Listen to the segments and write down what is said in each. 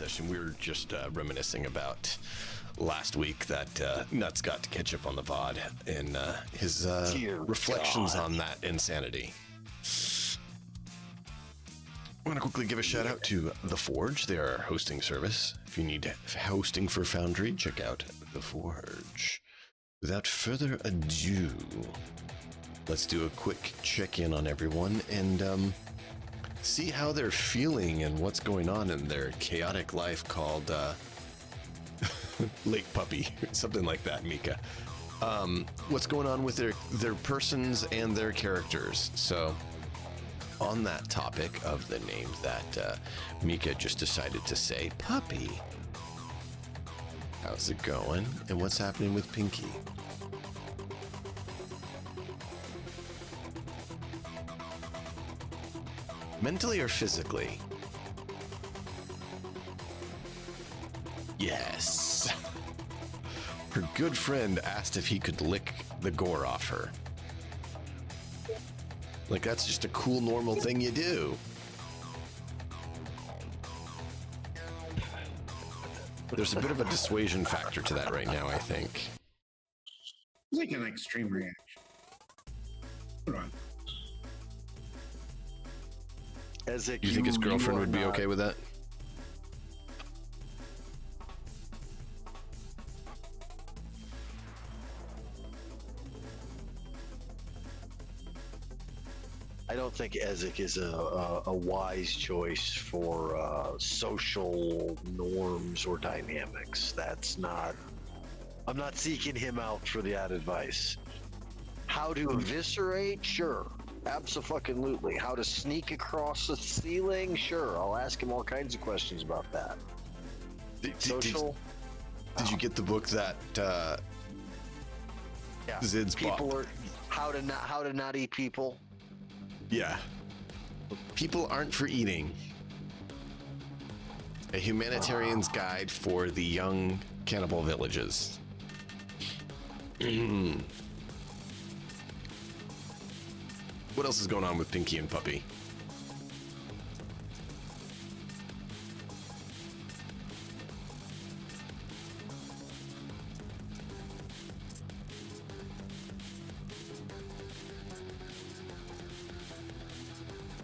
session. We were just reminiscing about last week that Nuts got to catch up on the VOD and his reflections on that insanity. I want to quickly give a shout out to The Forge. They're our hosting service. If you need hosting for Foundry, check out The Forge. Without further ado, let's do a quick check-in on everyone and see how they're feeling and what's going on in their chaotic life called Lake Puppy, something like that, Mika. What's going on with their persons and their characters. So on that topic of the name that Mika just decided to say, Puppy, how's it going and what's happening with Pinky? Mentally or physically? Yes. Her good friend asked if he could lick the gore off her. Like, that's just a cool, normal thing you do. There's a bit of a dissuasion factor to that right now, I think. It's like an extreme reaction. Hold on. Ezek, You think his girlfriend would be okay with that? I don't think Ezek is a wise choice for social norms or dynamics. That's not. I'm not seeking him out for that advice. How to eviscerate? Sure. Absolutely. How to sneak across the ceiling? Sure. I'll ask him all kinds of questions about that. Social? Did you get the book that Yeah. Zid's People bought? are how to not eat people. Yeah. People aren't for eating. A humanitarian's guide for the young cannibal villages. What else is going on with Pinky and Puppy?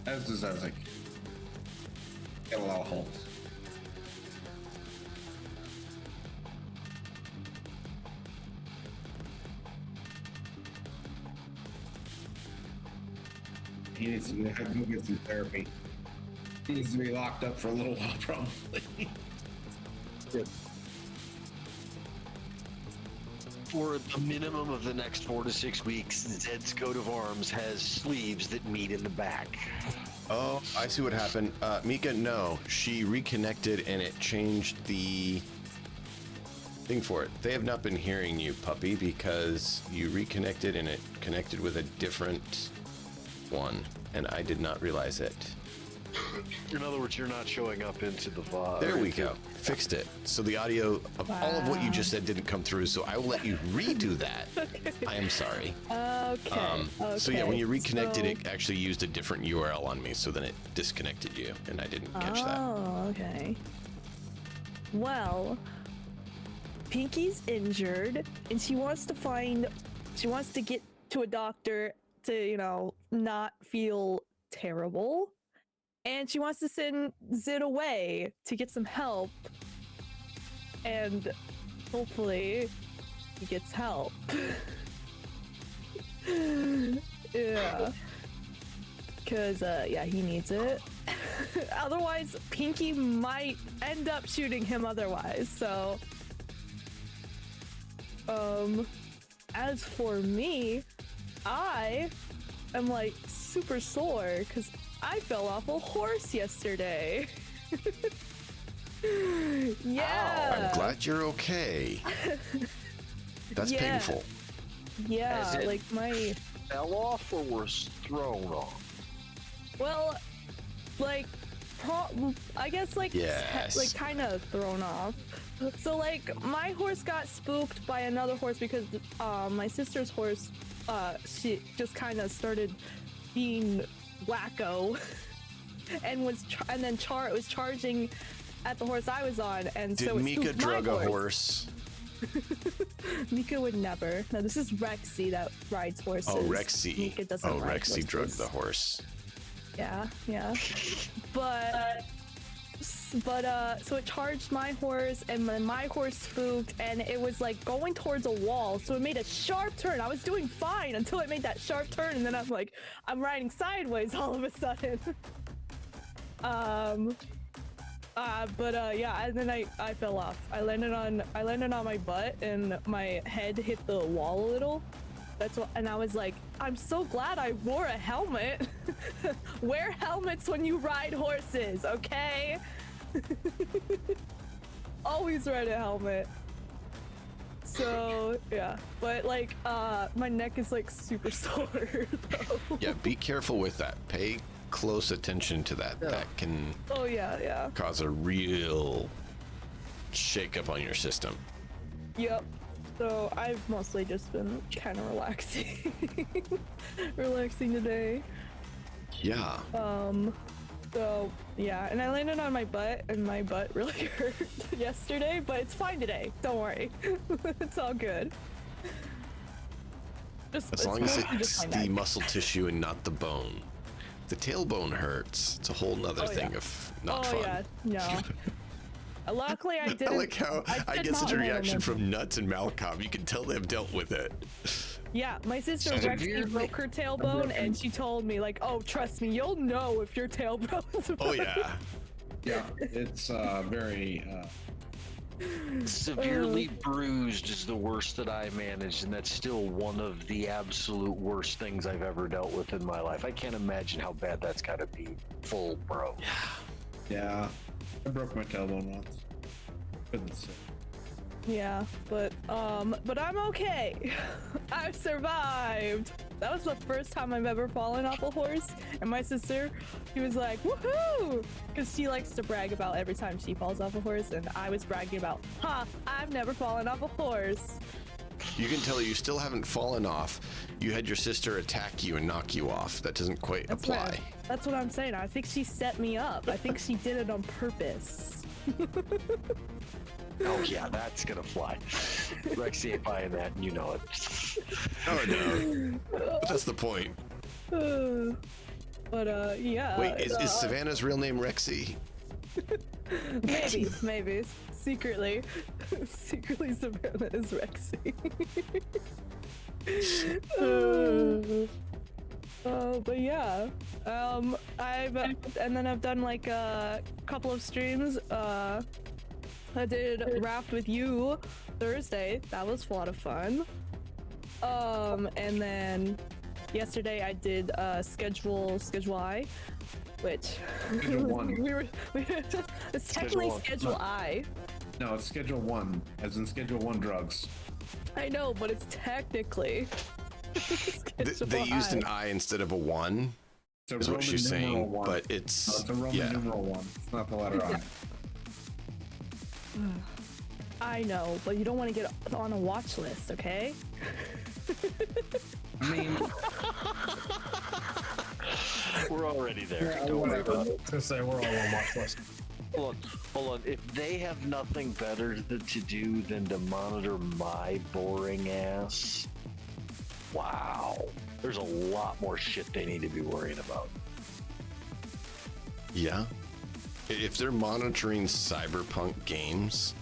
As does Ezek. Got a lot of holes. He needs to go get some therapy. He needs to be locked up for a little while, probably. For the minimum of the next 4 to 6 weeks, Zed's coat of arms has sleeves that meet in the back. Oh, I see what happened. Mika, no. She reconnected and it changed the thing for it. They have not been hearing you, Puppy, because you reconnected and it connected with a different one, and I did not realize it. In other words, you're not showing up into the VOD. There we go. Fixed it. So the audio of all of what you just said didn't come through, so I will let you redo that. Okay. I am sorry. Okay. So yeah, when you reconnected, it actually used a different URL on me, so then it disconnected you, and I didn't catch that. Oh, okay. Well, Pinky's injured, and she wants to get to a doctor to, not feel terrible. And she wants to send Zid away to get some help. And hopefully he gets help. Yeah. Because, he needs it. Otherwise, Pinky might end up shooting him otherwise, so... As for me, I am, super sore, because I fell off a horse yesterday. Yeah. I'm glad you're okay. That's painful. Yeah, my... Fell off or was thrown off? Well, I guess, yes. kind of thrown off. So, my horse got spooked by another horse because, my sister's horse, she just kind of started being wacko and then was charging at the horse I was on, and Did so it Mika spooked my drug a horse? Mika would never. No, this is Rexy that rides horses. Oh, Rexy. Mika doesn't ride Rexy horses. drugged the horse. Yeah. But so it charged my horse, and then my horse spooked, and it was like going towards a wall, so it made a sharp turn. I was doing fine until it made that sharp turn, and then I'm riding sideways all of a sudden. Yeah, and then I fell off. I landed on my butt, and my head hit the wall a little. And I was like, I'm so glad I wore a helmet. Wear helmets when you ride horses, okay? Always ride a helmet. So yeah, but like my neck is like super sore though. Yeah, be careful with that. Pay close attention to that. Yeah. That can yeah. cause a real shakeup on your system. Yep. So I've mostly just been kind of relaxing. Relaxing today. Yeah. So yeah, and I landed on my butt, and my butt really hurt yesterday, but it's fine today. Don't worry. It's all good. As long as mostly it's my the neck. muscle tissue and not the bone. The tailbone hurts. It's a whole nother thing yeah. of not Oh fun. yeah, no. Luckily I didn't. I like how I did get such a not land reaction on from Nuts and Malcolm. You can tell they've dealt with it. Yeah, my sister So actually weirdly- broke her tailbone, and she told me like, "Oh, trust me, you'll know if your tailbone's broke." Oh yeah. Yeah, it's very. Severely bruised is the worst that I managed, and that's still one of the absolute worst things I've ever dealt with in my life. I can't imagine how bad that's gotta be full bro. Yeah, I broke my tailbone once. Couldn't sit. Yeah, but I'm okay. I've survived. That was the first time I've ever fallen off a horse, and my sister, she was like, "Woohoo!" Because she likes to brag about every time she falls off a horse, and I was bragging about, I've never fallen off a horse. You can tell you still haven't fallen off. You had your sister attack you and knock you off. That doesn't quite apply. That's what I'm saying. I think she set me up. I think she did it on purpose. Oh yeah, that's gonna fly. Rexy ain't buying that, and you know it. Oh no. But that's the point. Yeah. Wait, is Savannah's real name Rexy? Maybe. Secretly Savannah is Rexy. But yeah, I've done like a couple of streams. I did Raft with you Thursday. That was a lot of fun. And then yesterday I did Schedule I, which Schedule 1. it's technically Schedule 1. Schedule I. No, it's Schedule 1, as in Schedule 1 drugs. I know, but it's technically Schedule They used an I. I instead of a 1, It's a is what Roman she's numeral saying, 1. but it's No, it's a Roman yeah. numeral 1. It's not the letter I. I know, but you don't want to get on a watch list, okay? I mean, We're already there. Yeah, Don't worry about it. To say we're all on watch list. Hold on. If they have nothing better to do than to monitor my boring ass, wow. There's a lot more shit they need to be worrying about. Yeah. If they're monitoring Cyberpunk games,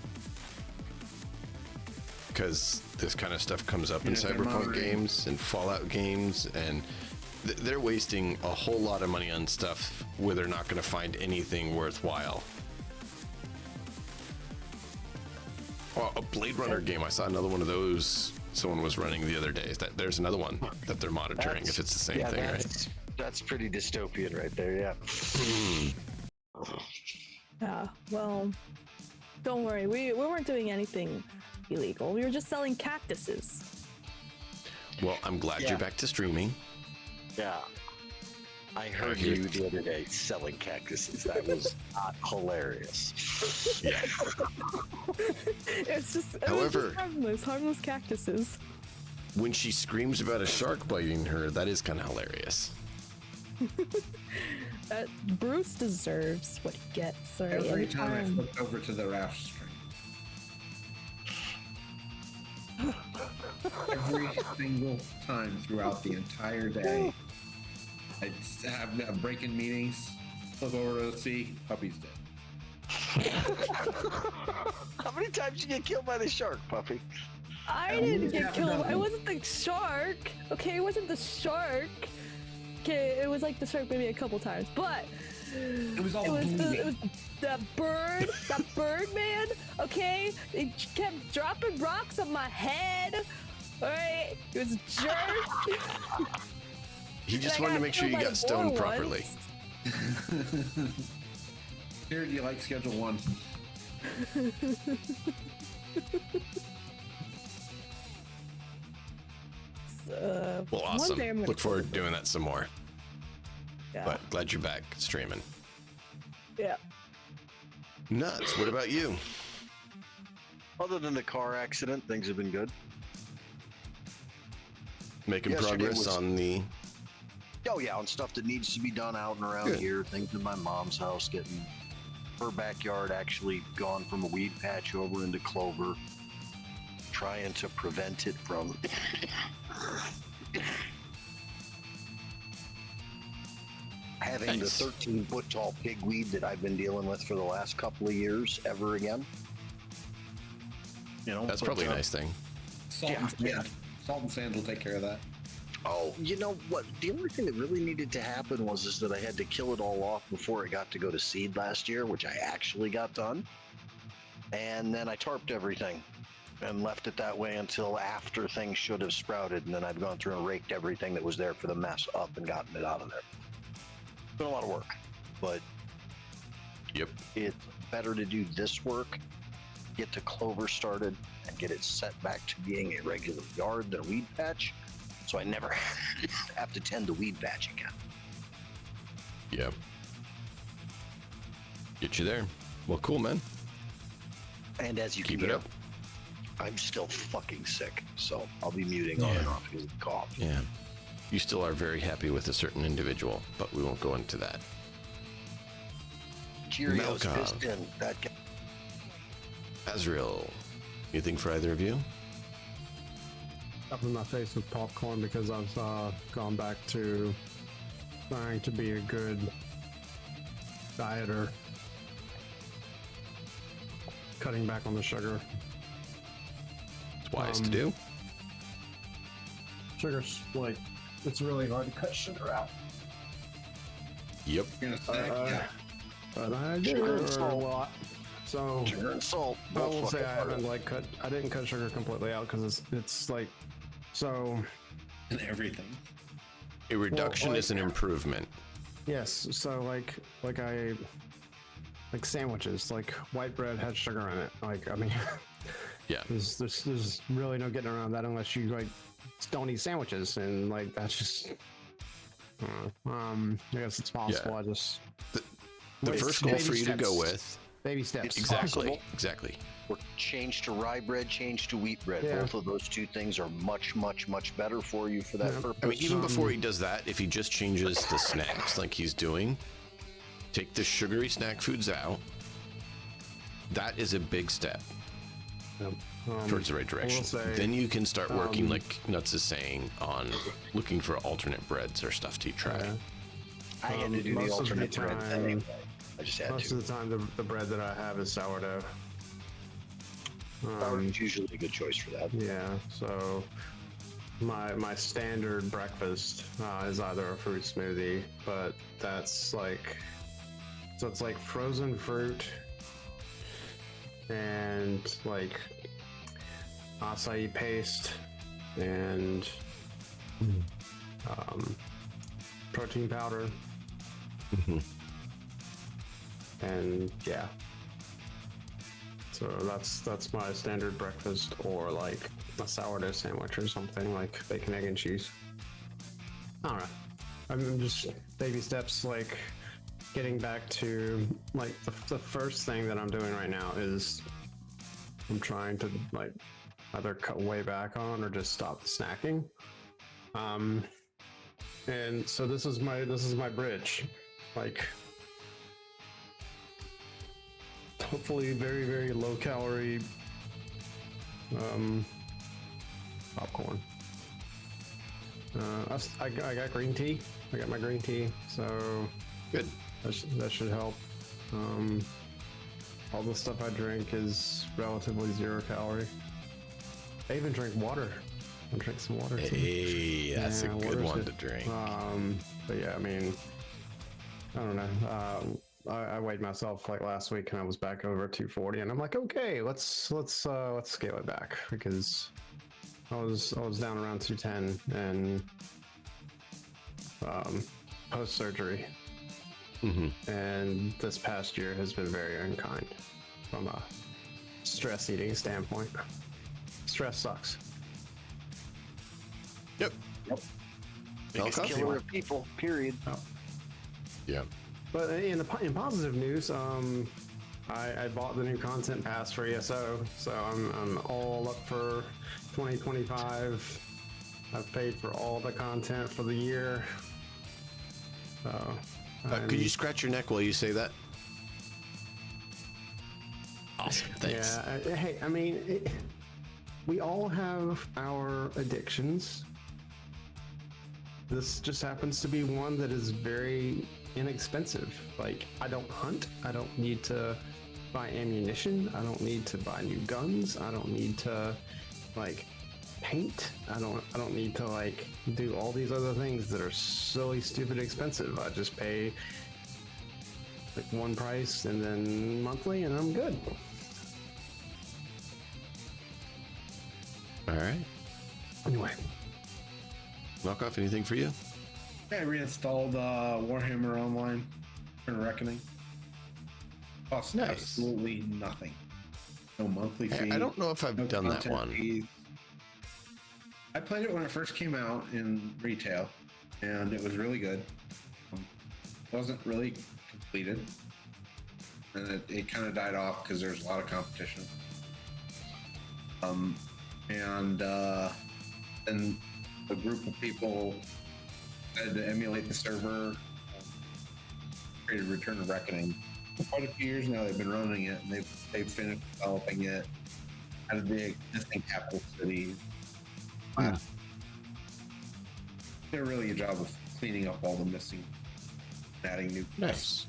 because this kind of stuff comes up in Yeah, they're Cyberpunk monitoring. games and Fallout games, and they're wasting a whole lot of money on stuff where they're not going to find anything worthwhile. Oh, a Blade Runner game. I saw another one of those someone was running the other day. There's another one that they're monitoring, if it's the same thing, right? That's pretty dystopian right there, yeah. Yeah, well, don't worry. We weren't doing anything illegal. We were just selling cactuses. Well, I'm glad Yeah. you're back to streaming. Yeah. I heard here- you the other day selling cactuses. That was not hilarious. Yeah. It's just, However- harmless cactuses. When she screams about a shark biting her, that is kind of hilarious. Bruce deserves what he gets. Right? Every time I flipped over to the raft string. Every single time throughout the entire day. I'd have a break in meetings, look over to see Puppy's dead. How many times did you get killed by the shark, Puppy? I didn't get killed. It wasn't the shark. Okay, it wasn't the shark. Okay, it was like the shark maybe a couple times, but It was all it was bleeding. that bird man. Okay, it kept dropping rocks on my head. All right, it was a jerk. He just And I wanted to got make sure you killed by got a stoned boar properly. once. Here, do you like Schedule 1? Well, one awesome. day I'm gonna Look kill forward the to doing that some more. Yeah. But glad you're back streaming. Yeah. Nuts. What about you? Other than the car accident, things have been good. Making Yesterday progress was- on the. Oh yeah, on stuff that needs to be done out and around Good. here. Things in my mom's house, getting her backyard actually gone from a weed patch over into clover. Trying to prevent it from having Nice. the 13-foot tall pigweed that I've been dealing with for the last couple of years ever again. You know, That's but, probably a nice thing. Salt and sand. Yeah. Salt and sand will take care of that. Oh, you know what? The only thing that really needed to happen was that I had to kill it all off before it got to go to seed last year, which I actually got done. And then I tarped everything and left it that way until after things should have sprouted. And then I've gone through and raked everything that was there for the mess up and gotten it out of there. It's been a lot of work, but Yep. it's better to do this work, get the clover started, and get it set back to being a regular yard than a weed patch. So I never have to tend the weed patch again. Yep. Get you there. Well, cool, man. And as you Keep can it hear, up. I'm still fucking sick, so I'll be muting on and off because of the cough. Yeah. You still are very happy with a certain individual, but we won't go into that. Cheerios, Malcolm. fist in. That guy. Azrael, anything for either of you? Up in my face with popcorn because I've gone back to trying to be a good dieter, cutting back on the sugar. It's wise to do. Sugar's like, it's really hard to cut sugar out. Yep. You're gonna snack? Yeah. But I do Sugar and salt. a lot. So Sugar and salt. I both will say fucking I hard. haven't like cut. I didn't cut sugar completely out because it's like so. And everything. A reduction is an improvement. Yes, so like I like sandwiches, like white bread had sugar in it. Like I mean, Yeah. there's really no getting around that unless you like don't eat sandwiches, and like that's just. I guess it's possible. Yeah. I just The Wait, first goal baby for you to go steps. with. baby steps. Exactly. Exactly. Or change to rye bread, change to wheat bread. Yeah. Both of those two things are much, much, much better for you for that Yeah. purpose. I mean, even before he does that, if he just changes the snacks like he's doing, take the sugary snack foods out, that is a big step towards the right direction. say, Then you can start working, like Nuts is saying, on looking for alternate breads or stuff to try. Yeah. I had to do the most of the alternate bread time- anyway. I just had Most to. of the time, the bread that I have is sourdough. Sourdough's usually a good choice for that. Yeah, so my standard breakfast is either a fruit smoothie, but that's like, so it's like frozen fruit and like acai paste and protein powder and yeah. So that's my standard breakfast, or like a sourdough sandwich or something, like bacon, egg, and cheese. I don't know. I'm just baby steps, like getting back to like the first thing that I'm doing right now is I'm trying to like either cut way back on or just stop snacking. And so this is my bridge. like hopefully very, very low calorie popcorn. I got green tea. I got my green tea, so Good. that should help. All the stuff I drink is relatively 0 calorie. I even drink water. I drink some water too. Hey, that's a good water's one to drink. But yeah, I mean, I don't know. I weighed myself like last week, and I was back over 240, and I'm like, okay, let's scale it back, because I was down around 210, and post surgery, and this past year has been very unkind from a stress eating standpoint. Stress sucks. Yep. Biggest Okay. killer of people, period. Yeah. But in positive news, I bought the new content pass for ESO, so I'm all up for 2025. I've paid for all the content for the year. So, Could you scratch your neck while you say that? Awesome. Thanks. Yeah. Hey, I mean, we all have our addictions. This just happens to be one that is very inexpensive. Like, I don't hunt. I don't need to buy ammunition. I don't need to buy new guns. I don't need to like paint. I don't need to like do all these other things that are silly, stupid expensive. I just pay like one price and then monthly, and I'm good. All right. Anyway, Knock off anything for you? Yeah, I reinstalled Warhammer Online for Reckoning. Costs Nice. absolutely nothing. No monthly fee. I don't know if I've no done that content one. fees. I played it when it first came out in retail, and it was really good. Wasn't really completed, and it kind of died off because there's a lot of competition. And a group of people decided to emulate the server, created Return to Reckoning. For quite a few years now, they've been running it, and they've finished developing it. Added the existing capital city. Did a really good job of cleaning up all the missing, adding new quests.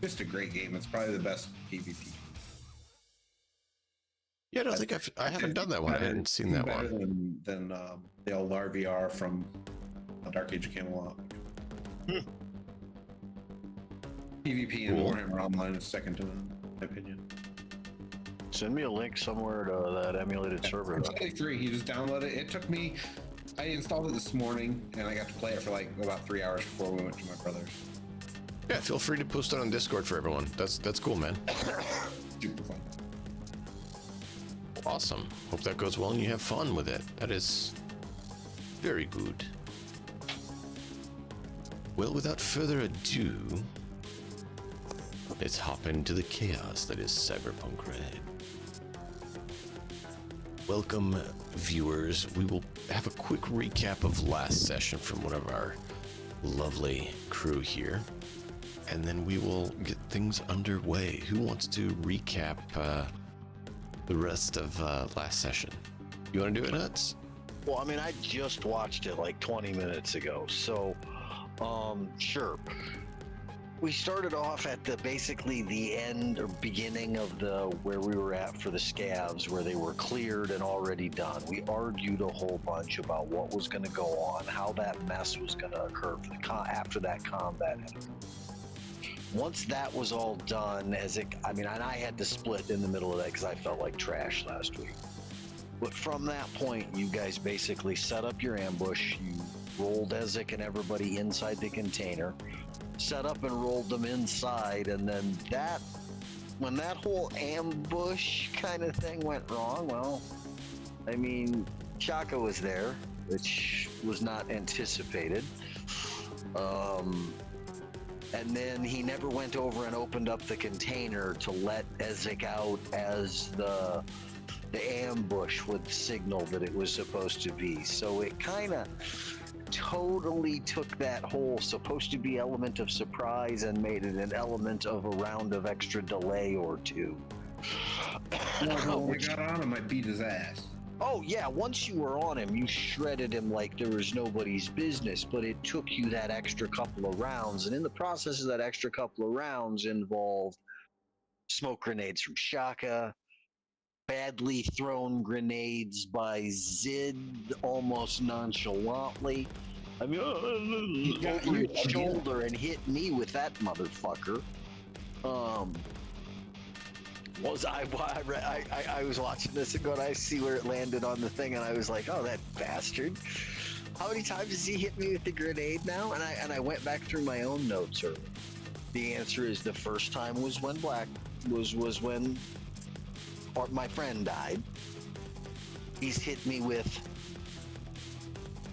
Just a great game. It's probably the best PvP. Yeah, I don't think I haven't done that one. I hadn't seen that Better one. than the old RVR from Dark Age of Camelot. PvP and Cool. Warhammer Online is second to none, in my opinion. Send me a link somewhere to that emulated server. It's only 3. You just download it. It took me. I installed it this morning, and I got to play it for like about 3 hours before we went to my brother's. Yeah, feel free to post it on Discord for everyone. That's cool, man. Super fun. Awesome. Hope that goes well and you have fun with it. That is very good. Well, without further ado, let's hop into the chaos that is Cyberpunk Red. Welcome, viewers. We will have a quick recap of last session from one of our lovely crew here, and then we will get things underway. Who wants to recap the rest of last session? You want to do it, Nuts? Well, I mean, I just watched it like 20 minutes ago, so sure. We started off at basically the end or beginning of where we were at for the scavs, where they were cleared and already done. We argued a whole bunch about what was going to go on, how that mess was going to occur for after that combat. Once that was all done, and I had to split in the middle of that because I felt like trash last week. But from that point, you guys basically set up your ambush. You rolled Ezek and everybody inside the container, set up and rolled them inside, and then when that whole ambush kind of thing went wrong, well, I mean, Chaka was there, which was not anticipated. And then he never went over and opened up the container to let Ezek out as the ambush would signal that it was supposed to be. So it kind of totally took that whole supposed to be element of surprise and made it an element of a round of extra delay or two. Well, when I got on him, I beat his ass. Oh yeah, once you were on him, you shredded him like there was nobody's business, but it took you that extra couple of rounds, and in the process of that extra couple of rounds involved smoke grenades from Shaka, badly thrown grenades by Zid almost nonchalantly. I mean, got over you his again. shoulder and hit me with that motherfucker. I was watching this and going, I see where it landed on the thing, and I was like, oh, that bastard. How many times has he hit me with the grenade now? And I went back through my own notes earlier. The answer is the first time was when when my friend died. He's hit me with,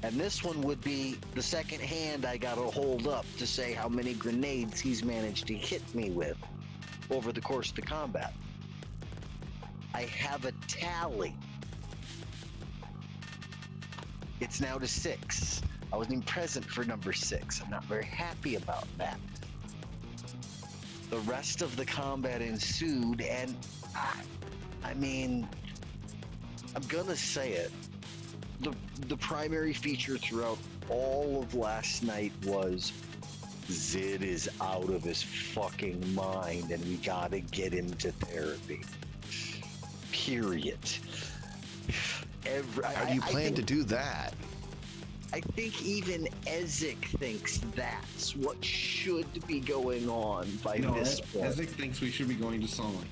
and this one would be the second hand I got to hold up to say how many grenades he's managed to hit me with over the course of the combat. I have a tally. It's now to 6. I wasn't even present for number 6. I'm not very happy about that. The rest of the combat ensued, and I mean, I'm gonna say it. The primary feature throughout all of last night was Zid is out of his fucking mind, and we gotta get him to therapy. Period. How do you plan to do that? I think even Ezek thinks that's what should be going on by this point. Ezek thinks we should be going to Solings.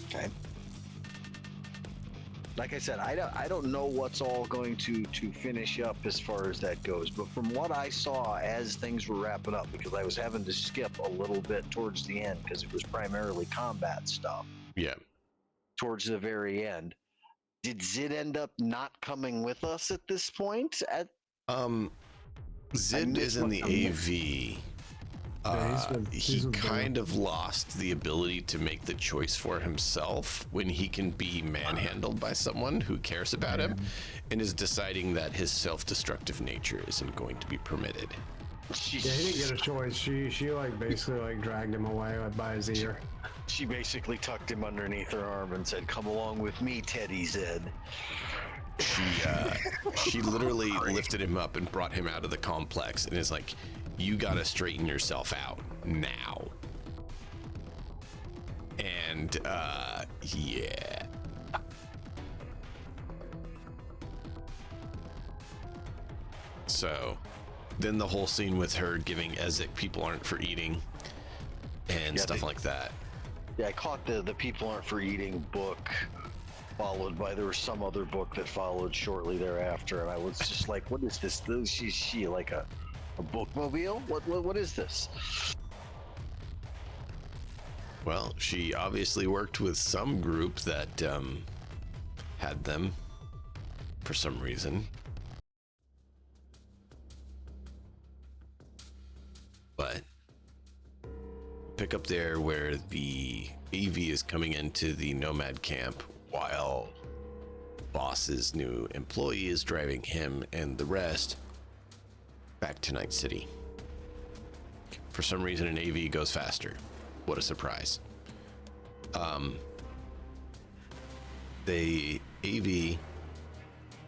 Okay. Like I said, I don't know what's all going to finish up as far as that goes, but from what I saw as things were wrapping up, because I was having to skip a little bit towards the end because it was primarily combat stuff. Yeah. Towards the very end, did Zid end up not coming with us at this point? Zid is in the AV. He kind of lost the ability to make the choice for himself when he can be manhandled by someone who cares about him, and is deciding that his self-destructive nature isn't going to be permitted. Yeah, he didn't get a choice. She like basically like dragged him away like, by his ear. She basically tucked him underneath her arm and said, "Come along with me, Teddy Zed." She literally lifted him up and brought him out of the complex and is like, you gotta straighten yourself out now. And yeah. So then the whole scene with her giving Ezek people aren't for eating and stuff like that. Yeah, I caught the people aren't for eating book, followed by there was some other book that followed shortly thereafter, and I was just like, what is this? She like a bookmobile? What is this? Well, she obviously worked with some group that had them for some reason. But pick up there where the AV is coming into the Nomad camp while Boss's new employee is driving him and the rest back to Night City. For some reason, an AV goes faster. What a surprise. The AV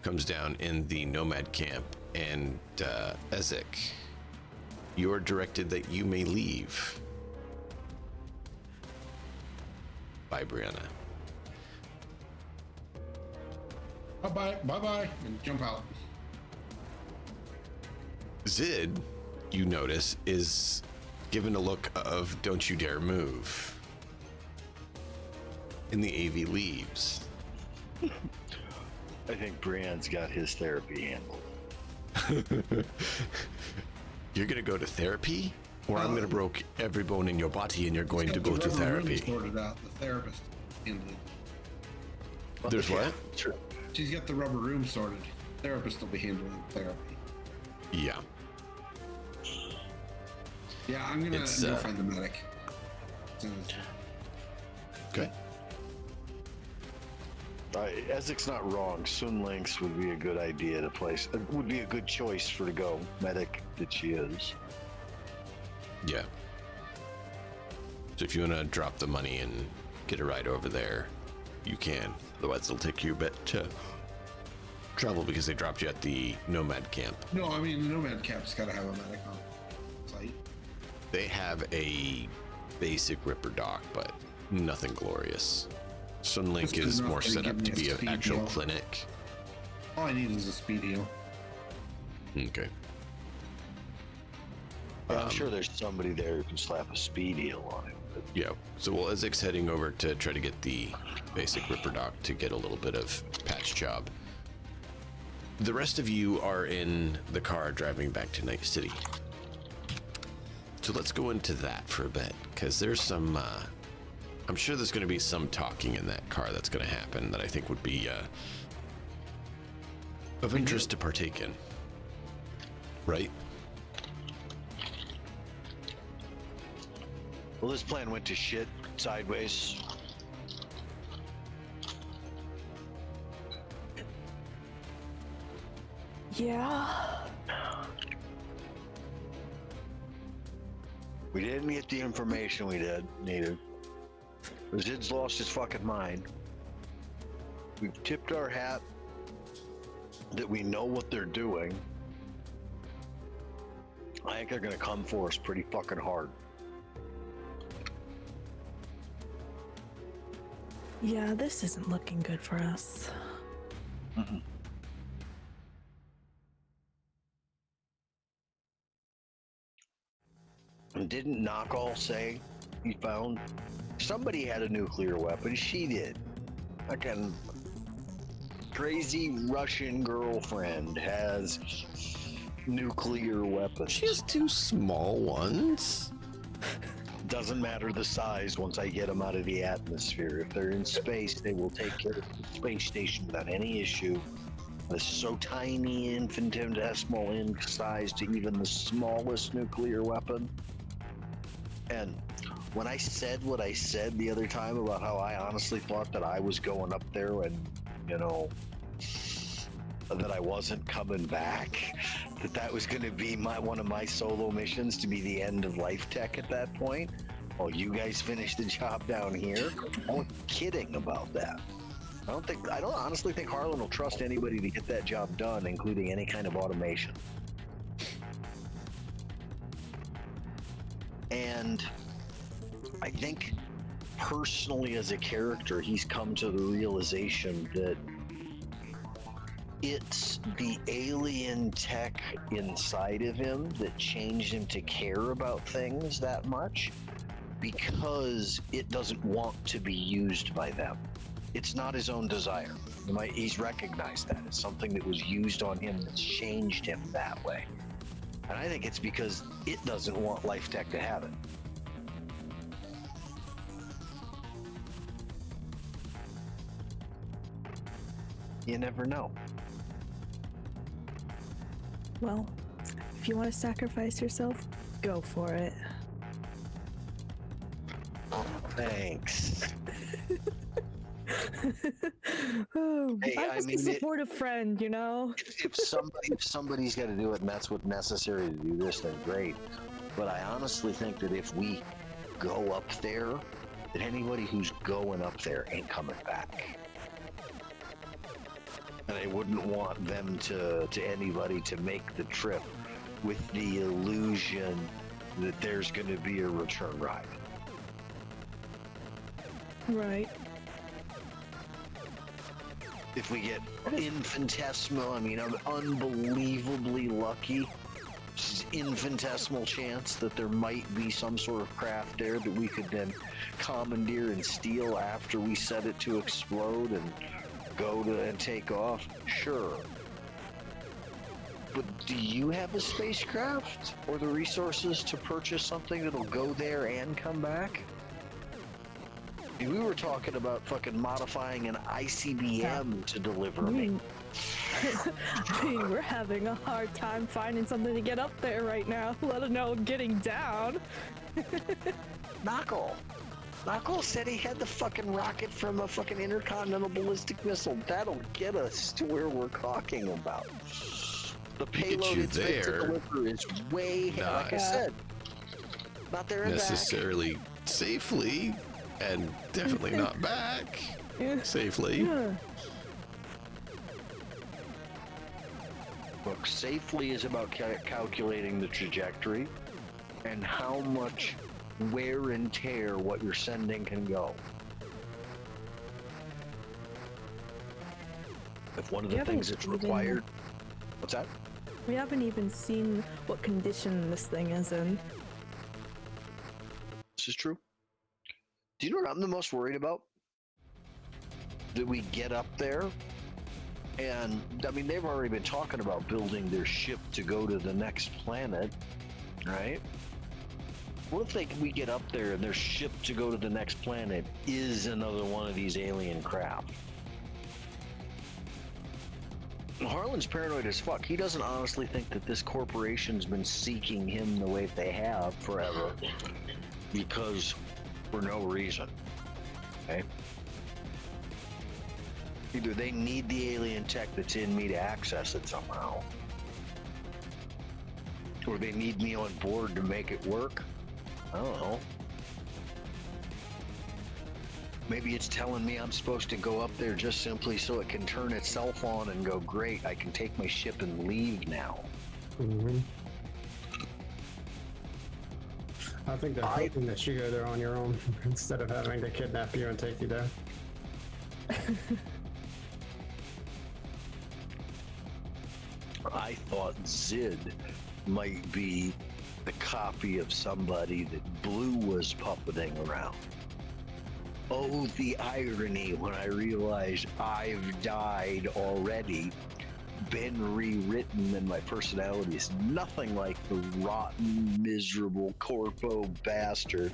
comes down in the Nomad camp, and Ezek, you're directed that you may leave by Brianna. Bye-bye, and jump out. Zid, you notice, is given a look of don't you dare move. And the AV leaves. I think Brian's got his therapy handled. You're gonna go to therapy? Or I'm gonna break every bone in your body and you're going to go to therapy. Sorted out. The therapist handled it. There's what? Sure. She's got the rubber room sorted. Therapist will be handling therapy. Yeah. Yeah, I'm gonna It's, go find the medic. Okay. Ezek's not wrong. Sun Links would be a good idea to place. Would be a good choice for to go. Medic that she is. Yeah. So if you want to drop the money and get a ride over there, you can. Otherwise, it'll take you a bit to travel because they dropped you at the Nomad camp. No, I mean, the Nomad camp's got to have a medic on site. They have a basic Ripper dock, but nothing glorious. Sunlink Just is enough more to set give up me to a be an speed actual deal. clinic. All I need is a speed heal. Okay. Yeah, I'm sure there's somebody there who can slap a speed heal on it. But Yeah. So while Ezek's heading over to try to get the basic Ripper dock to get a little bit of patch job, the rest of you are in the car driving back to Night City. So let's go into that for a bit, because there's some, I'm sure there's going to be some talking in that car that's going to happen that I think would be of interest to partake in. Right? well, this plan went to shit sideways. Yeah. We didn't get the information we needed. Zid's lost his fucking mind. We've tipped our hat that we know what they're doing. I think they're gonna come for us pretty fucking hard. Yeah, this isn't looking good for us. And didn't Knockall say he found somebody had a nuclear weapon? She did. Fucking crazy Russian girlfriend has nuclear weapons. She has two small ones. Doesn't matter the size once I get them out of the atmosphere. If they're in space, they will take care of the space station without any issue. They're so tiny, infinitesimal in size to even the smallest nuclear weapon. And when I said what I said the other time about how I honestly thought that I was going up there and, you know, that I wasn't coming back, that was going to be one of my solo missions to be the end of Life Tech at that point. Well, you guys finish the job down here. I wasn't kidding about that. I don't honestly think Harlan will trust anybody to get that job done, including any kind of automation. And I think personally as a character, he's come to the realization that it's the alien tech inside of him that changed him to care about things that much, because it doesn't want to be used by them. It's not his own desire. He's recognized that. It's something that was used on him that's changed him that way. And I think it's because it doesn't want Life Tech to have it. You never know. Well, if you want to sacrifice yourself, go for it. Thanks. Oh, Hey, I I was mean, a supportive friend, you know? If somebody's got to do it and that's what's necessary to do this, then great. But I honestly think that if we go up there, that anybody who's going up there ain't coming back. And I wouldn't want them to anybody to make the trip with the illusion that there's going to be a return ride. Right. If we get infinitesimal, unbelievably lucky, just infinitesimal chance that there might be some sort of craft there that we could then commandeer and steal after we set it to explode and go to and take off, sure. But do you have a spacecraft or the resources to purchase something that'll go there and come back? We were talking about fucking modifying an ICBM to deliver me. I mean, we're having a hard time finding something to get up there right now, let alone getting down. Knockall. Knuckles said he had the fucking rocket from a fucking intercontinental ballistic missile. That'll get us to where we're talking about. The payload you it's meant to there. deliver is way, Not like I said, not there and back. necessarily safely, and definitely not back safely. Yeah. Look, safely is about calculating the trajectory and how much wear and tear what you're sending can go. If one of the You things haven't that's required... What's that? We haven't even seen what condition this thing is in. This is true. Do you know what I'm the most worried about? That we get up there, and I mean, they've already been talking about building their ship to go to the next planet, right? What if we get up there and their ship to go to the next planet is another one of these alien craft? Harlan's paranoid as fuck. He doesn't honestly think that this corporation's been seeking him the way they have forever because for no reason. Okay? Either they need the alien tech that's in me to access it somehow, or they need me on board to make it work. I don't know. Maybe it's telling me I'm supposed to go up there just simply so it can turn itself on and go, great, I can take my ship and leave now. Mm-hmm. I think they're hoping that you go there on your own instead of having to kidnap you and take you there. I thought Zid might be the copy of somebody that Blue was puppeting around. Oh, the irony when I realized I've died already, been rewritten, and my personality is nothing like the rotten, miserable, corpo bastard,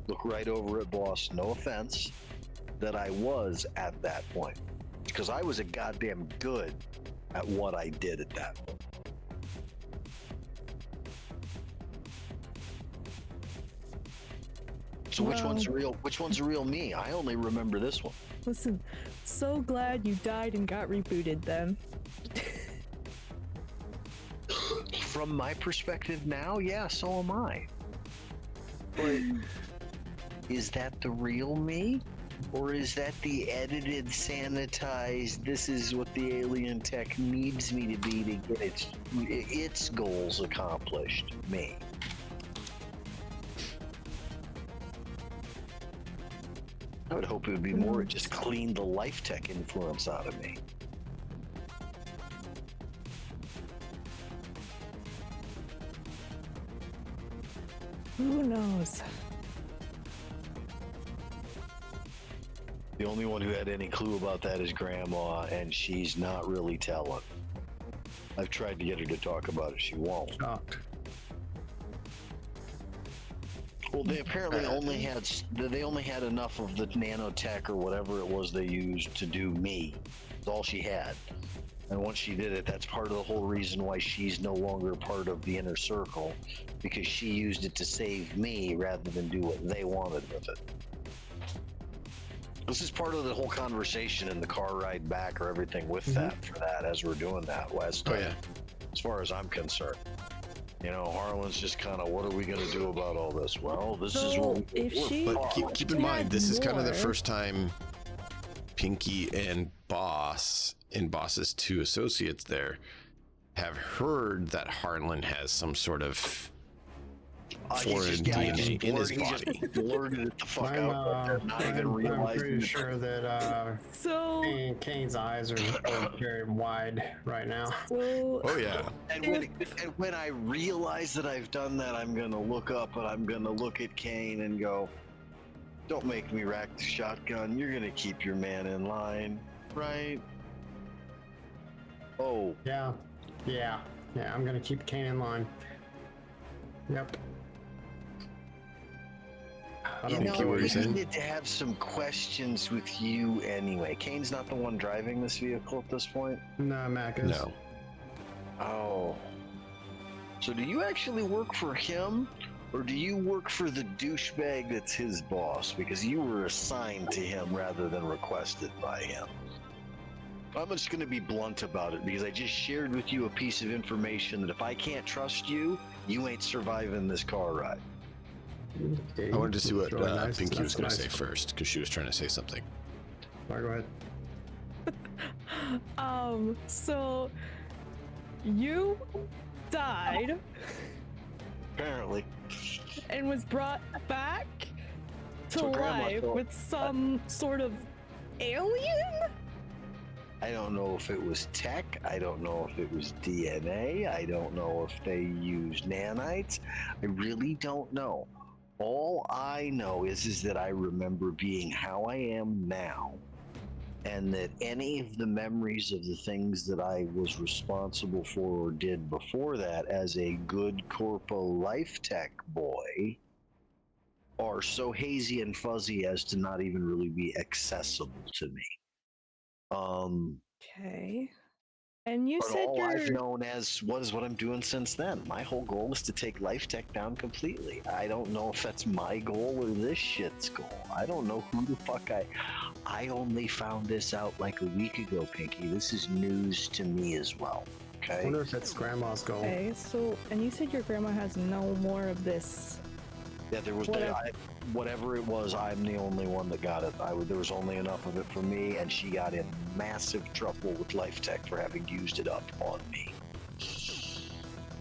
look right over at boss, no offense, that I was at that point. Because I was a goddamn good at what I did at that point. So which Well- which one's the real me? I only remember this one. Listen, so glad you died and got rebooted then. From my perspective now, yeah, so am I. But is that the real me? Or is that the edited, sanitized, this is what the alien tech needs me to be to get its goals accomplished me? I would hope it would be more it just cleaned the life tech influence out of me. Who knows? The only one who had any clue about that is Grandma, and she's not really telling. I've tried to get her to talk about it. She won't. Shocked. Well, they apparently only had enough of the nanotech or whatever it was they used to do me. That's all she had. And once she did it, that's part of the whole reason why she's no longer part of the inner circle, because she used it to save me rather than do what they wanted with it. This is part of the whole conversation in the car ride back or everything with that, for that, as we're doing that, West. Oh yeah. As far as I'm concerned. You know, Harlan's just kind of, what are we going to do about all this? Well, this is So, what if we're she- But keep in mind, this is kind of the more. first time Pinky and Boss and Boss's two associates there have heard that Harlan has some sort of foreign DNA in his body. He just blurted it the fuck I'm, out there, not even I'm realizing pretty it. sure that So, Kane's eyes are very wide right now. so Oh yeah. And when I realize that I've done that, I'm gonna look up and I'm gonna look at Kane and go, "Don't make me rack the shotgun. You're gonna keep your man in line, right?" Oh, Yeah. I'm gonna keep Kane in line. Yep. I you don't know, Pinky, what were you we saying? needed to have some questions with you anyway. Kane's not the one driving this vehicle at this point. No, Mac is. No. Oh. So do you actually work for him, Or do you work for the douchebag that's his boss? Because you were assigned to him rather than requested by him. I'm just going to be blunt about it because I just shared with you a piece of information that if I can't trust you, you ain't surviving this car ride. Okay, I wanted to see what really nice. Pinky was That's going to nice. say first, because she was trying to say something. Go ahead. So you died Apparently. and was brought back to So Grandma life thought- with some sort of alien? I don't know if it was tech. I don't know if it was DNA. I don't know if they used nanites. I really don't know. All I know is that I remember being how I am now, and that any of the memories of the things that I was responsible for or did before that as a good corpo life tech boy are so hazy and fuzzy as to not even really be accessible to me. Okay. And you But said all I've you're known as what I'm doing since then. My whole goal is to take Life Tech down completely. I don't know if that's my goal or this shit's goal. I don't know who the fuck I only found this out like a week ago, Pinky. This is news to me as well. I Okay. wonder if it's Grandma's goal. okay. So, and you said your grandma has no more of this. Yeah, there was Whatever. whatever it was. I'm the only one that got it. There was only enough of it for me, and she got in massive trouble with Life Tech for having used it up on me.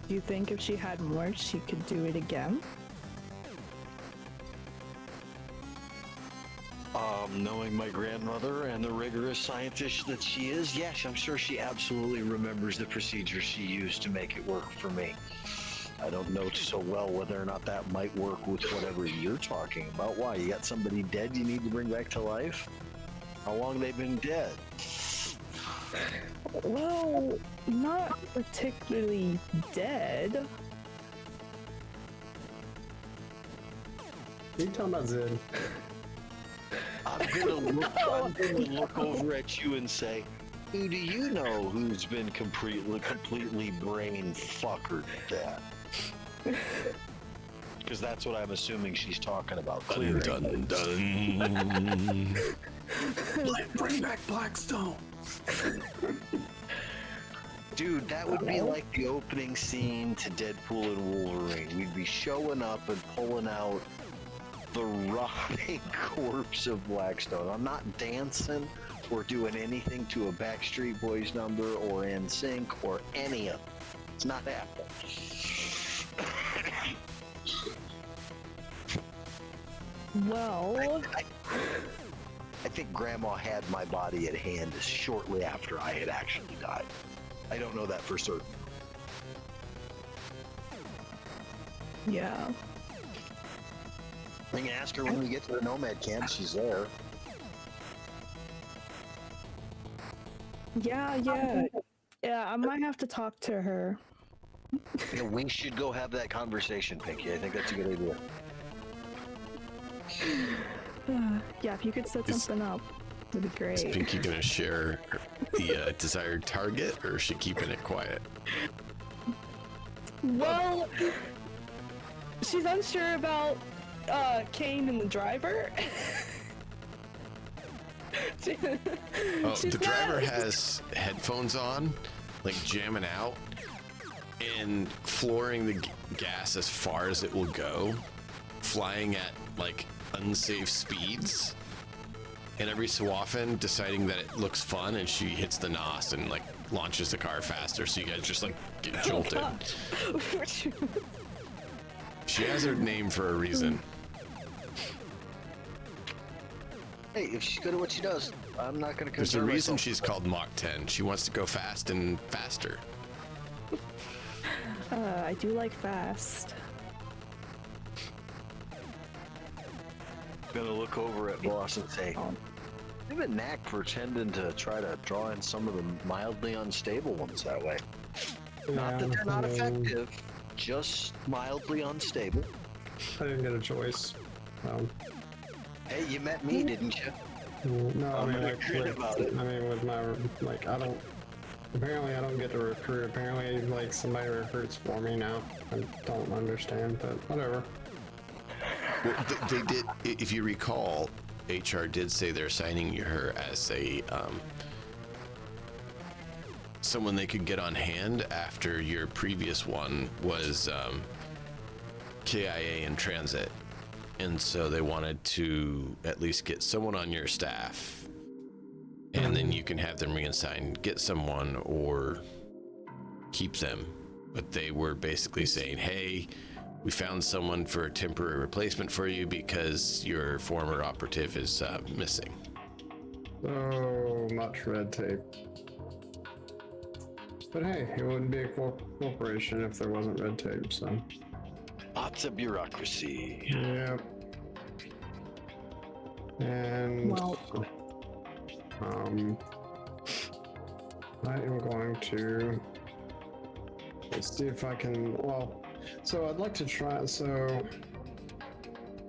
Do you think if she had more, she could do it again? Knowing my grandmother and the rigorous scientist that she is, yes, I'm sure she absolutely remembers the procedure she used to make it work for me. I don't know so well whether or not that might work with whatever you're talking about. Why? You got somebody dead you need to bring back to life? How long they been dead? Well, not particularly dead. You talking about Zid? I'm gonna look over at you and say, who do you know who's been completely brain fuckered that? Because that's what I'm assuming she's talking about. Dun, Clearing. dun, dun. Bring back Blackstone. Dude, that would be like the opening scene to Deadpool and Wolverine. We'd be showing up and pulling out the rotting corpse of Blackstone. I'm not dancing or doing anything to a Backstreet Boys number or NSYNC or any of it. It's not happening. Well, I think Grandma had my body at hand shortly after I had actually died. I don't know that for certain. yeah. I can ask her when we get to the Nomad camp. She's there. Yeah, I might have to talk to her. Yeah, we should go have that conversation, Pinky. I think that's a good idea. Yeah, if you could set Is- something up, that'd be Is great. Pinky going to share the desired target, or is she keeping it quiet? Well, she's unsure about Kane and the driver. Oh, She's the driver not- has headphones on, like jamming out, and flooring the gas as far as it will go, flying at like unsafe speeds, and every so often deciding that it looks fun, and she hits the NOS and like launches the car faster, so you guys just like get jolted. She has her name for a reason. Hey, if she's good at what she does, I'm not going to There's a concern reason myself. she's called Mach 10. She wants to go fast and faster. I do like fast. Gonna look over at boss and say, Oh. I have a knack for tending to try to draw in some of the mildly unstable ones that way. Not that they're not effective, just mildly unstable. I didn't get a choice. Hey, you met me, didn't you? No, I I'm mean, gonna like, grin with, about it. I mean, with my, like, I don't, Apparently I don't get to recruit. Apparently, like, somebody recruits for me now. I don't understand, but whatever. Well, they did, if you recall, HR did say they're assigning her as a, someone they could get on hand after your previous one was, KIA in transit. And so they wanted to at least get someone on your staff, and then you can have them reassigned, get someone, or keep them. But they were basically saying, hey, we found someone for a temporary replacement for you because your former operative is missing. So much red tape. But hey, it wouldn't be a corporation if there wasn't red tape, so. Lots of bureaucracy. Yep. And Well, I am going to let's see if I can. Well, so I'd like to try. So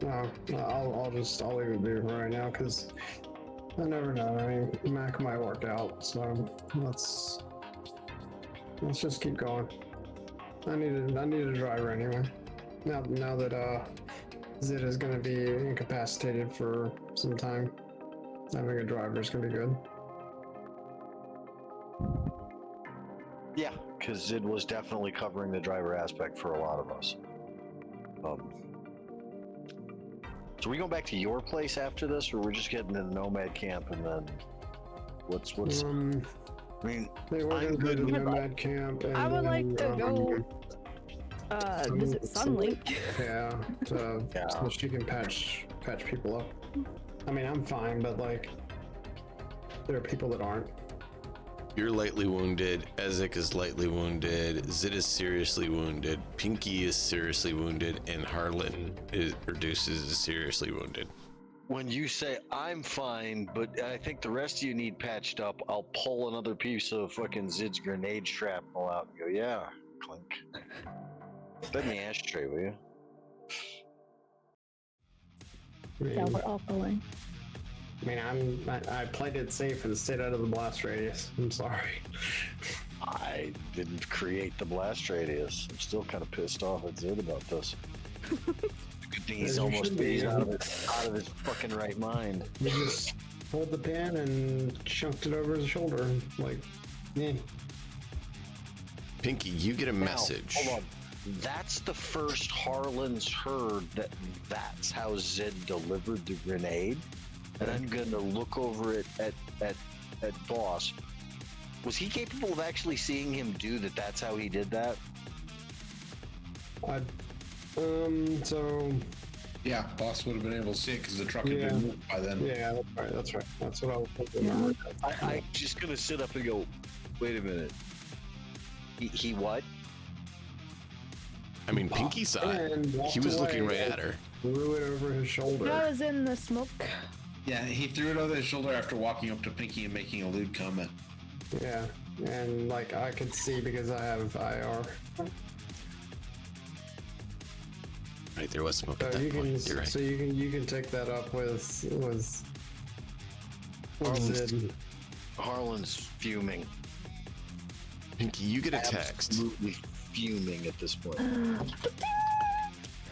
no, I'll leave it be right now because I never know. I mean, Mac might work out. So let's just keep going. I need a driver anyway. Now that Zid is going to be incapacitated for some time, having a driver is going to be good. Yeah, because Zid was definitely covering the driver aspect for a lot of us. So we going back to your place after this, or we're just getting to the Nomad camp and then what's? I mean, They were I'm going to go good to with Nomad camp. And I would like to then, go visit Sunlink. Yeah, so she can patch people up. I mean, I'm fine, but like, there are people that aren't. You're lightly wounded, Ezek is lightly wounded, Zid is seriously wounded, Pinky is seriously wounded, and Harlan is seriously wounded. when you say I'm fine, but I think the rest of you need patched up, I'll pull another piece of fucking Zid's grenade shrapnel out and go, yeah, clink. Put in the ashtray, will you? Yeah, we're all going. I mean, I played it safe and stayed out of the blast radius. I'm sorry. I didn't create the blast radius. I'm still kind of pissed off at Zid about this. Good thing he's almost out of his fucking right mind. You just pulled the pin and chunked it over his shoulder. Like, yeah. Pinky, you get a message. Hold on. That's the first Harlan's heard that's how Zid delivered the grenade. And I'm going to look over it at Boss. Was he capable of actually seeing him do that? That's how he did that? So... Yeah, Boss would have been able to see it because the truck had been moved by then. Yeah, that's right. That's what I was thinking. I'm just going to sit up and go, wait a minute. He what? I mean, Pinky saw it. He was looking right at her. Threw it over his shoulder. I was in the smoke. Yeah, he threw it over his shoulder after walking up to Pinky and making a lewd comment. Yeah, and like I could see because I have IR. Right, there was smoke So at that you point. can, You're right. so you can take that up with Zid. Harlan's fuming. Pinky, you get a text Absolutely fuming at this point.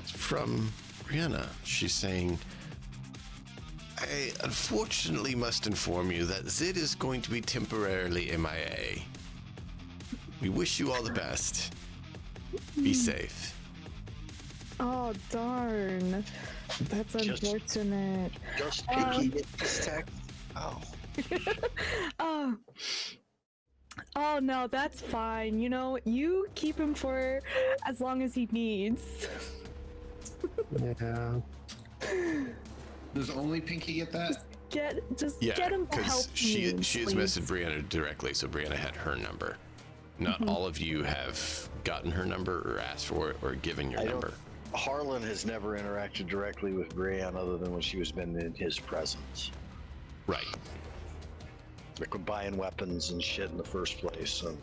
from Brianna. She's saying, I unfortunately must inform you that Zid is going to be temporarily MIA. We wish you all the best. Be safe. Oh, darn. That's unfortunate. Just Pinky get this text? Oh. Oh, no, that's fine. You know, you keep him for as long as he needs. Yeah. Does only Pinky get that? Get Yeah, him to help because she has please. messaged Brianna directly, so Brianna had her number. Not all of you have gotten her number or asked for it or given your number. Harlan has never interacted directly with Brianne other than when she was been in his presence. Right. Like when buying weapons and shit in the first place. So.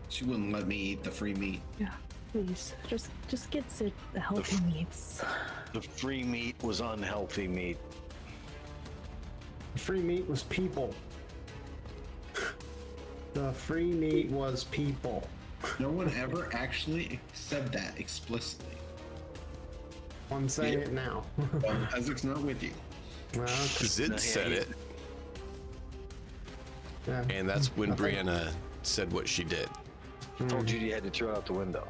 She wouldn't let me eat the free meat. Yeah, please. Just get Sid the help he needs. The free meat was unhealthy meat. Free meat was people. The free meat was people. No one ever actually said that explicitly. I'm saying it now. Isaac's not with you. Well, Zid said it, yeah. and that's when Brianna said what she did. Told you had to throw it out the window.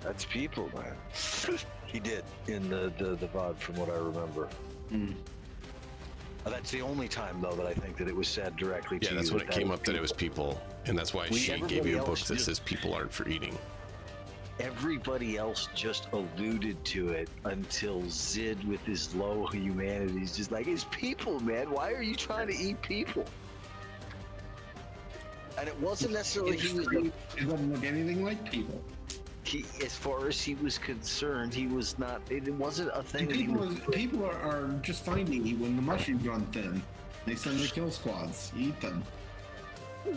That's people, man. He did in the VOD, from what I remember. That's the only time, though, that I think that it was said directly to you. Yeah, that's when it came up that it was people, and that's why she gave you a book that says people aren't for eating. Everybody else just alluded to it until Zid, with his low humanity, is just like, it's people, man. Why are you trying to eat people? And it wasn't necessarily It doesn't look anything like people. As far as he was concerned, he was not. It wasn't a thing. People are just fine to eat when the mushrooms run thin. They send their kill squads. Eat them. I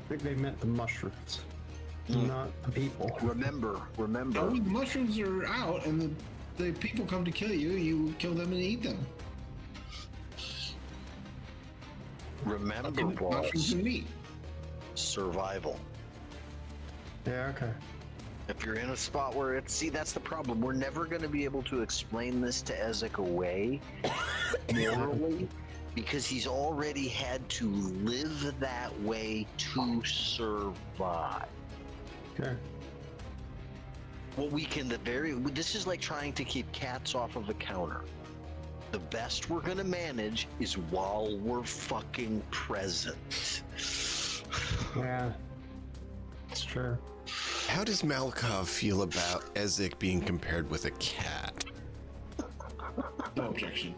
think they meant the mushrooms, not the people. Remember. Oh, the mushrooms are out, and the people come to kill you. You kill them and eat them. Remember, mushrooms and meat. Survival. Yeah, okay. If you're in a spot where it's, see, that's the problem. We're never going to be able to explain this to Ezek away morally, because he's already had to live that way to survive. Okay. Well, this is like trying to keep cats off of a counter. The best we're going to manage is while we're fucking present. Yeah. It's true. How does Malkov feel about Ezek being compared with a cat? No objection.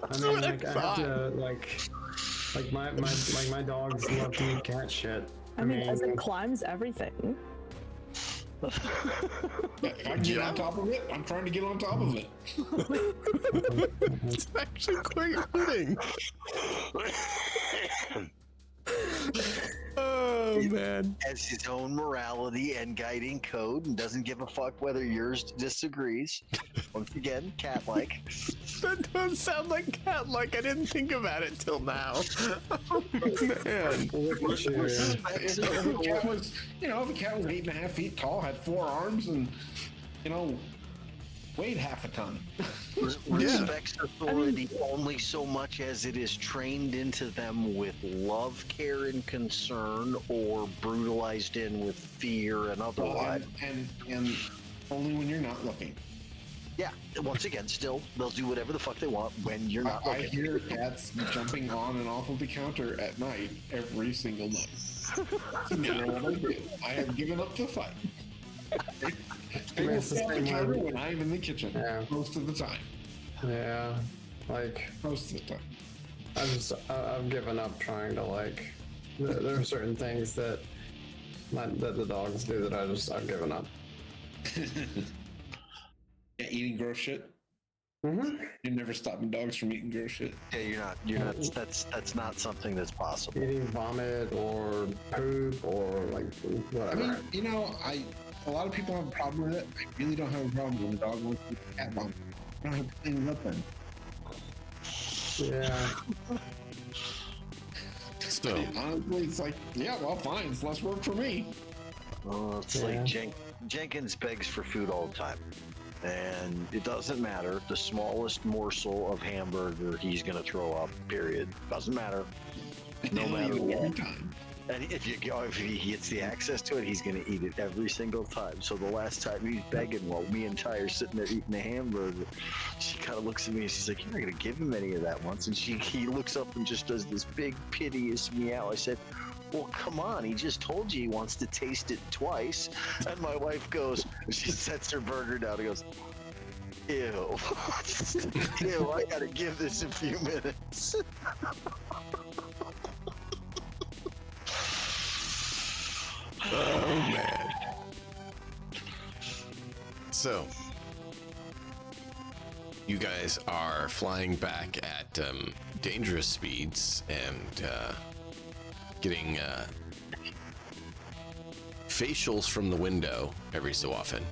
I mean, like, I have to, like my dogs love to eat cat shit. I mean, as it climbs everything. If I can get on top of it, I'm trying to get on top of it. It's actually quite fitting. Oh man. Has his own morality and guiding code and doesn't give a fuck whether yours disagrees. Once again, cat-like. That does sound like cat-like. I didn't think about it till now. Oh man. If the cat was, if the cat was 8.5 feet tall, had 4 arms, and weighed half a ton. Respects authority only so much as it is trained into them with love, care, and concern, or brutalized in with fear and otherwise. And only when you're not looking. Yeah, once again, still, they'll do whatever the fuck they want when you're not I looking. hear cats jumping on and off of the counter at night every single night. You know what I do? I have given up the fight. They will stay on the counter when I'm in the kitchen. Yeah. Most of the time. Yeah, like Most of the time. I've given up trying to there are certain things that the dogs do that I've given up. Yeah, eating gross shit. Mm-hmm. You're never stopping dogs from eating gross shit. Yeah, you're not. That's not something that's possible. Eating vomit or poop or whatever. I mean, a lot of people have a problem with it. I really don't have a problem when a dog wants to eat cat vomit. I don't have to clean it up then. Yeah. So Honestly, it's like, yeah, well, fine. It's less work for me. Oh, it's like Jenkins begs for food all the time. And it doesn't matter. The smallest morsel of hamburger, he's going to throw up, period. Doesn't matter. No matter what. And if he gets the access to it, he's going to eat it every single time. So the last time he's begging, while me and Ty are sitting there eating a hamburger, she kind of looks at me and she's like, "You're not going to give him any of that once." And he looks up and just does this big piteous meow. I said, "Well, come on, he just told you he wants to taste it twice." And my wife goes, she sets her burger down and goes, "Ew." Ew, I gotta give this a few minutes. oh man. So you guys are flying back at dangerous speeds and getting facials from the window every so often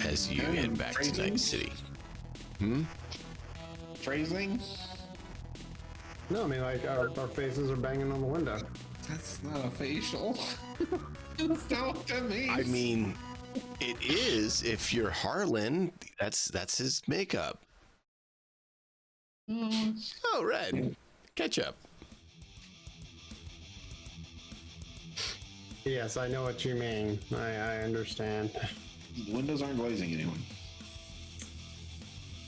as you head back to Night City. phrasing? No, I mean like our faces are banging on the window. That's not a facial. That's not what that means. I mean, it is if you're Harlan. That's his makeup. Oh, right. Catch up. Yes, I know what you mean. I understand. Windows aren't glazing anyone.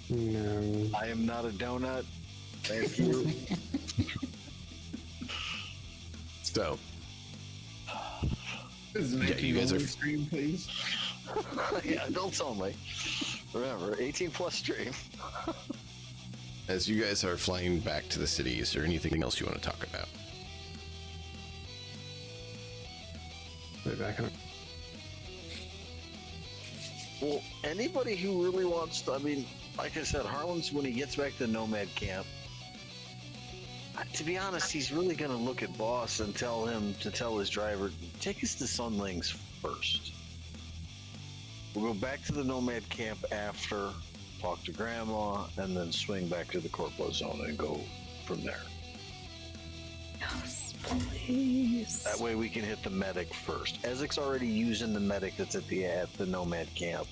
No. I am not a donut. Thank you. So, This is yeah, you guys are stream, please. Yeah, adults only. Remember, 18 plus stream. as you guys are flying back to the city. Is there anything else you want to talk about? Way back on. Well, anybody who really wants to, I mean, like I said, Harlan's, when he gets back to Nomad Camp, to be honest, he's really going to look at Boss and tell him to tell his driver, take us to Sunlings first. We'll go back to the Nomad Camp after, talk to Grandma, and then swing back to the Corpo Zone and go from there. Yes, please. That way we can hit the medic first. Ezek's already using the medic that's at the Nomad Camp.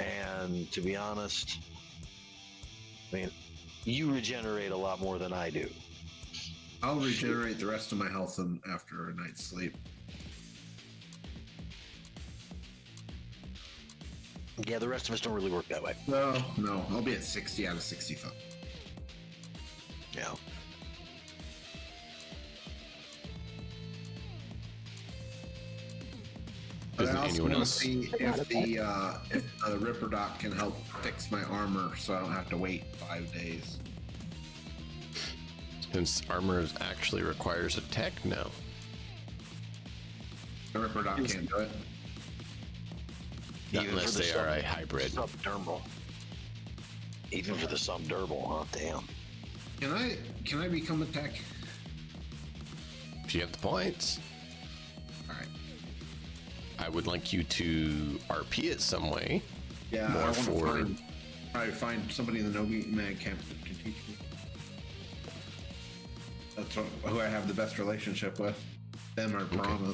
And to be honest, I mean, you regenerate a lot more than I do. I'll regenerate the rest of my health after a night's sleep. Yeah, the rest of us don't really work that way. No, I'll be at 60 out of 65. Yeah. But Doesn't I also anyone want to else? see if the Ripper Doc can help fix my armor so I don't have to wait 5 days. Since armor actually requires a tech, no. The Ripper Doc can't do it. Not Even unless for the they are a hybrid. Subdermal. Even for the subdermal, huh? Damn. Can I become a tech? If you have the points, All right. I would like you to RP it some way. Yeah, More I want to for- probably find somebody in the Nomad camp that can teach me. That's who I have the best relationship with. Them or Piranha.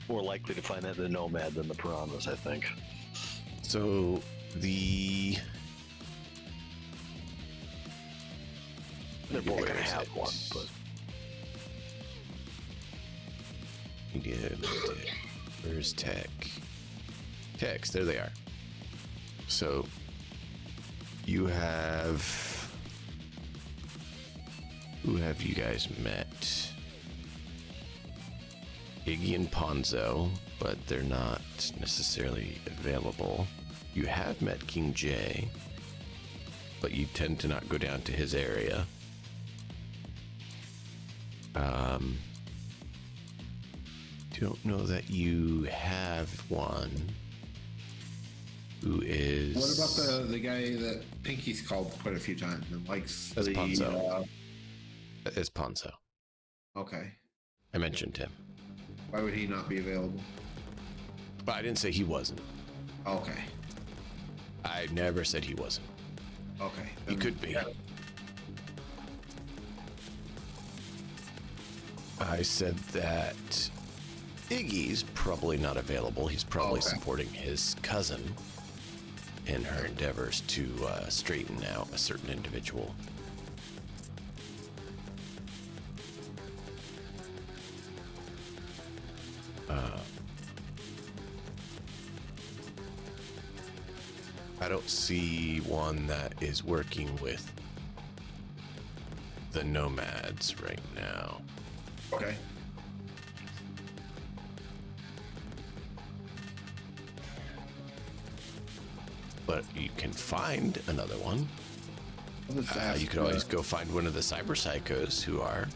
More likely to find that in the Nomad than the Piranhas, I think. So the They're both Where going to is have it? one, but where's tech? Techs, there they are. So you have, who have you guys met? Iggy and Ponzo, but they're not necessarily available. You have met King J, but you tend to not go down to his area. Don't know that you have one who is. What about the guy that Pinky's called quite a few times and likes That's the Ponzo. It's Ponzo. Okay. I mentioned him, Why would he not be available? but I didn't say he wasn't. Okay. I never said he wasn't. Okay. He could be. I said that Iggy's probably not available. He's probably Okay. supporting his cousin in her endeavors to straighten out a certain individual. I don't see one that is working with the nomads right now. Okay. But you can find another one. I'll just ask, You could always go find one of the cyber psychos who are.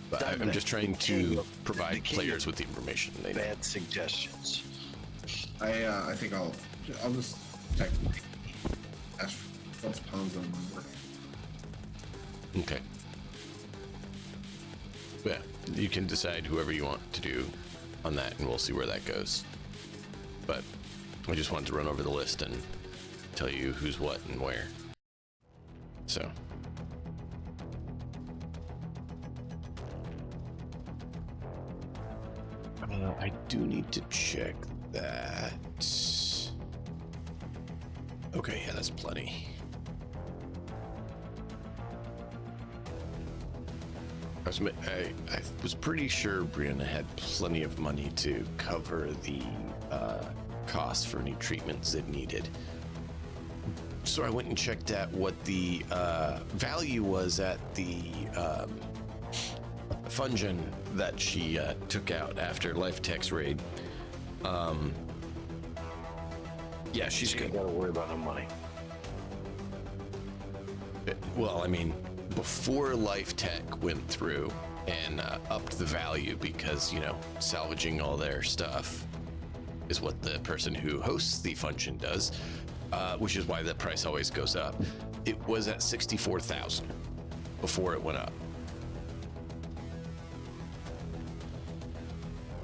But I'm just trying to provide players with the information they need. bad suggestions. I think I'll just text him. Ask what's Ponzo number. Okay. Yeah, you can decide whoever you want to do on that, and we'll see where that goes. But I just wanted to run over the list and tell you who's what and where. So. I do need to check that. Okay, yeah, that's plenty. I was pretty sure Brianna had plenty of money to cover the cost for any treatments it needed. So I went and checked at what the value was at the Fungin that she took out after Life Tech's raid. Yeah, she's good. Gotta worry about her money. Well, I mean, before Life Tech went through and upped the value because, you know, salvaging all their stuff is what the person who hosts the function does, which is why the price always goes up. It was at 64,000 before it went up.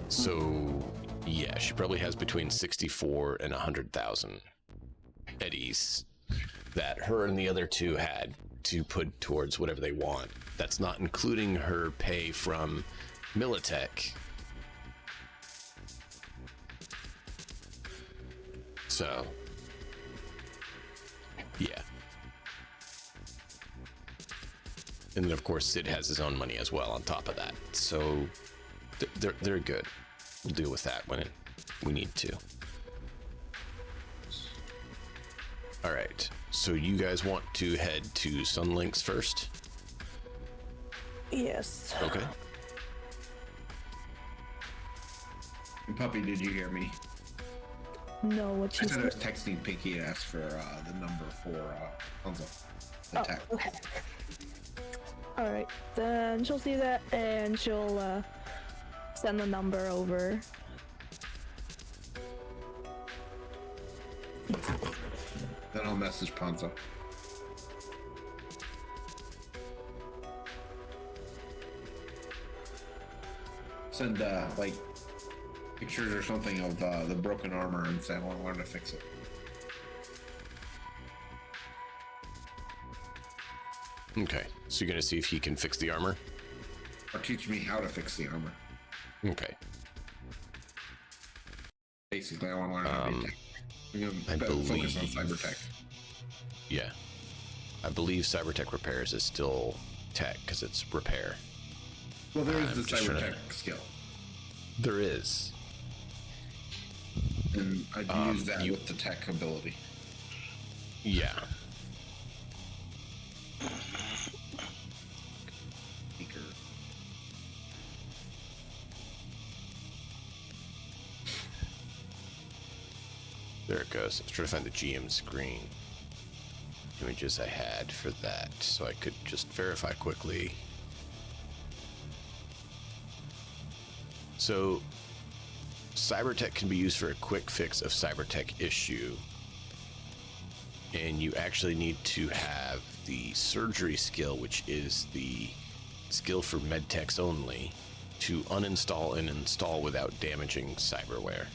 So, yeah, she probably has between 64 and 100,000 eddies that her and the other two had to put towards whatever they want. That's not including her pay from Militech. So, yeah. And then, of course, Sid has his own money as well on top of that. So, they're good. We'll deal with that when we need to. All right. So you guys want to head to Sunlinks first? Yes. Okay. Puppy, did you hear me? No, what I you said I was said. texting Pinky and asked for the number for Hanzo. The Oh, tech. okay. All right, then she'll see that and she'll send the number over. Then I'll message Ponzo. Send like pictures or something of the broken armor and say I want to learn to fix it. Okay. So you're gonna see if he can fix the armor? Or teach me how to fix the armor. Okay. Basically, I want to learn how to be tech. I'm I gonna focus on believe- Cybertech. Yeah. I believe Cybertech repairs is still tech because it's repair. Well, there is I'm the just trying to- Cybertech skill, There is. and I'd use that you- with the tech ability. Yeah. Speaker. There it goes. I was trying to find the GM screen images I had for that, so I could just verify quickly. So, Cybertech can be used for a quick fix of Cybertech issue, and you actually need to have the surgery skill, which is the skill for medtechs only, to uninstall and install without damaging cyberware.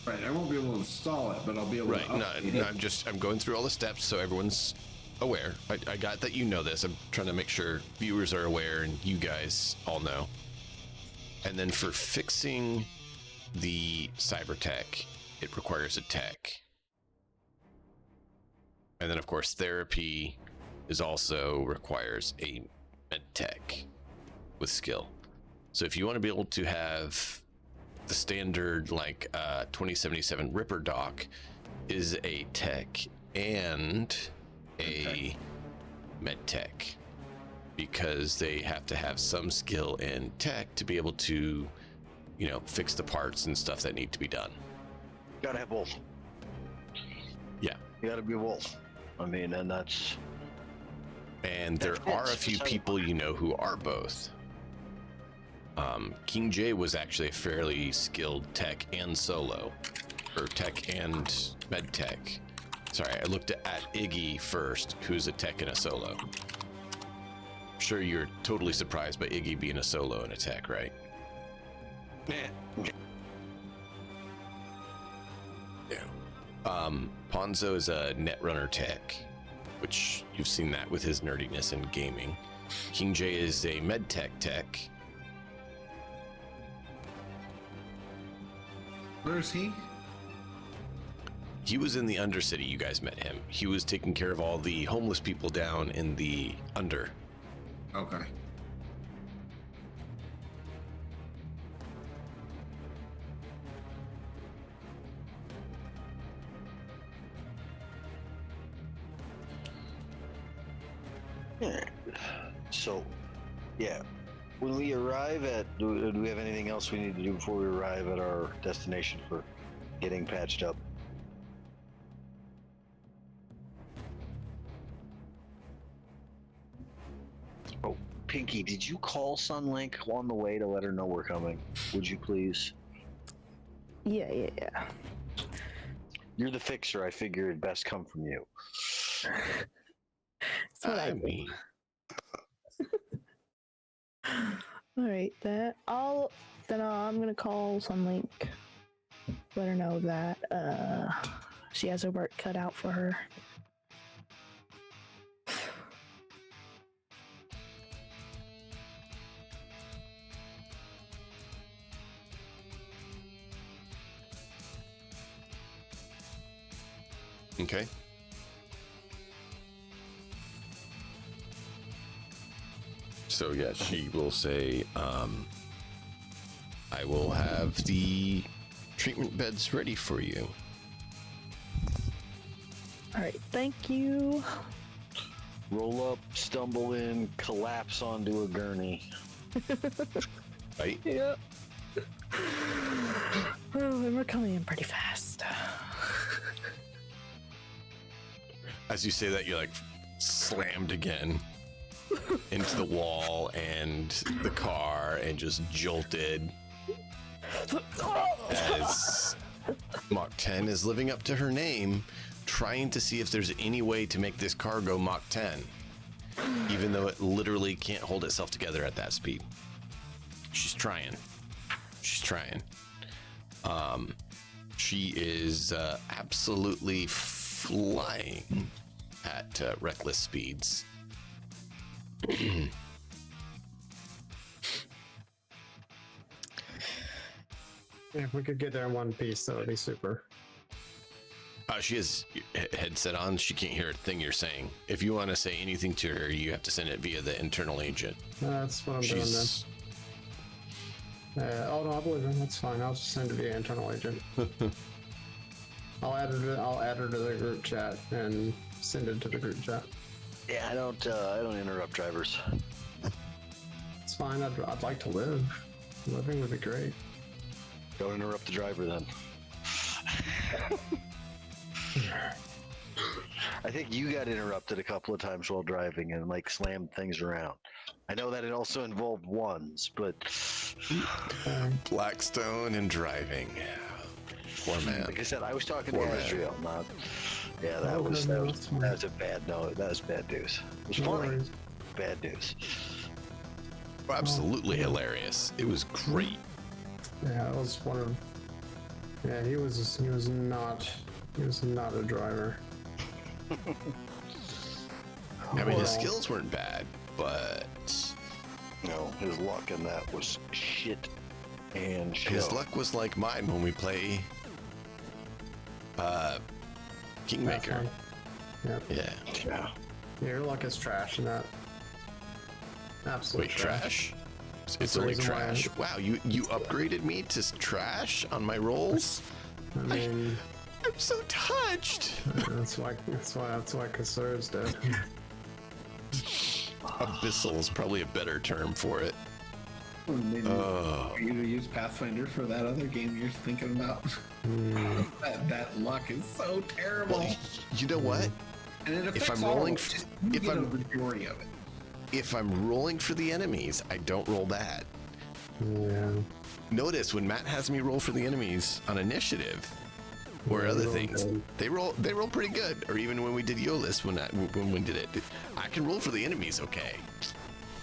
Right, I won't be able to install it, but I'll be able Right. to No, update it. I'm going through all the steps so everyone's aware. I got that you know this. I'm trying to make sure viewers are aware and you guys all know. And then for fixing the Cybertech, it requires a tech. And then of course therapy is also requires a med tech with skill. So if you want to be able to have the standard like 2077 Ripper dock is a tech and a med tech, because they have to have some skill in tech to be able to, you know, fix the parts and stuff that need to be done. Gotta have both. Yeah. You gotta be both. I mean, and that's And there are a few people you know who are both. King J was actually a fairly skilled tech and solo, or tech and med tech. Sorry, I looked at Iggy first, who's a tech and a solo. I'm sure you're totally surprised by Iggy being a solo and a tech, right? Ponzo is a netrunner tech, which you've seen that with his nerdiness in gaming. King J is a medtech tech. Where's he? He was in the Undercity. You guys met him. He was taking care of all the homeless people down in the Under. Okay. So, yeah. When we arrive at, do we have anything else we need to do before we arrive at our destination for getting patched up? Oh, Pinky, did you call Sunlink on the way to let her know we're coming? Would you please? Yeah. You're the fixer. I figure it'd best come from you. That's what I do. mean, All right, I'm gonna call Sunlink. Let her know that she has her work cut out for her. okay. So yeah, she will say, I will have the treatment beds ready for you. All right, thank you. Roll up, stumble in, collapse onto a gurney. Right? Yep. Oh, and we're coming in pretty fast. As you say that, you're like slammed again into the wall and the car and just jolted as Mach 10 is living up to her name, trying to see if there's any way to make this car go Mach 10, even though it literally can't hold itself together at that speed. She's trying. She is absolutely flying at reckless speeds. If we could get there in one piece, that would be super. She has headset on. She can't hear a thing you're saying. If you want to say anything to her, you have to send it via the internal agent. That's what I'm doing then. Oh no, I believe him. That's fine. I'll just send it via internal agent. I'll add her to the group chat and send it to the group chat. Yeah, I don't interrupt drivers. It's fine. I'd like to live. Living would be great. Don't interrupt the driver then. I think you got interrupted a couple of times while driving and like slammed things around. I know that it also involved ones, but Blackstone and driving. Poor man. like I said, I was talking Poor to man. Israel, not. Yeah, that was a bad no. That was bad news. It was No funny. worries. Bad news. Absolutely hilarious. It was great. Yeah, it was one of. Yeah, he was not a driver. I mean, his Well, skills weren't bad, but No, his luck in that was shit and shit. his luck was like mine when we play Kingmaker. Yep. Yeah. Yeah. Your luck is trash in that. Absolute Wait, trash? It's the only reason why trash. Wow, you upgraded me to trash on my rolls? I mean, I'm so touched. that's why Kassur's dead. Abyssal is probably a better term for it. Maybe Oh. for you to use Pathfinder for that other game you're thinking about. that luck is so terrible. Well, you know what? And it affects If I'm all rolling, of us. You if get a I'm majority of it. if I'm rolling for the enemies, I don't roll bad. Yeah. Notice when Matt has me roll for the enemies on initiative or Yeah, other you roll things, good. they roll pretty good. Or even when we did Yolis, when we did it, I can roll for the enemies okay,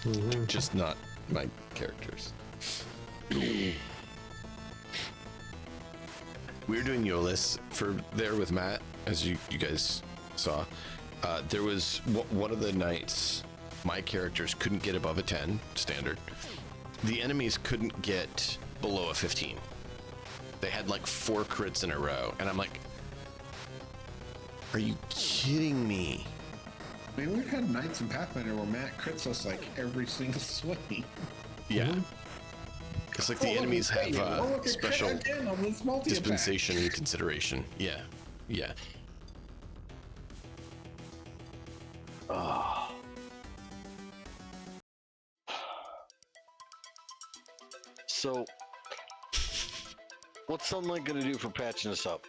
Mhm. just not my characters. we were doing Eolus for there with Matt, as you guys saw. There was one of the nights, my characters couldn't get above a 10 standard. The enemies couldn't get below a 15. They had like 4 crits in a row, and I'm like, are you kidding me? I mean, we've had nights in Pathfinder where Matt crits us like every single swing. Yeah. It's like the enemies have special dispensation dispensation consideration. Yeah. Yeah. So, what's Sunlight going to do for patching us up?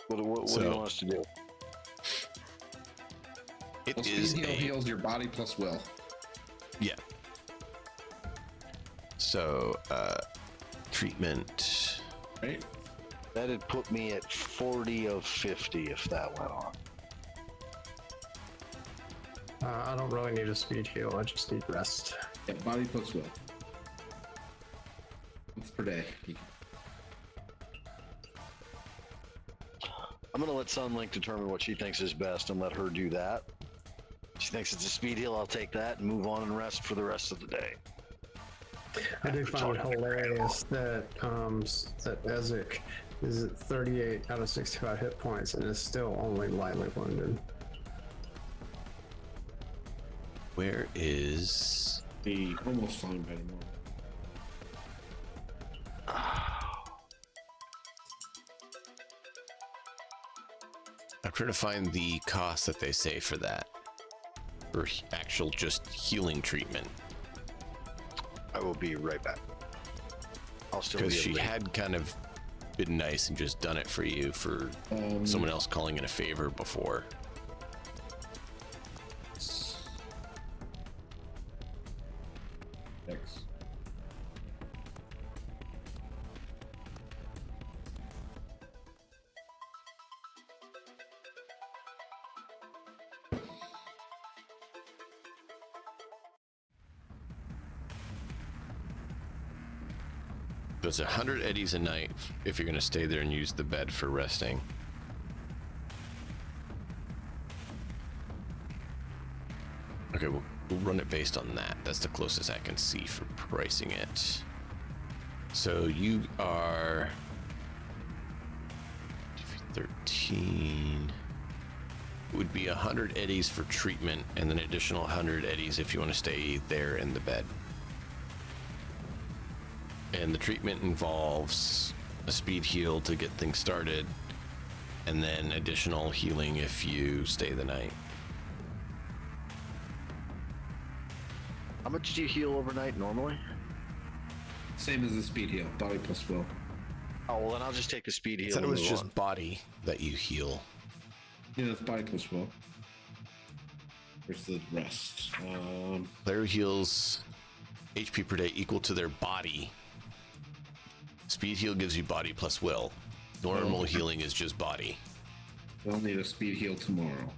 What do you want us to do? It Well, is speed heal heals your body plus will. Yeah. So, treatment. Right? That'd put me at 40 of 50 if that went on. I don't really need a speed heal. I just need rest. Yeah, body plus will. Once per day. I'm going to let Sunlink determine what she thinks is best and let her do that. She thinks it's a speed heal, I'll take that and move on and rest for the rest of the day. I do find it hilarious that that Ezek is at 38 out of 65 hit points and is still only lightly wounded. Where is... The almost fine by tomorrow. I'm trying to find the cost that they say for that. Or actual just healing treatment. I will be right back. I'll still Because be she late. had kind of been nice and just done it for you for someone else calling it a favor before. Thanks. So it's 100 eddies a night if you're going to stay there and use the bed for resting. Okay, we'll run it based on that. That's the closest I can see for pricing it. So you are 13. It would be 100 eddies for treatment and then additional 100 eddies if you want to stay there in the bed. And the treatment involves a speed heal to get things started, and then additional healing if you stay the night. How much do you heal overnight normally? Same as the speed heal, body plus will. Oh, well, then I'll just take the speed I heal. thought it and was move just on. body that you heal. Yeah, it's body plus will. Where's the rest? Player heals HP per day equal to their body. Speed heal gives you body plus will. Normal healing is just body. We'll need a speed heal tomorrow.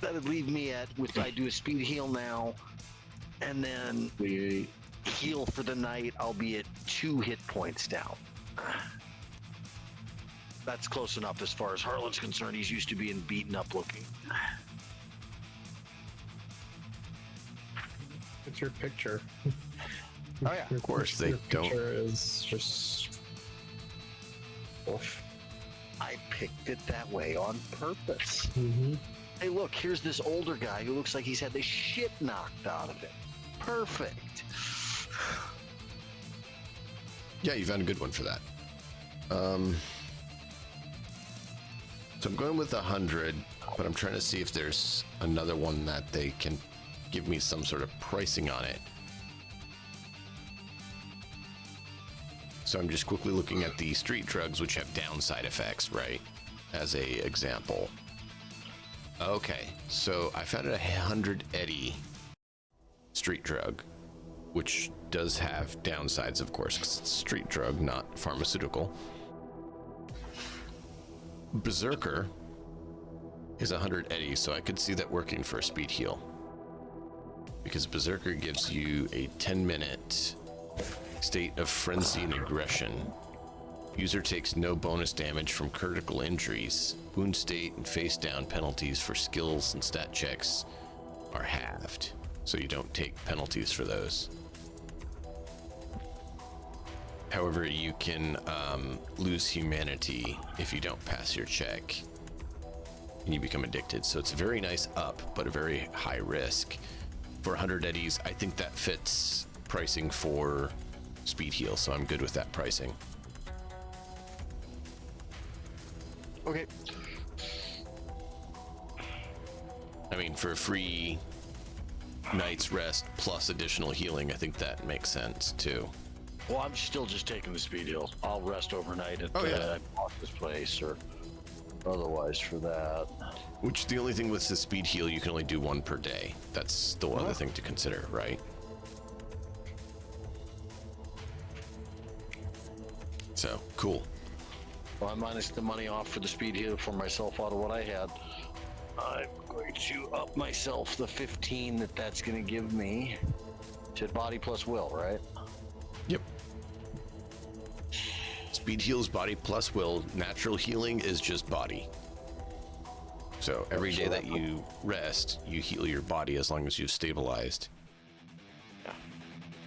That'd leave me at, I do a speed heal now, and then We heal for the night, I'll be at 2 hit points down. That's close enough as far as Harlan's concerned. He's used to being beaten up looking. It's your picture. Oh yeah. Of course, they Your don't. picture is just... Oof. I picked it that way on purpose. Mm-hmm. Hey, look, here's this older guy who looks like he's had the shit knocked out of him. Perfect. Yeah, you found a good one for that. So I'm going with 100, but I'm trying to see if there's another one that they can give me some sort of pricing on it. So I'm just quickly looking at the street drugs, which have downside effects, right? As a example. Okay, so I found a 100 eddy street drug, which does have downsides, of course, because it's street drug, not pharmaceutical. Berserker is 100 eddy, so I could see that working for a speed heal. Because Berserker gives you a 10-minute state of frenzy and aggression. User takes no bonus damage from critical injuries. Wound state and face down penalties for skills and stat checks are halved, so you don't take penalties for those. However, you can lose humanity if you don't pass your check and you become addicted. So it's a very nice up, but a very high risk. For 100 eddies, I think that fits pricing for speed heal, so I'm good with that pricing. Okay. I mean, for a free night's rest plus additional healing, I think that makes sense too. Well, I'm still just taking the speed heal. I'll rest overnight at this place or otherwise for that. Which the only thing with the speed heal, you can only do one per day. That's the other thing to consider, right? So, cool. Well, I minus the money off for the speed heal for myself out of what I had. I'm going to up myself the 15 that's going to give me. To body plus will, right? Yep. Speed heals body plus will. Natural healing is just body. So every day that you rest, you heal your body as long as you've stabilized. Yeah.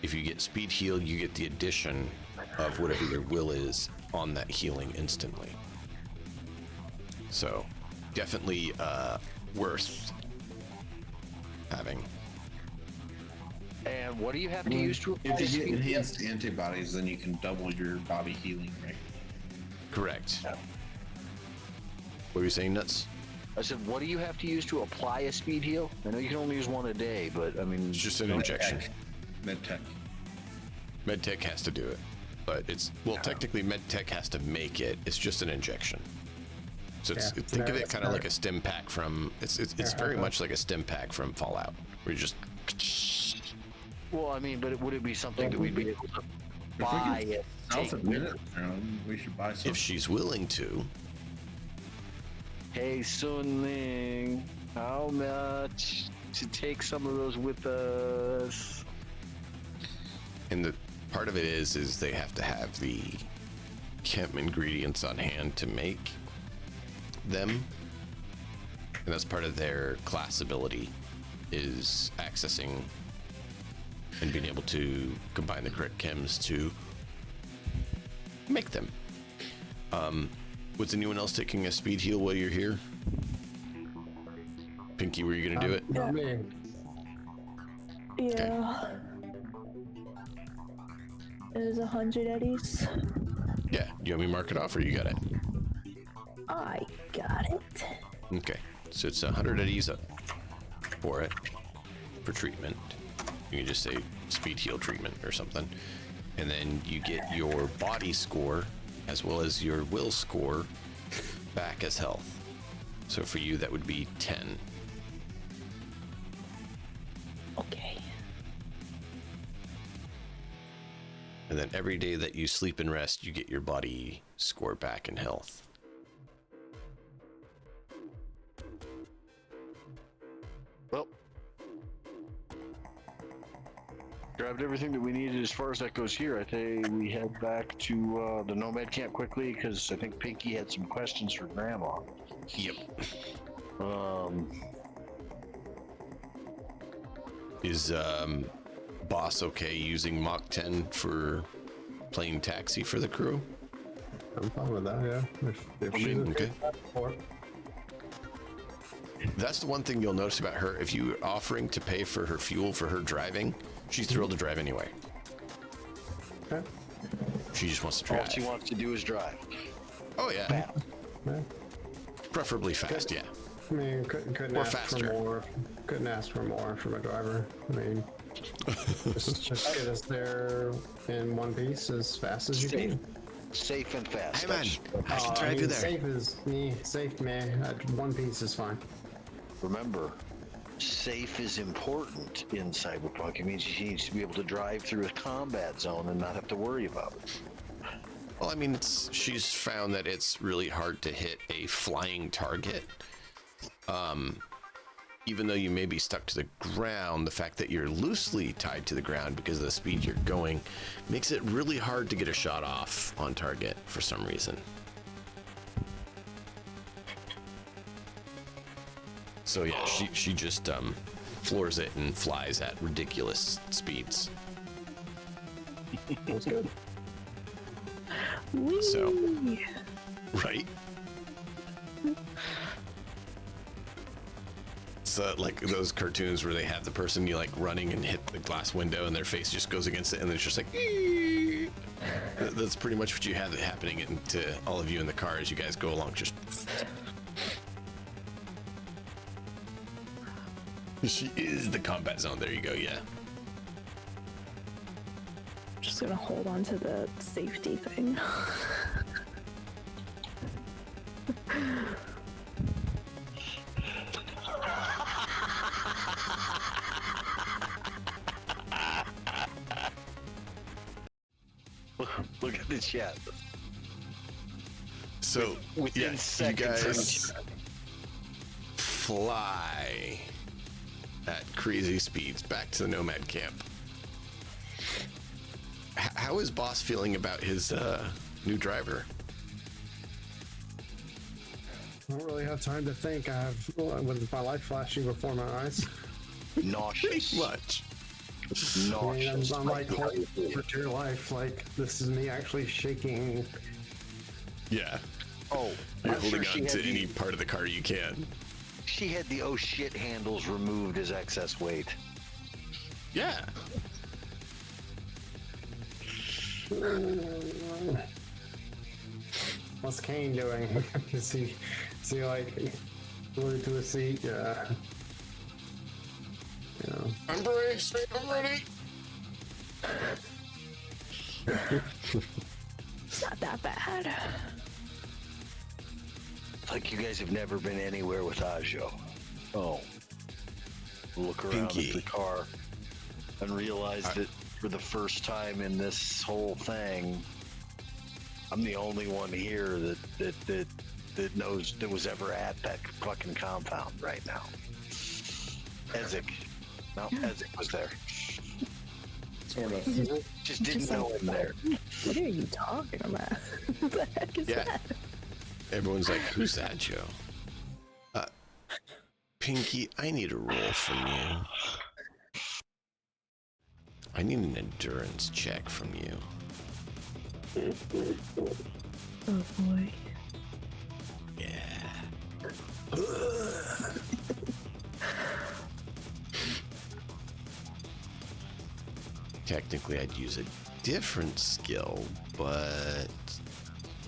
If you get speed heal, you get the addition of whatever your will is on that healing instantly. So definitely worth having. And what do you have to use to apply If you get speed heal? enhanced antibodies, then you can double your body healing, right? Correct. Yeah. What were you saying, Nuts? I said, what do you have to use to apply a speed heal? I know you can only use one a day, but I mean, It's just an injection. MedTech. MedTech has to do it, but it's, well, technically MedTech has to make it. It's just an injection. So it's, Yeah. think of No, it it's kind of not. like a stim pack from, it's very much like a stim pack from Fallout, where you just, well, I mean, but would it be something that we'd be able to buy it? South take of with minute, us? we should buy some. if she's willing to. Hey, Sun Ling, how much to take some of those with us? And the part of it is they have to have the chem ingredients on hand to make them. And that's part of their class ability, is accessing and being able to combine the correct chems to make them. Was anyone else taking a speed heal while you're here? Pinky, were you gonna do it? Not me. Yeah. It is 100 eddies. Yeah. Do you want me to mark it off, or you got it? I got it. Okay. So it's 100 eddies for it, for treatment. You can just say speed heal treatment or something. And then you get your body score as well as your will score back as health. So for you, that would be 10. Okay. And then every day that you sleep and rest, you get your body score back in health. Well, grabbed everything that we needed as far as that goes here. I think we head back to the Nomad camp quickly because I think Pinky had some questions for Grandma. Yep. Is boss okay using Mach 10 for playing taxi for the crew? I'm fine with that, yeah. If she's okay. for it. That's the one thing you'll notice about her. If you're offering to pay for her fuel for her driving, she's thrilled to drive anyway. Okay. She just wants to All drive. she wants to do is drive. Oh yeah, Fast. Yeah. preferably fast. Yeah. I mean, couldn't Or ask faster. for more. Couldn't ask for more from a driver. I mean, just get us there in one piece as fast as you Safe. can. Safe and fast. Hey man, That's- I can I drive you mean, there. safe is safe, man. One piece is fine. Remember, safe is important in Cyberpunk. It means she needs to be able to drive through a combat zone and not have to worry about it. Well, I mean, she's found that it's really hard to hit a flying target, even though you may be stuck to the ground, the fact that you're loosely tied to the ground because of the speed you're going makes it really hard to get a shot off on target for some reason. So yeah, she just floors it and flies at ridiculous speeds. That's good. Whee! So, right? So like those cartoons where they have the person you like running and hit the glass window and their face just goes against it and it's just like "Ee!" That's pretty much what you have happening to all of you in the car as you guys go along. Just she is the combat zone. There you go. Yeah. Just gonna hold on to the safety thing. Look at the chat. So Within yeah, you seconds guys fly at crazy speeds back to the Nomad camp. How is Boss feeling about his new driver? I don't really have time to think. I have with my life flashing before my eyes. nauseous. Much. I mean, Nauseous. I'm like holding for dear life. Like this is me actually shaking. Yeah. Oh, You're I'm holding sure she on to had any the, part of the car you can. she had the oh shit handles removed as excess weight. Yeah. What's Kane doing? is he like glued to a seat? Yeah. You know. I'm braced. I'm ready. It's not that bad. It's like you guys have never been anywhere with Ajo. Oh. Look around Pinky. at the car and realize that for the first time in this whole thing, I'm the only one here that knows that was ever at that fucking compound right now. Ezek. No, Ezek was there. Sort of. Just didn't Just know like- him there. What are you talking about? What the heck is Yeah. that? Everyone's like, who's that, Joe? Pinky, I need a roll from you. I need an endurance check from you. Oh boy. Yeah. Technically, I'd use a different skill, but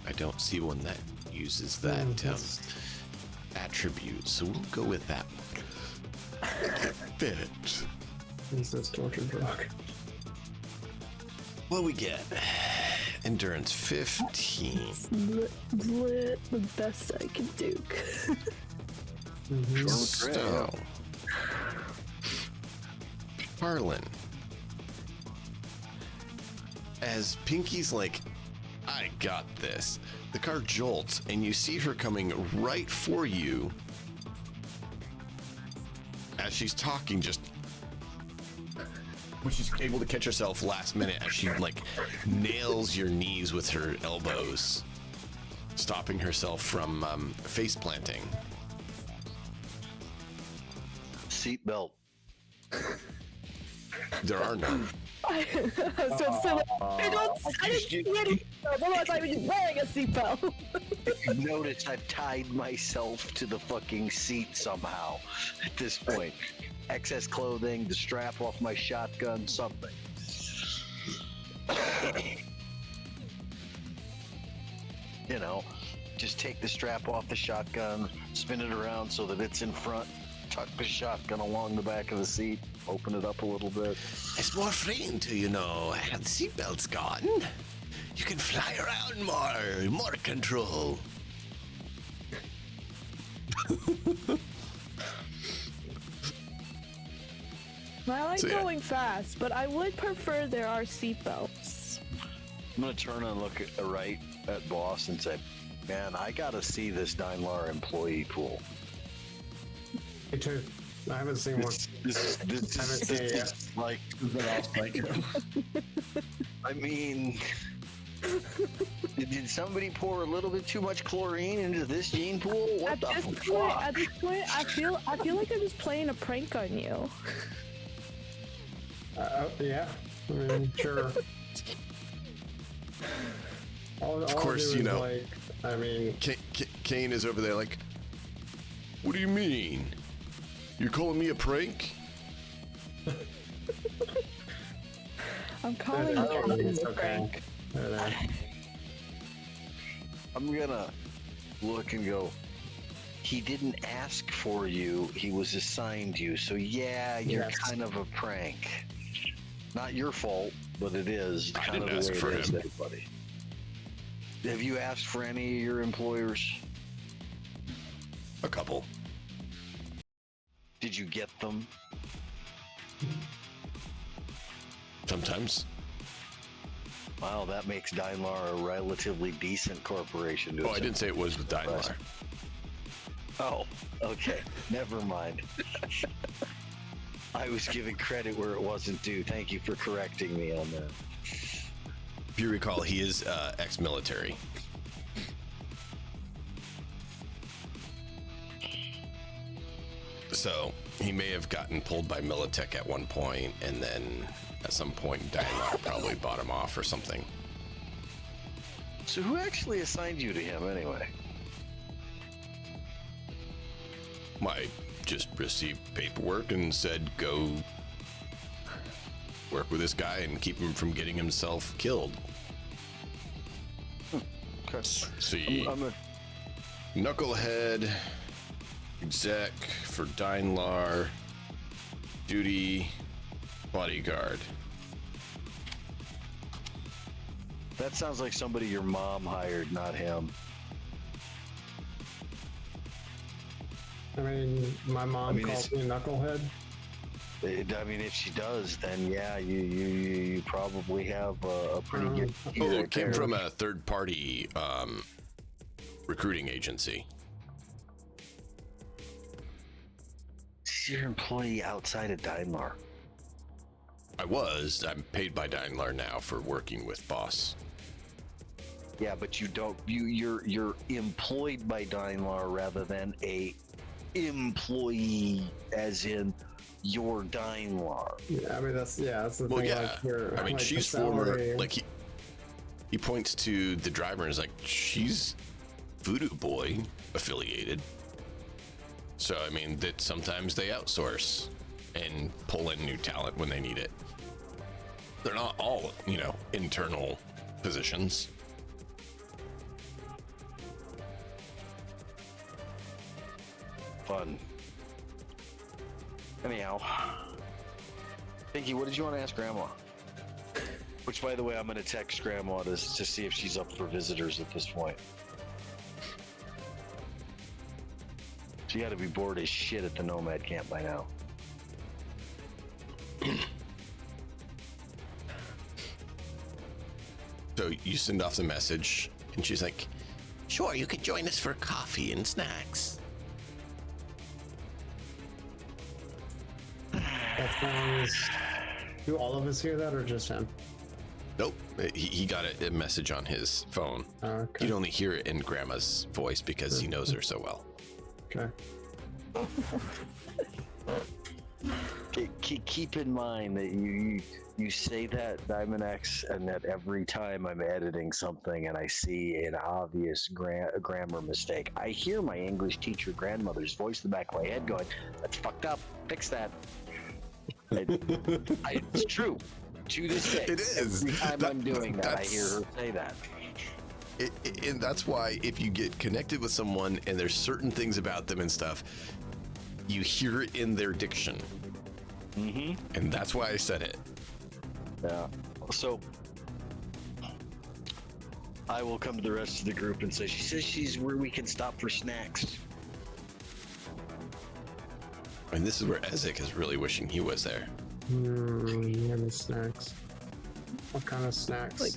I don't see one that uses that attribute, so we'll go with that one. Fit. He says torture drug. What we get? Endurance 15. The best I can do. So, Harlan, as Pinky's like, I got this, the car jolts and you see her coming right for you as she's talking, just when she's able to catch herself last minute as she like nails your knees with her elbows, stopping herself from face planting. Seatbelt. There are none. I didn't see any. Otherwise, I was wearing a seatbelt. You notice I've tied myself to the fucking seat somehow at this point. Excess clothing, the strap off my shotgun, something. You know, just take the strap off the shotgun, spin it around so that it's in front, tuck the shotgun along the back of the seat, open it up a little bit. It's more freeing to, the seatbelt's gone. You can fly around more control. I like So, yeah. going fast, but I would prefer there are seatbelts. I'm gonna turn and look right at boss and say, man, I gotta see this Daimler employee pool. Me too. I haven't seen one. This Haven't seen it yet. is like, But all psycho. I mean, did somebody pour a little bit too much chlorine into this gene pool? What At the this point, I feel like they're just playing a prank on you. Yeah. I mean, sure. Of course, you know. Like, I mean, Kane is over there like, what do you mean? You're calling me a prank? I'm calling I don't know, you it's a okay. prank. I'm gonna look and go, he didn't ask for you, he was assigned you. So yeah, you're Yes. kind of a prank. Not your fault, but it is. I kind didn't of the ask way for it is, him. everybody. Have you asked for any of your employers? A couple. Did you get them? Sometimes. Wow, that makes Daimler a relatively decent corporation. Oh, I didn't say it was with Daimler. Oh, okay. Never mind. I was giving credit where it wasn't due. Thank you for correcting me on that. If you recall, he is ex-military. So he may have gotten pulled by Militech at one point, and then at some point Daimler probably bought him off or something. So who actually assigned you to him anyway? I just received paperwork and said go work with this guy and keep him from getting himself killed. Okay. See, I'm a, Knucklehead, exec for Daimler, duty, bodyguard. that sounds like somebody your mom hired, not him. I mean, my mom calls me knucklehead. I mean, if she does, then yeah, you probably have a pretty good. Oh, it came from a third-party recruiting agency. She's your employee outside of Daimler. I'm paid by Daimler now for working with Boss. Yeah, but you don't. You're employed by Daimler rather than a employee, as in your Daimler. Yeah, I mean that's the Well, thing. yeah. Like, you're, I mean, like, she's the former. salary- Like he points to the driver and is like, she's Voodoo Boy affiliated. So I mean that sometimes they outsource and pull in new talent when they need it. They're not all, internal positions. Fun. Anyhow, Pinky, what did you want to ask Grandma? Which, by the way, I'm going to text Grandma to see if she's up for visitors at this point. She got to be bored as shit at the Nomad camp by now. So you send off the message, and she's like, "Sure, you can join us for coffee and snacks." That sounds. Do all of us hear that, or just him? Nope, he got a message on his phone. Okay. You'd only hear it in Grandma's voice because he knows her so well. Okay. Keep in mind that you say that, Diamond X, and that every time I'm editing something and I see an obvious grammar mistake, I hear my English teacher grandmother's voice in the back of my head going, "That's fucked up. Fix that." It's true. To this day, It is. every time I'm doing that, I hear that's- her say that. And that's why if you get connected with someone and there's certain things about them and stuff, you hear it in their diction. Mm-hmm. And that's why I said it. Yeah. So I will come to the rest of the group and say, she says she's where we can stop for snacks. And this is where Ezek is really wishing he was there. Any snacks? What kind of snacks? Like-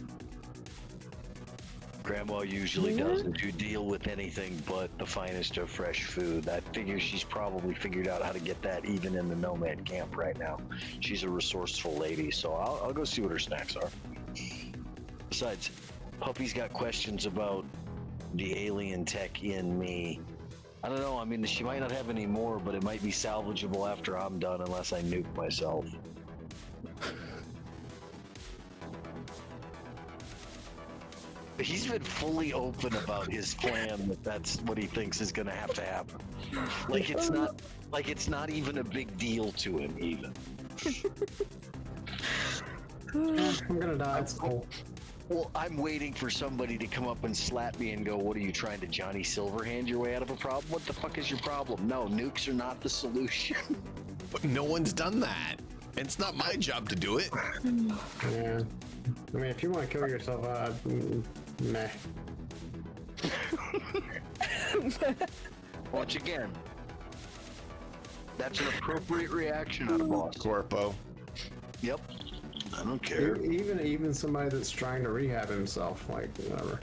Grandma usually doesn't do deal with anything but the finest of fresh food. I figure she's probably figured out how to get that even in the nomad camp right now. She's a resourceful lady, so I'll go see what her snacks are. Besides, Puppy's got questions about the alien tech in me. I don't know, I mean, she might not have any more, but it might be salvageable after I'm done unless I nuke myself. He's been fully open about his plan that's what he thinks is going to have to happen. Like it's not even a big deal to him even. I'm gonna die. It's cool. Well, I'm waiting for somebody to come up and slap me and go, "What are you trying to Johnny Silverhand your way out of a problem? What the fuck is your problem?" No, nukes are not the solution. But no one's done that. And it's not my job to do it. Yeah. I mean, if you want to kill yourself, meh. Once again, that's an appropriate reaction out of boss. Corpo. Yep. I don't care. Even somebody that's trying to rehab himself, like, whatever.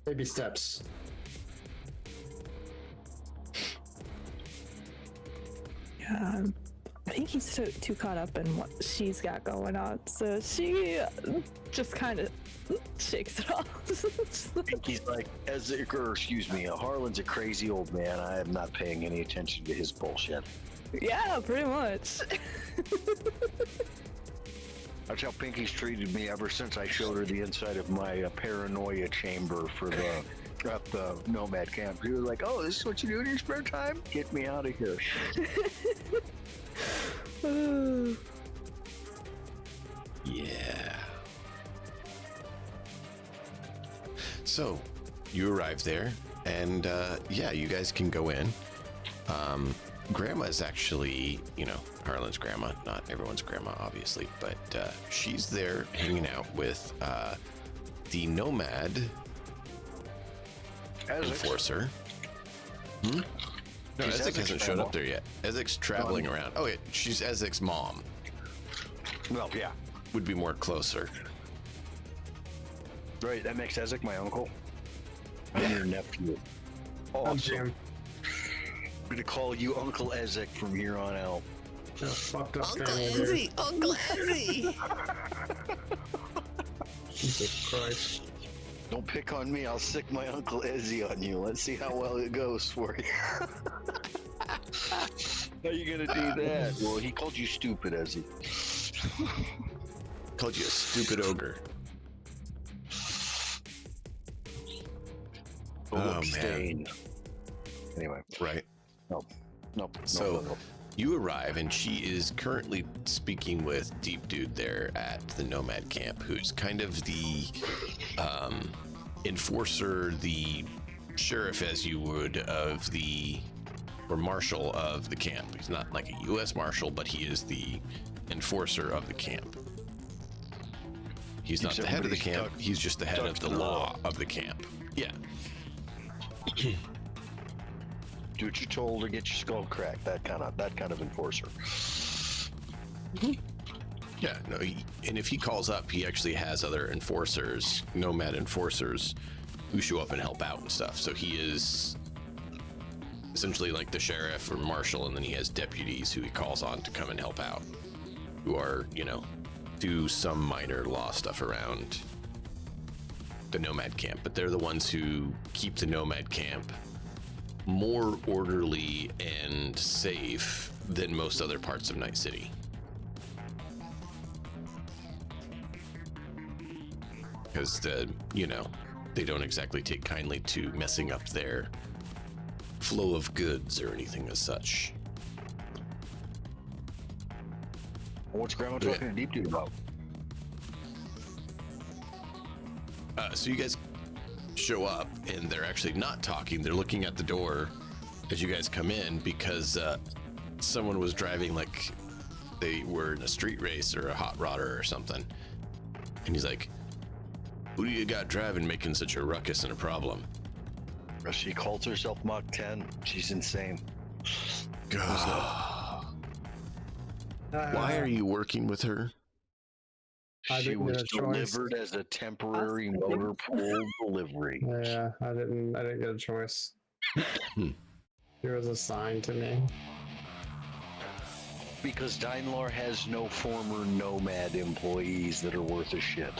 Baby steps. Yeah, I think he's too caught up in what she's got going on, so she just kind of shakes it off. He's like, Harlan's a crazy old man. I am not paying any attention to his bullshit. Yeah, pretty much. That's how Pinky's treated me ever since I showed her the inside of my paranoia chamber for at the nomad camp. He was like, "Oh, this is what you do in your spare time? Get me out of here." Yeah. So, you arrive there, and yeah, you guys can go in. Grandma is actually, Harlan's grandma, not everyone's grandma, obviously, but she's there hanging out with the nomad enforcer. No, Ezek hasn't showed up there yet. Ezek's traveling around. Oh, yeah, she's Ezek's mom. Well, yeah. Would be more closer. Right, that makes Ezek my uncle. I'm your nephew. I'm Jim. I'm gonna call you Uncle Ezek from here on out. Fucked up Uncle family Ezzy! Uncle Ezzy! Jesus Christ. Don't pick on me. I'll sick my Uncle Ezzy on you. Let's see how well it goes for you. How are you gonna do that? Well, he called you stupid, Ezzy. Called you a stupid ogre. Oh, man. Anyway. Right. Nope. So you arrive, and she is currently speaking with Deep Dude there at the Nomad camp, who's kind of the enforcer, the sheriff, as you would, of the, or marshal of the camp. He's not like a U.S. marshal, but he is the enforcer of the camp. He's not the head of the camp. He's just the head of the law of the camp. Yeah. Do what you're told or get your skull cracked. That kind of enforcer. Yeah, no, and if he calls up, he actually has other enforcers, nomad enforcers, who show up and help out and stuff. So he is essentially like the sheriff or marshal, and then he has deputies who he calls on to come and help out, who are, do some minor law stuff around the nomad camp. But they're the ones who keep the nomad camp more orderly and safe than most other parts of Night City. Because they don't exactly take kindly to messing up their flow of goods or anything as such. What's Grandma talking to Deep Dude about? So you guys show up, and they're actually not talking. They're looking at the door as you guys come in, because someone was driving like they were in a street race or a hot rodder or something. And he's like, "Who do you got driving, making such a ruckus and a problem?" She calls herself Mach 10. She's insane. Why are you working with her? I She didn't get was a choice. delivered as a temporary Us, I motor think. pool delivery. Yeah, I didn't get a choice. She was assigned to me. Because Daimler has no former Nomad employees that are worth a shit.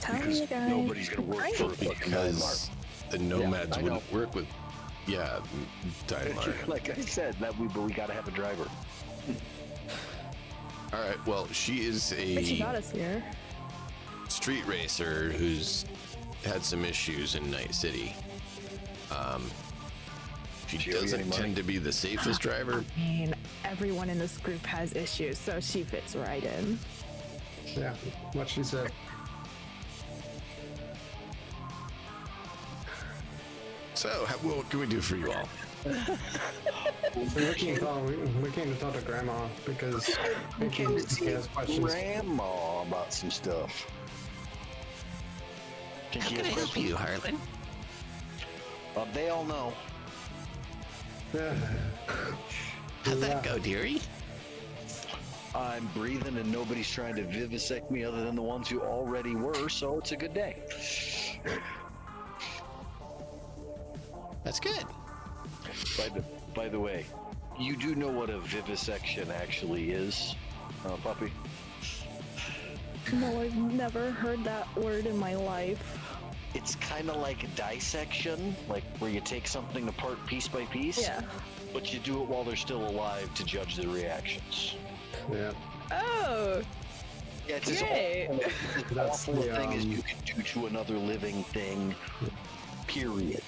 Tell Because me the guy. nobody's gonna work for a fucking Daimler. Because the nomads I know. wouldn't work with, Daimler. Like I said, but we gotta have a driver. All right, well, she is But she got a us here. street racer who's had some issues in Night City. She She owe you any doesn't money? tend to be the safest driver. I mean, everyone in this group has issues, so she fits right in. Yeah, what she said. So, what can we do for you all? We came to talk to Grandma because We came to he see has questions. Grandma about some stuff. Think How he can I has help questions? you, Harlan? They all know. How'd that go, dearie? I'm breathing and nobody's trying to vivisect me other than the ones who already were, so it's a good day. That's good. By the way, you do know what a vivisection actually is, puppy? No, I've never heard that word in my life. It's kind of like a dissection, like where you take something apart piece by piece, Yeah. but you do it while they're still alive to judge their reactions. Yeah, Oh, Yeah, it's as yay. awful, as That's awful the, a thing as you can do to another living thing. Period.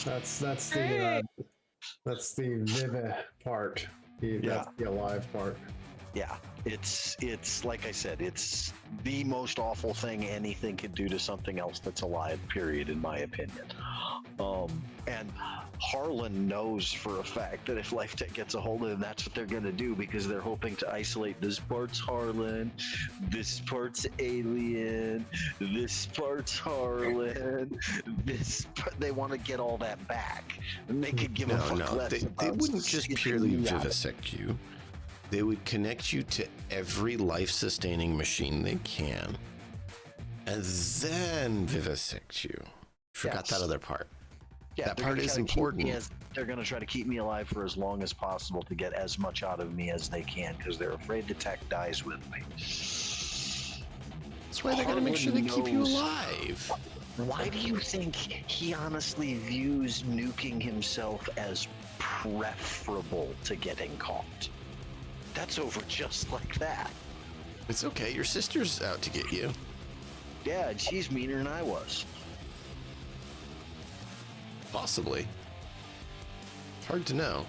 that's the vivid part. That's the alive part. Yeah, it's like I said, it's the most awful thing anything could do to something else that's alive. Period, in my opinion. And Harlan knows for a fact that if Life Tech gets a hold of him, that's what they're gonna do because they're hoping to isolate this part's Harlan, this part's alien, this part's Harlan, they want to get all that back, and they could give a fuck No, less. they about wouldn't just skipping purely you out. vivisect you. They would connect you to every life-sustaining machine they can, and then vivisect you. Forgot Yes. that other part. Yeah, That they're part gonna is try to keep me important. they're going to try to keep me alive for as long as possible to get as much out of me as they can because they're afraid the tech dies with me. That's why they gotta make sure they keep you knows- alive. Why do you think he honestly views nuking himself as preferable to getting caught? That's over just like that. It's okay. Your sister's out to get you. Yeah, and she's meaner than I was. Possibly. It's hard to know.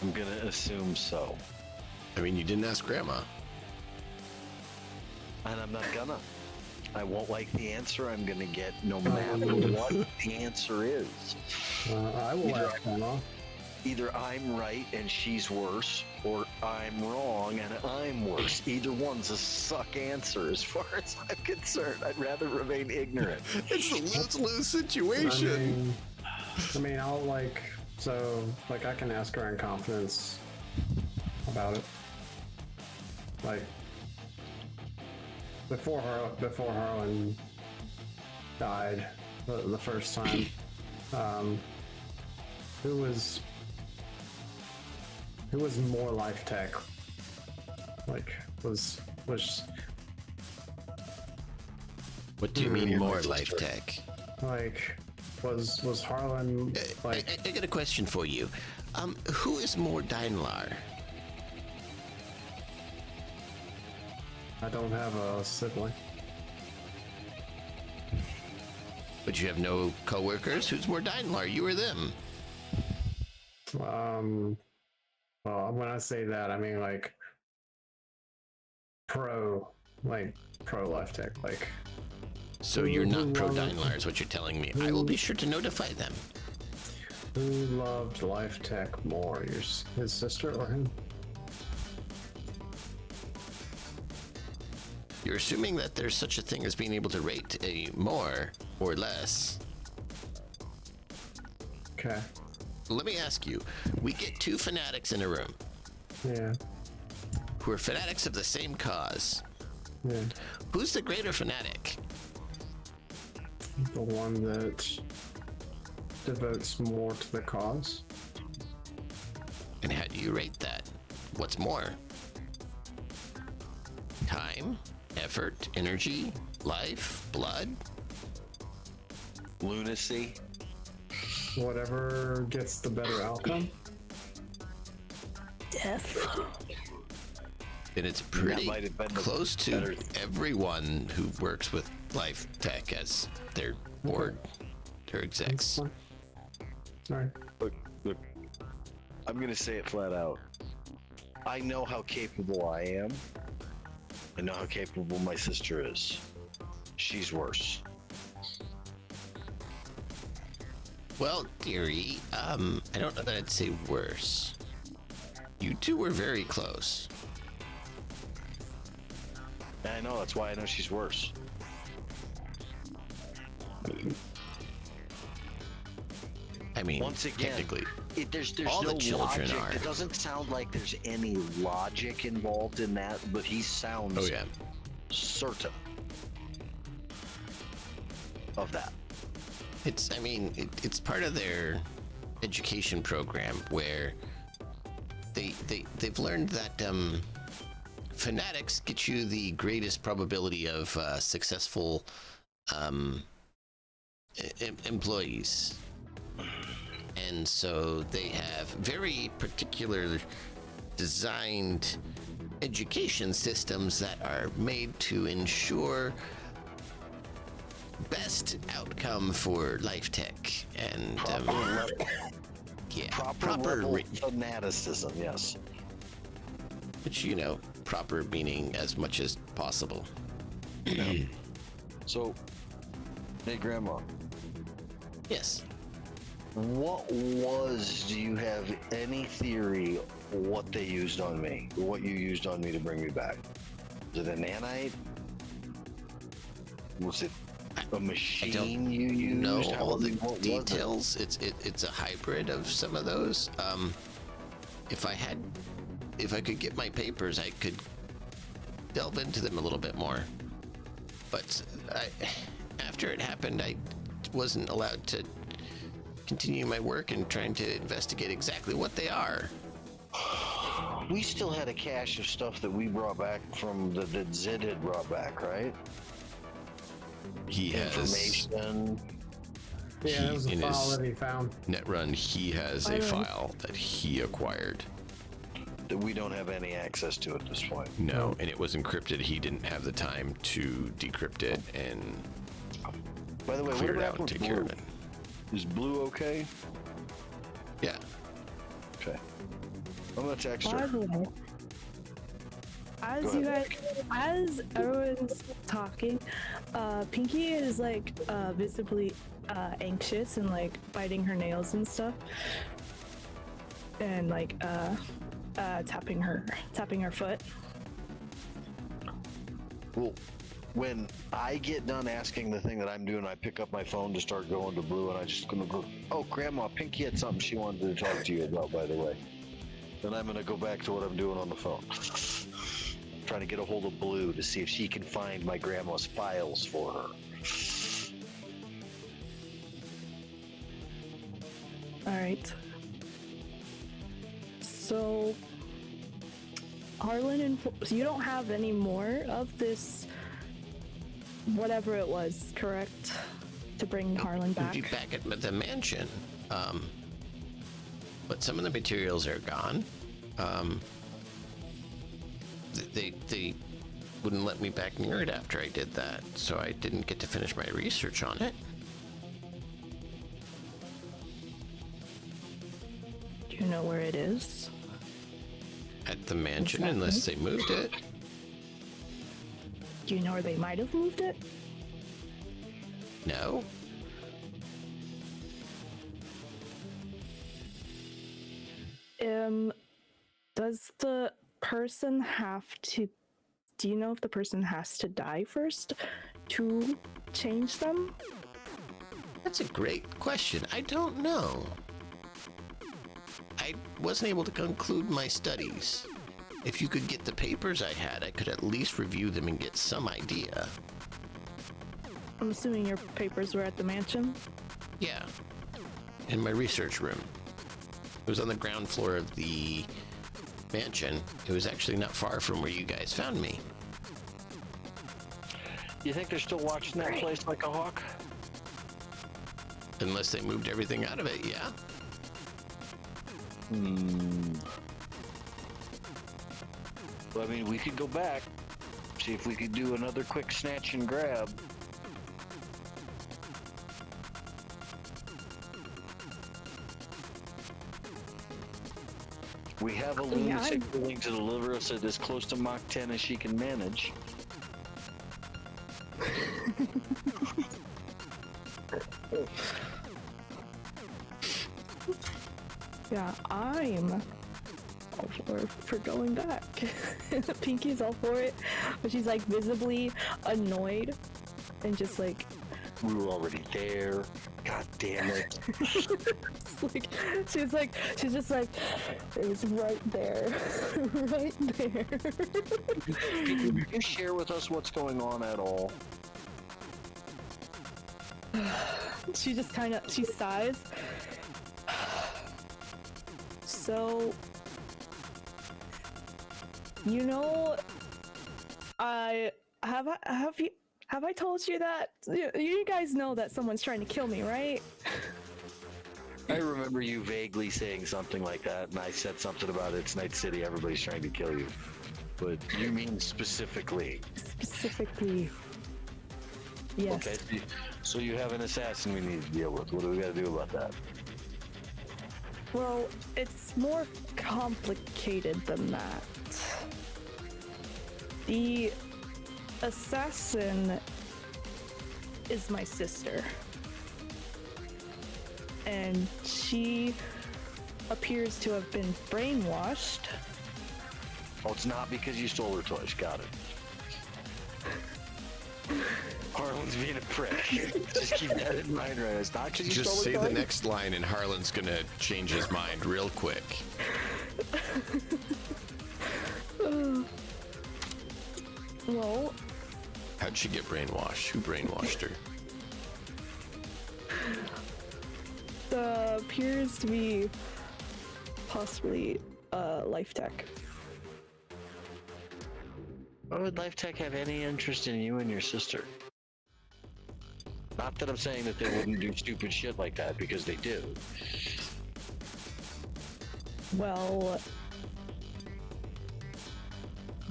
I'm going to assume so. I mean, you didn't ask Grandma. And I'm not gonna. I won't like the answer I'm gonna get no matter what the answer is. I will ask Grandma. Either I'm right and she's worse, or I'm wrong and I'm worse. Either one's a suck answer as far as I'm concerned. I'd rather remain ignorant. It's a lose-lose situation. I mean, I'll I can ask her in confidence about it. Like before Harlan died the first time, who was more Life Tech? Like was What do you mean Your more life life story. tech? like was Harlan like I got a question for you. Who is more Daimler? I don't have a sibling. But you have no coworkers? Who's more Daimler, you or them? Well, when I say that, I mean like pro Life Tech, like. So you're not Who pro loved- Daimler is what you're telling me. I will be sure to notify them. Who loved Life Tech more, his sister or him? You're assuming that there's such a thing as being able to rate a more or less. Okay. Let me ask you, we get two fanatics in a room. Yeah. who are fanatics of the same cause. Yeah. Who's the greater fanatic? The one that devotes more to the cause. And how do you rate that? What's more? Time, effort, energy, life, blood? Lunacy. Whatever gets the better outcome. Death. And it's That pretty might have been the close to better- everyone who works with Life Tech as their board, their execs. All right. Look, I'm going to say it flat out. I know how capable I am. I know how capable my sister is. She's worse. Well, dearie, I don't know that I'd say worse. You two were very close. And I know, that's why I know she's worse. I mean, Once again, technically, there's all no the children logic. are. It doesn't sound like there's any logic involved in that, but he sounds oh yeah. certain of that. It's, I mean, it's part of their education program where they've learned that fanatics get you the greatest probability of successful employees. And so they have very particular designed education systems that are made to ensure best outcome for Life Tech and Proper level fanaticism, yes. which, you know, proper meaning as much as possible. So, hey, Grandma, Yes. do you have any theory what they used on me? What you used on me to bring me back? Was it a nanite? Was it a machine you used? know How- all the what was it? details. It's a hybrid of some of those. If I could get my papers, I could delve into them a little bit more. But after it happened, I wasn't allowed to continue my work and trying to investigate exactly what they are. We still had a cache of stuff that we brought back from that Zid had brought back, right? He has Information. Yeah, that was a in file his that he found. Netrun. He has a file that he acquired. That we don't have any access to at this point. No, and it was encrypted. He didn't have the time to decrypt it and By the way, clear what it out about and with take care Blue? of it. Is Blue okay? Yeah. Okay. I'm gonna text By her. the way, as Go you ahead. guys, as everyone's talking, Pinky is like visibly anxious and like biting her nails and stuff, and like tapping her foot. Well, when I get done asking the thing that I'm doing, I pick up my phone to start going to Blue, and I just gonna go, oh, Grandma, Pinky had something she wanted to talk to you about, by the way. Then I'm gonna go back to what I'm doing on the phone. Trying to get a hold of Blue to see if she can find my grandma's files for her. All right. So, Harlan, so you don't have any more of this, whatever it was, correct? To bring Harlan back. We'd be back at the mansion. But some of the materials are gone. They wouldn't let me back near it after I did that, so I didn't get to finish my research on it. Do you know where it is? At the mansion, Exactly. unless they moved it. Do you know where they might have moved it? No. Does the person have to? Do you know if the person has to die first to change them? That's a great question. I don't know. I wasn't able to conclude my studies. If you could get the papers I had, I could at least review them and get some idea. I'm assuming your papers were at the mansion? Yeah. In my research room. It was on the ground floor of the mansion. It was actually not far from where you guys found me. You think they're still watching that place like a hawk? Unless they moved everything out of it, yeah? Well, I mean, we could go back, see if we could do another quick snatch and grab. We have a lunatic willing to deliver us at as close to Mach 10 as she can manage. Yeah, I'm all for going back. Pinky's all for it, but she's like visibly annoyed and just like, We were already there. God damn it. she's just like, it was right there, right there. Can you share with us what's going on at all? She just she sighs. So, you know, have I told you that you guys know that someone's trying to kill me, right? I remember you vaguely saying something like that, and I said something about it's Night City, everybody's trying to kill you. But you mean specifically? Specifically, yes. Okay, so you have an assassin we need to deal with. What do we got to do about that? Well, it's more complicated than that. The assassin is my sister. And she appears to have been brainwashed. Oh, it's not because you stole her toys. Got it. Harlan's being a prick. Just keep that in mind, right? It's not because you stole Just her say toys. the next line and Harlan's gonna change his mind real quick. Well, How'd she get brainwashed? Who brainwashed her? appears to be possibly Life Tech. Why would Life Tech have any interest in you and your sister? Not that I'm saying that they wouldn't do stupid shit like that, because they do. Well,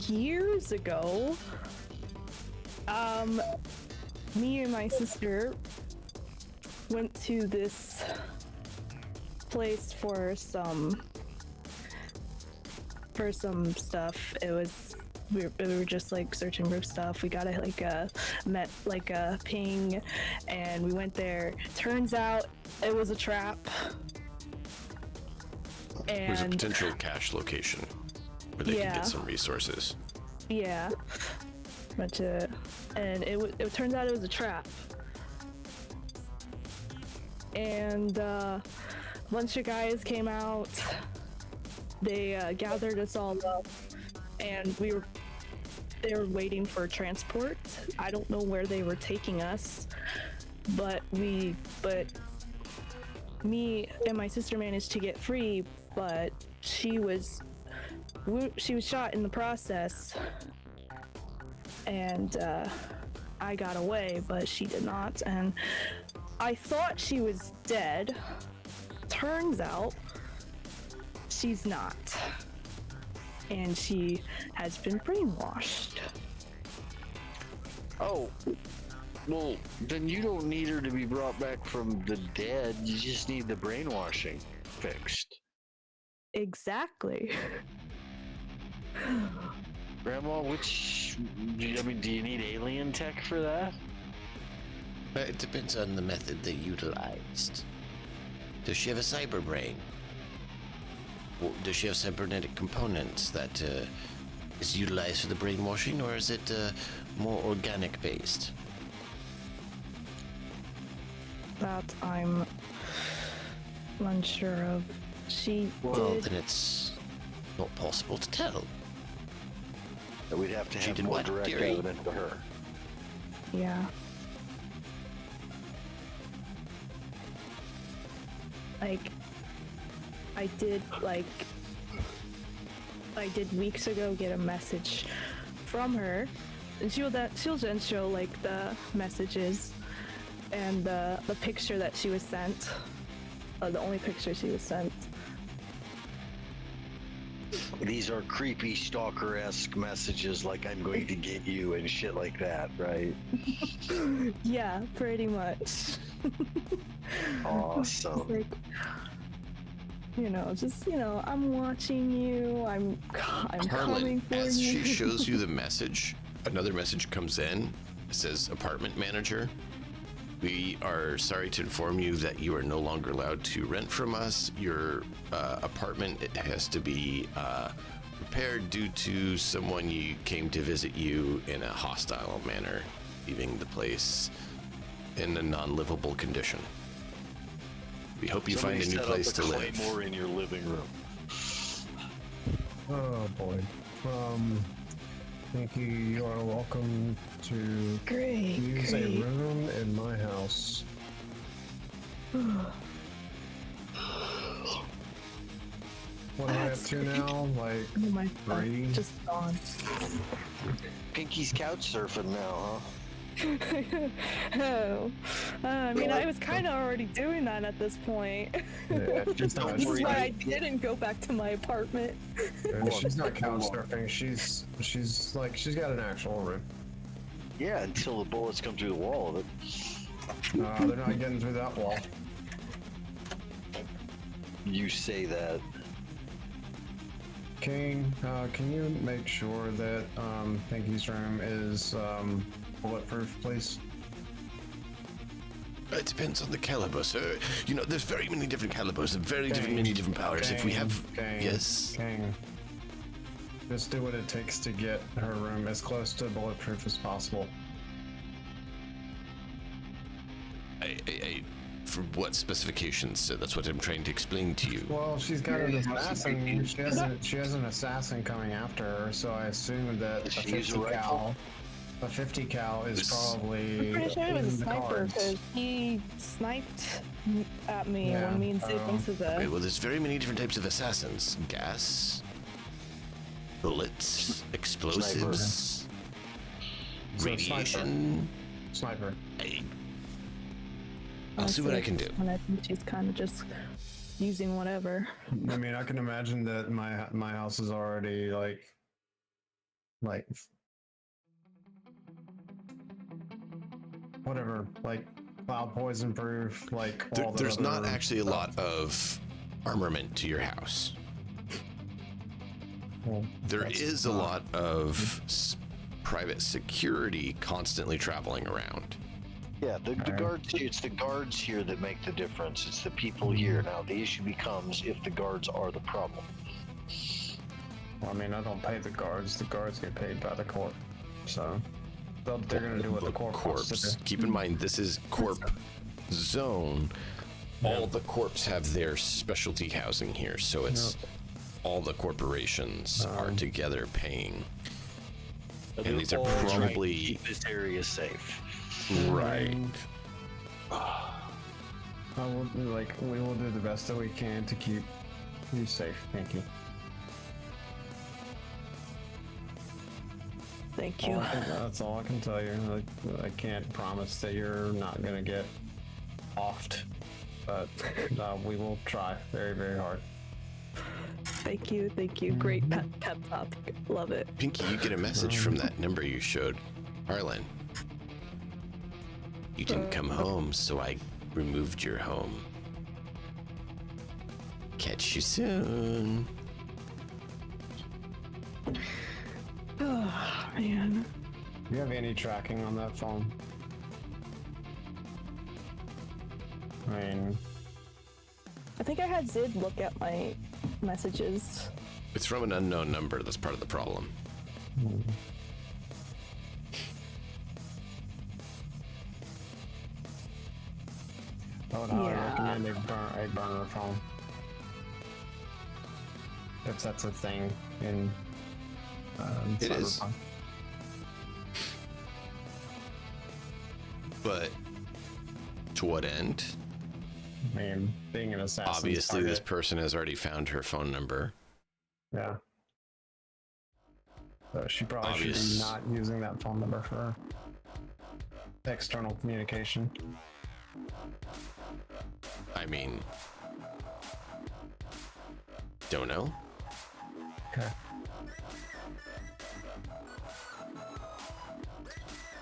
years ago, me and my sister went to this place for some stuff. It was we were just like searching for stuff. We got met a ping, and we went there. Turns out it was a trap. And It was a potential cache location where they could get some resources. yeah, but and it turns out it was a trap. And a bunch of guys came out. They gathered us all up, and they were waiting for transport. I don't know where they were taking us, but me and my sister managed to get free, but she was shot in the process, and I got away, but she did not, and I thought she was dead. Turns out she's not, and she has been brainwashed. Oh, well, then you don't need her to be brought back from the dead. You just need the brainwashing fixed. Exactly. Grandma, do you need alien tech for that? It depends on the method they utilized. Does she have a cyber brain? Or does she have cybernetic components that is utilized for the brainwashing, or is it more organic based? That I'm unsure of. Well, then it's not possible to tell. We'd have to She have did more what, direct Gary? evidence to her. Yeah. Like, I did weeks ago get a message from her, and she'll then show like the messages and the picture that she was sent, the only picture she was sent. These are creepy stalker-esque messages like I'm going to get you and shit like that, right? Yeah, pretty much. Awesome. Like, I'm watching you. I'm coming Harlan, for as you. she shows you the message, another message comes in. It says, apartment manager. We are sorry to inform you that you are no longer allowed to rent from us. Your apartment, it has to be repaired due to someone you came to visit you in a hostile manner, leaving the place in a non-livable condition. We hope you find a new place to live. Claymore in your living room. Oh boy. Thank you. You are welcome to use a room in my house. What am I up to now? Like Oh my 3? just gone. Pinky's couch surfing now, huh? Oh, I mean, I was kind of already doing that at this point. Yeah, she's not, This is why I didn't go back to my apartment. she's not couch surfing. She's got an actual room. Yeah, until the bullets come through the wall of it. They're not getting through that wall. You say that. Kane, can you make sure that Pinky's room is bulletproof, please? It depends on the caliber, sir. You know, there's very many different calibers and many different powers. If we have... Yes? Kane, just do what it takes to get her room as close to bulletproof as possible. For what specifications, sir? That's what I'm trying to explain to you. Well, she's got an assassin. She has an assassin coming after her, so I assume that a 50 cal is probably. I'm pretty sure it was a in the sniper cards. because he sniped at me when me and Sid went to the. Okay, well, there's very many different types of assassins. Gas, bullets, explosives, So radiation. Sniper. I'll see what I can do. And I think she's kind of just using whatever. I mean, I can imagine that my house is already like whatever, like cloud poison proof, like all the There's other not actually a stuff. lot of armament to your house. Well, There that's is a not- lot of private security constantly traveling around. Yeah, the guards. It's the guards here that make the difference. It's the people here. Now the issue becomes if the guards are the problem. Well, I mean, I don't pay the guards. The guards get paid by the corp, so they're gonna do what the corp wants to Corps. do. Keep in mind, this is corp zone. All the corps have their specialty housing here, so it's all the corporations are together paying. And these are All trying to probably keep this area safe. right. We will do the best that we can to keep you safe. Thank you. Thank you. That's all I can tell you. I can't promise that you're not gonna get offed, but we will try very, very hard. Thank you. Great pep talk. Love it. Pinky, you get a message from that number you showed. Harlan, you didn't come home, so I removed your home. Catch you soon. Oh, man. Do you have any tracking on that phone? I mean, I think I had Zid look at my messages. It's from an unknown number. That's part of the problem. I would highly Yeah. recommend a burner phone. If that's a thing in It is. Cyberpunk. But to what end? I mean, being an assassin. Obviously, this person has already found her phone number. Yeah. So she probably should Obvious. be not using that phone number for external communication. I mean, don't know. Okay.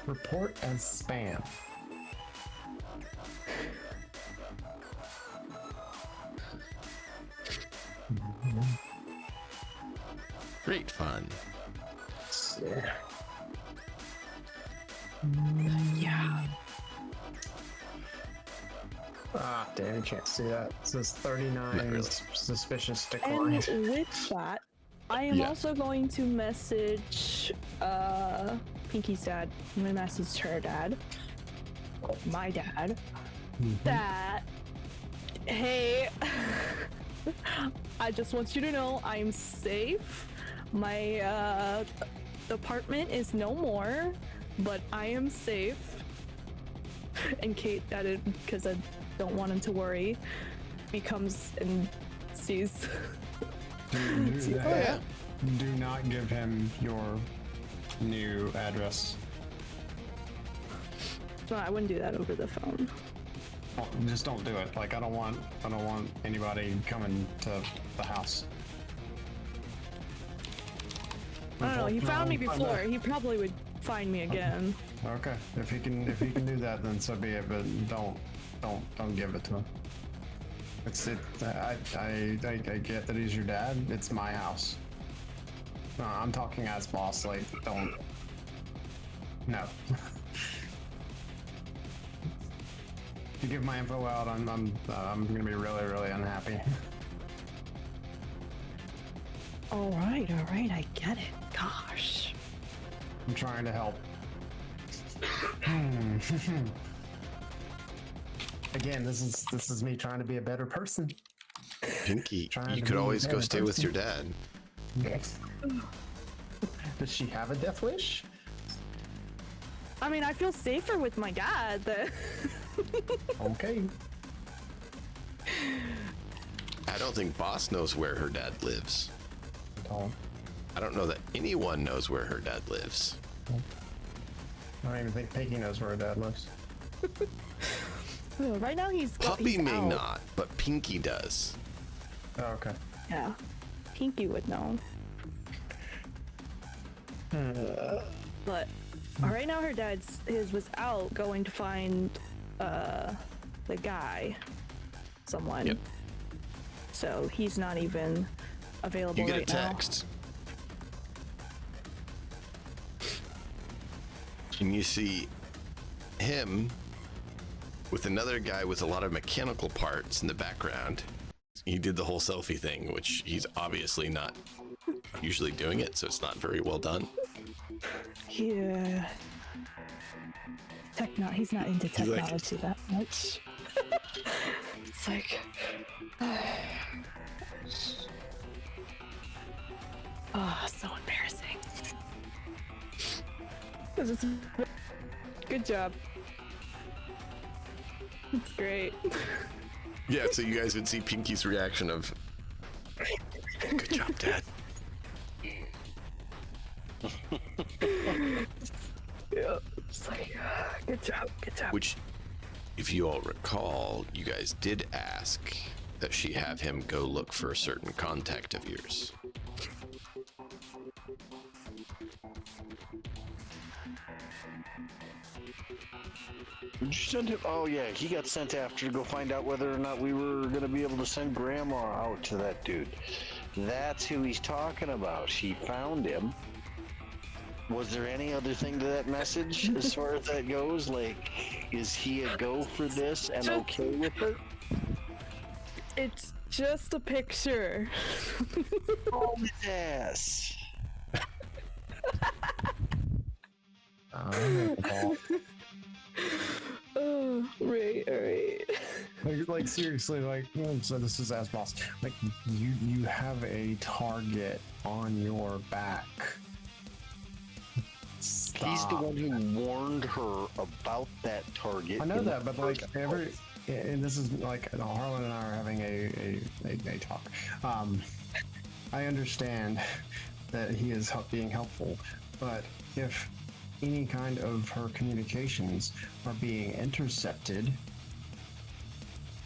Report as spam. Great fun. Let's see. Yeah. Ah, damn, you can't see that. It says 39 Not really. suspicious And decline. with that, I am Yeah. also going to message Pinky's dad. I'm gonna message her dad, my dad, that hey, I just want you to know I'm safe. My apartment is no more, but I am safe. And Kate added, because I don't want him to worry, he comes and sees. Do not give him your new address. No, I wouldn't do that over the phone. Oh, just don't do it. Like I don't want anybody coming to the house. I don't know. He found me No, before. He probably would find me again. Okay, if he can do that, then so be it. But don't give it to him. I get that he's your dad. It's my house. No, I'm talking as boss. Like don't. No. If you give my info out, I'm gonna be really unhappy. All right. I get it. Gosh. I'm trying to help. Again, this is me trying to be a better person. Pinky, Trying you to could be always a go better stay with person. your dad. Does she have a death wish? I mean, I feel safer with my dad. Okay. I don't think Boss knows where her dad lives. Don't. I don't know that anyone knows where her dad lives. I don't even think Peggy knows where her dad lives. Right now he's Puppy may out. not, but Pinky does. Oh, okay. Yeah. Pinky would know. But right now her his was out going to find the guy, someone. Yep. So he's not even available You get a right now. text. And you see him with another guy with a lot of mechanical parts in the background. He did the whole selfie thing, which he's obviously not usually doing it, so it's not very well done. Yeah. He's not into He's like- technology that much. It's like so embarrassing. This is good job. It's great. Yeah, so you guys would see Pinky's reaction of, good job, Dad. Yeah. It's like good job. Which, if you all recall, you guys did ask that she have him go look for a certain contact of yours. Did you send him? Oh yeah, he got sent after to go find out whether or not we were gonna be able to send Grandma out to that dude. That's who he's talking about. She found him. Was there any other thing to that message as far as that goes? Like, is he a go for this and okay with it? It's just a picture. Oh, his ass. Oh, right. Like seriously, like so this is as boss. Like you have a target on your back He's the one who warned her about that target. I know that, but like and this is like Harlan and I are having a talk. I understand that he is being helpful, but if any kind of her communications are being intercepted,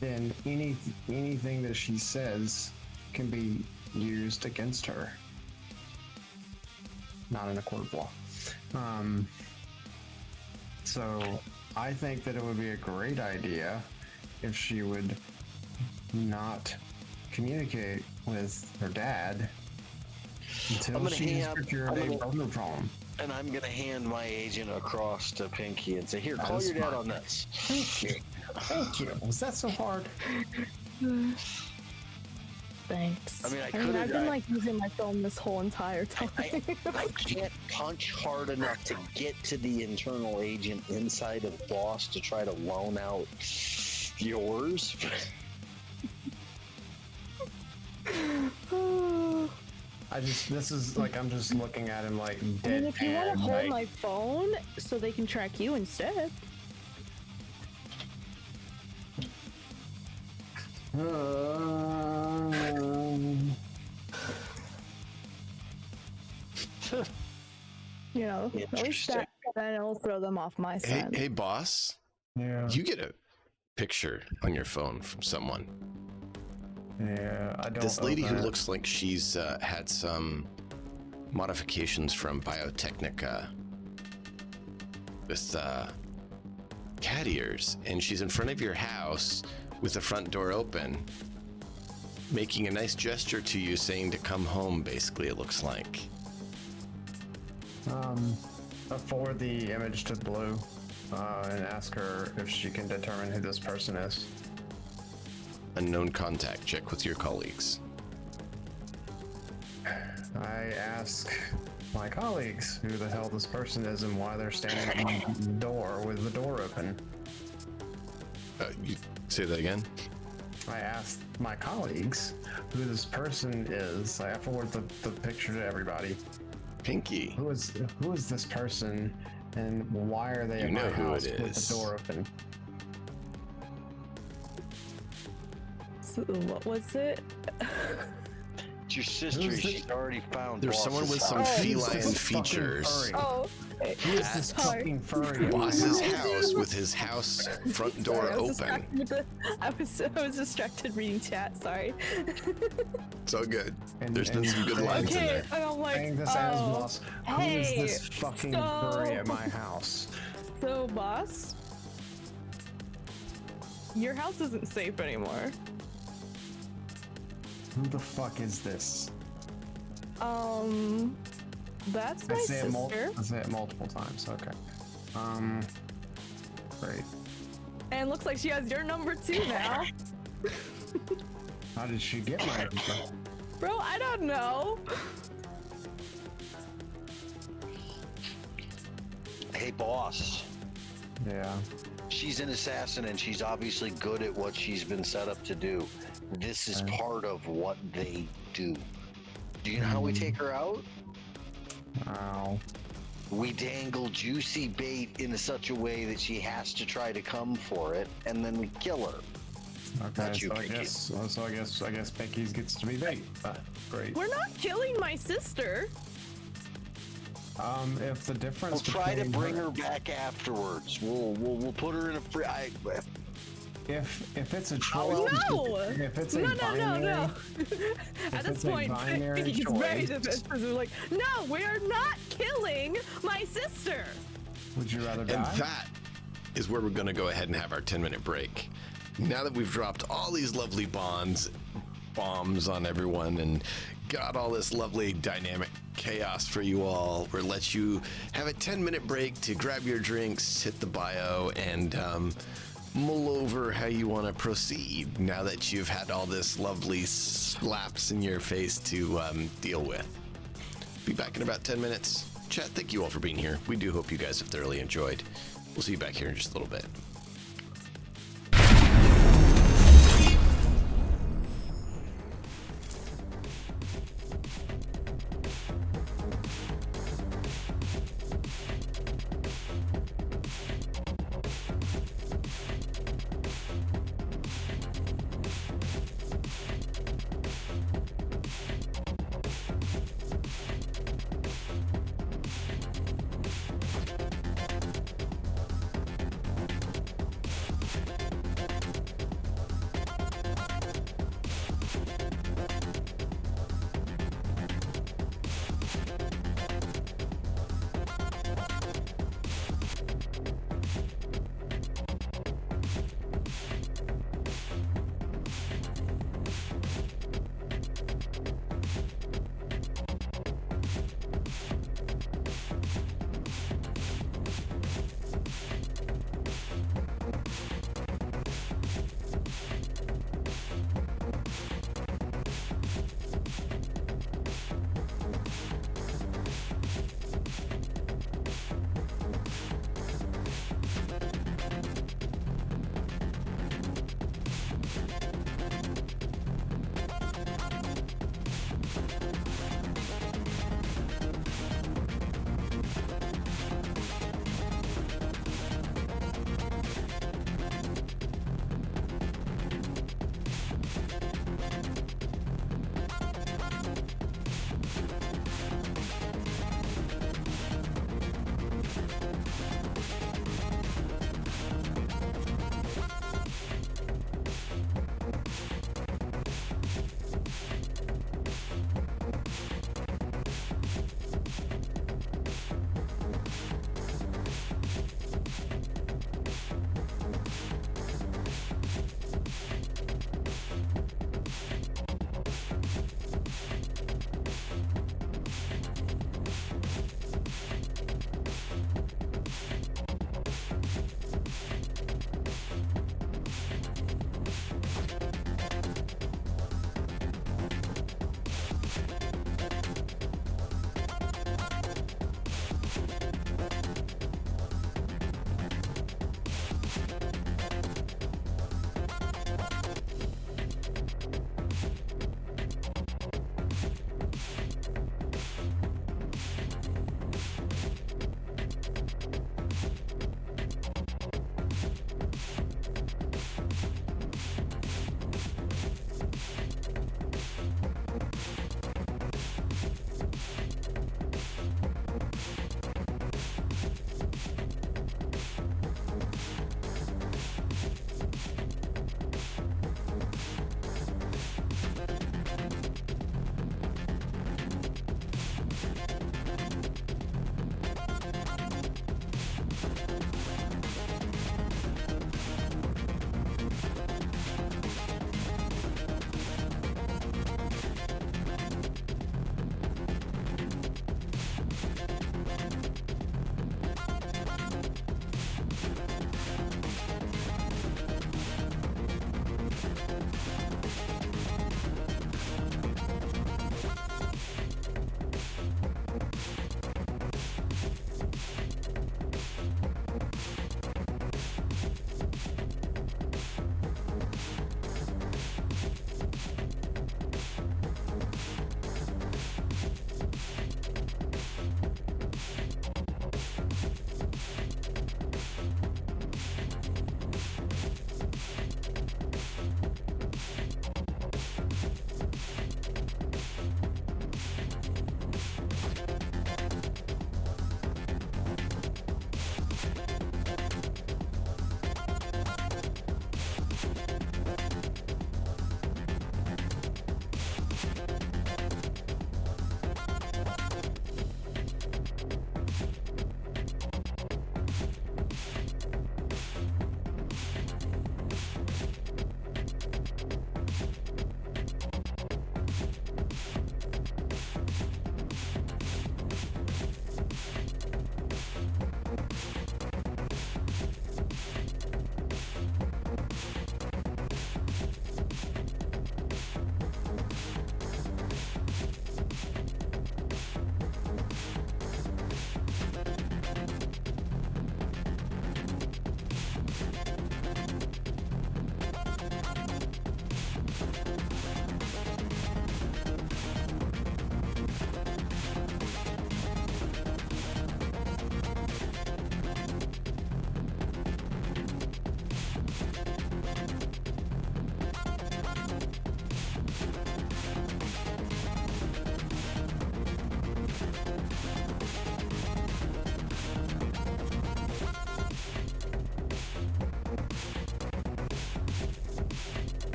then anything that she says can be used against her. Not in a court of law. So I think that it would be a great idea if she would not communicate with her dad until she has procured a partner from him. And I'm going to hand my agent across to Pinky and say, here, call your dad on this. Thank you. Thank you. Was that so hard? Thanks. I mean, I've been like using my phone this whole entire time. I can't punch hard enough to get to the internal agent inside of Boss to try to loan out yours. This is like, I'm just looking at him like deadpan. I mean, if you want to hold like, my phone so they can track you instead. You know, at least that it'll throw them off my scent. Hey, boss. Yeah. You get a picture on your phone from someone. Yeah, I don't. This lady who looks like she's had some modifications from Biotechnica with cat ears, and she's in front of your house with the front door open, making a nice gesture to you, saying to come home. Basically, it looks like. I'll forward the image to Blue and ask her if she can determine who this person is. Unknown contact. Check with your colleagues. I ask my colleagues who the hell this person is and why they're standing at the door with the door open. You say that again? I asked my colleagues who this person is. I forward the picture to everybody. Pinky. Who is this person, and why are they You in know my who house it with is. the door open? So what was it? It's your sister. She's already found. There's someone with some feline features. Oh, Who is this sorry. fucking furry? Boss's house with his house front door Sorry, open. I was distracted reading chat. Sorry. So good. And- There's been and- some good lines in Okay, there. and I'm like, Saying this as oh, boss. Who hey, is this fucking furry at my house? So, boss, your house isn't safe anymore. Who the fuck is this? That's my sister. I say it multiple times. Okay. Great. And it looks like she has your number too now. How did she get my number? Bro, I don't know. Hey, boss. Yeah. She's an assassin, and she's obviously good at what she's been set up to do. This is part of what they do. Do you know how we take her out? Ow. We dangle juicy bait in such a way that she has to try to come for it, and then we kill her. Okay, That's you, so I Pinky. guess Pinky's gets to be bait. Great. We're not killing my sister. If the difference We'll try to between bring her back afterwards. We'll put her in a free. if it's a choice, No! if it's a No. binary, At this it's a point, binary he's very choice. defensive. We're like, no, we are not killing my sister. would you rather die? And that is where we're going to go ahead and have our 10-minute break. Now that we've dropped all these lovely bombs on everyone and got all this lovely dynamic chaos for you all, we'll let you have a 10-minute break to grab your drinks, hit the bio, and mull over how you want to proceed now that you've had all this lovely slaps in your face to deal with. Be back in about 10 minutes. Chat, thank you all for being here. We do hope you guys have thoroughly enjoyed. We'll see you back here in just a little bit.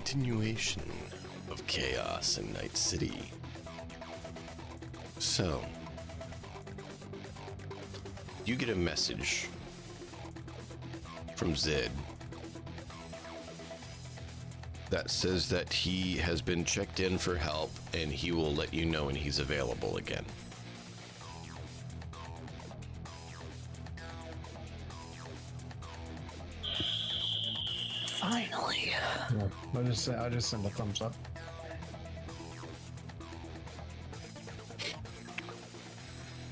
continuation of chaos in Night City. So, you get a message from Zed that says that he has been checked in for help and he will let you know when he's available again. Finally. Yeah, I just send a thumbs up.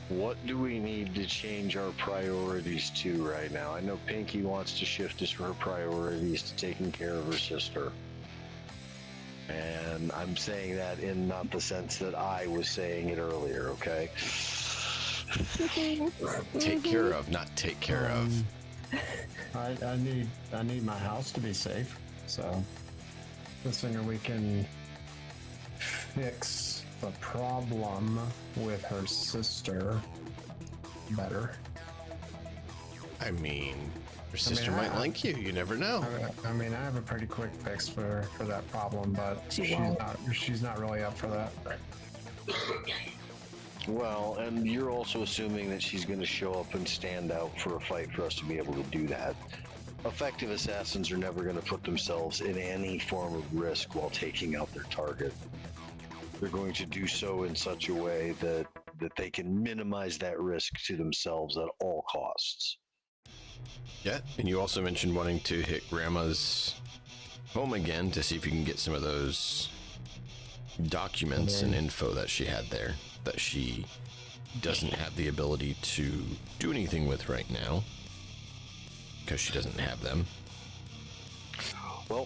What do we need to change our priorities to right now? I know Pinky wants to shift her priorities to taking care of her sister. And I'm saying that in not the sense that I was saying it earlier, okay? Take care of, not take care of. I need my house to be safe, so the sooner we can fix the problem with her sister, better. I mean, your sister might like you. You never know. I mean, I have a pretty quick fix for that problem, but she's not really up for that. Well, and you're also assuming that she's going to show up and stand out for a fight for us to be able to do that. Effective assassins are never going to put themselves in any form of risk while taking out their target. They're going to do so in such a way that they can minimize that risk to themselves at all costs. Yeah, and you also mentioned wanting to hit Grandma's home again to see if you can get some of those documents and info that she had there that she doesn't have the ability to do anything with right now because she doesn't have them. Well,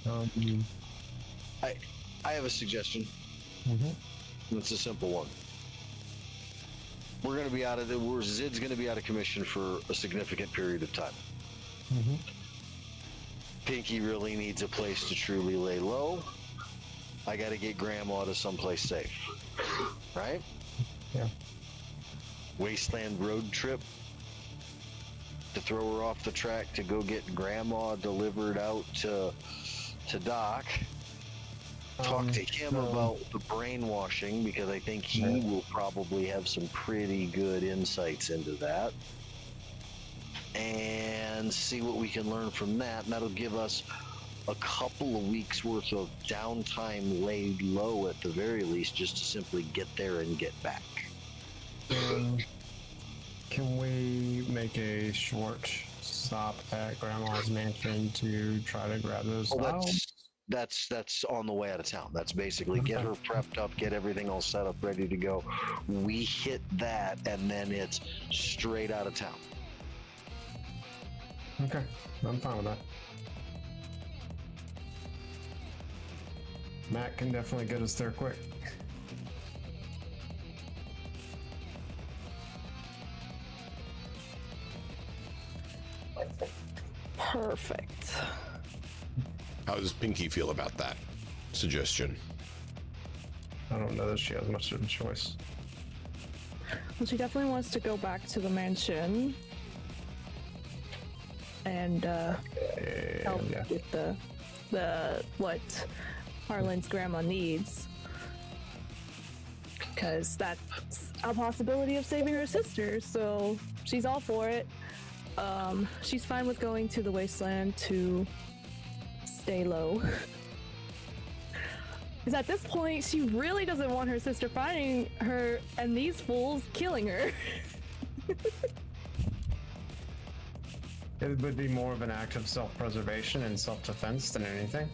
I have a suggestion. It's a simple one. We're going to be out of Zid's going to be out of commission for a significant period of time. Pinky really needs a place to truly lay low. I got to get Grandma to someplace safe. Right? Yeah. Wasteland road trip to throw her off the track to go get Grandma delivered out to Doc. Talk to him about the brainwashing because I think he will probably have some pretty good insights into that. And see what we can learn from that. And that'll give us a couple of weeks worth of downtime laid low at the very least, just to simply get there and get back. Can we make a short stop at Grandma's mansion to try to grab those files? That's on the way out of town. That's basically get her prepped up, get everything all set up, ready to go. We hit that, and then it's straight out of town. Okay, I'm fine with that. Matt can definitely get us there quick. Perfect. How does Pinky feel about that suggestion? I don't know that she has much of a choice. Well, she definitely wants to go back to the mansion and help with the what Harlan's grandma needs, because that's a possibility of saving her sister. So she's all for it. She's fine with going to the wasteland to stay low. Because at this point, she really doesn't want her sister finding her and these fools killing her. It would be more of an act of self-preservation and self-defense than anything.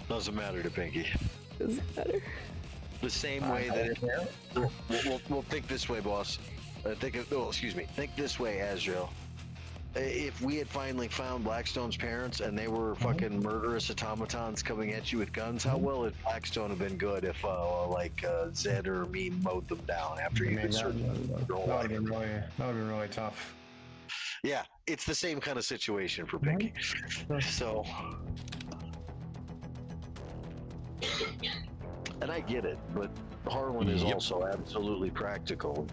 Doesn't matter to Pinky. Doesn't matter. The same way that we'll think this way, boss. Think this way, Azrael. If we had finally found Blackstone's parents and they were fucking murderous automatons coming at you with guns, how well would Blackstone have been good if Zed or me mowed them down after you've been searching? That would have been really tough. Yeah, it's the same kind of situation for Pinky. So, and I get it, but Harlan is also absolutely practical.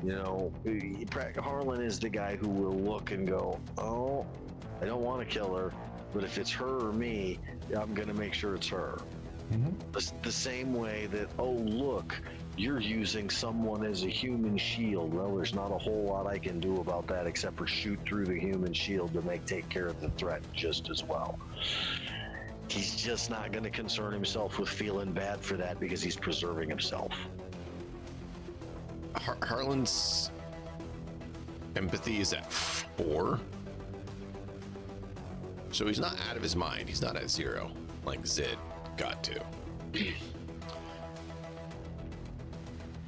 You know, Harlan is the guy who will look and go, oh, I don't want to kill her, But if it's her or me, I'm going to make sure it's her. The same way that, oh, look, you're using someone as a human shield. Well, there's not a whole lot I can do about that except for shoot through the human shield to take care of the threat just as well. He's just not going to concern himself with feeling bad for that because he's preserving himself. Harlan's empathy is at 4. So he's not out of his mind. He's not at 0 like Zid got to.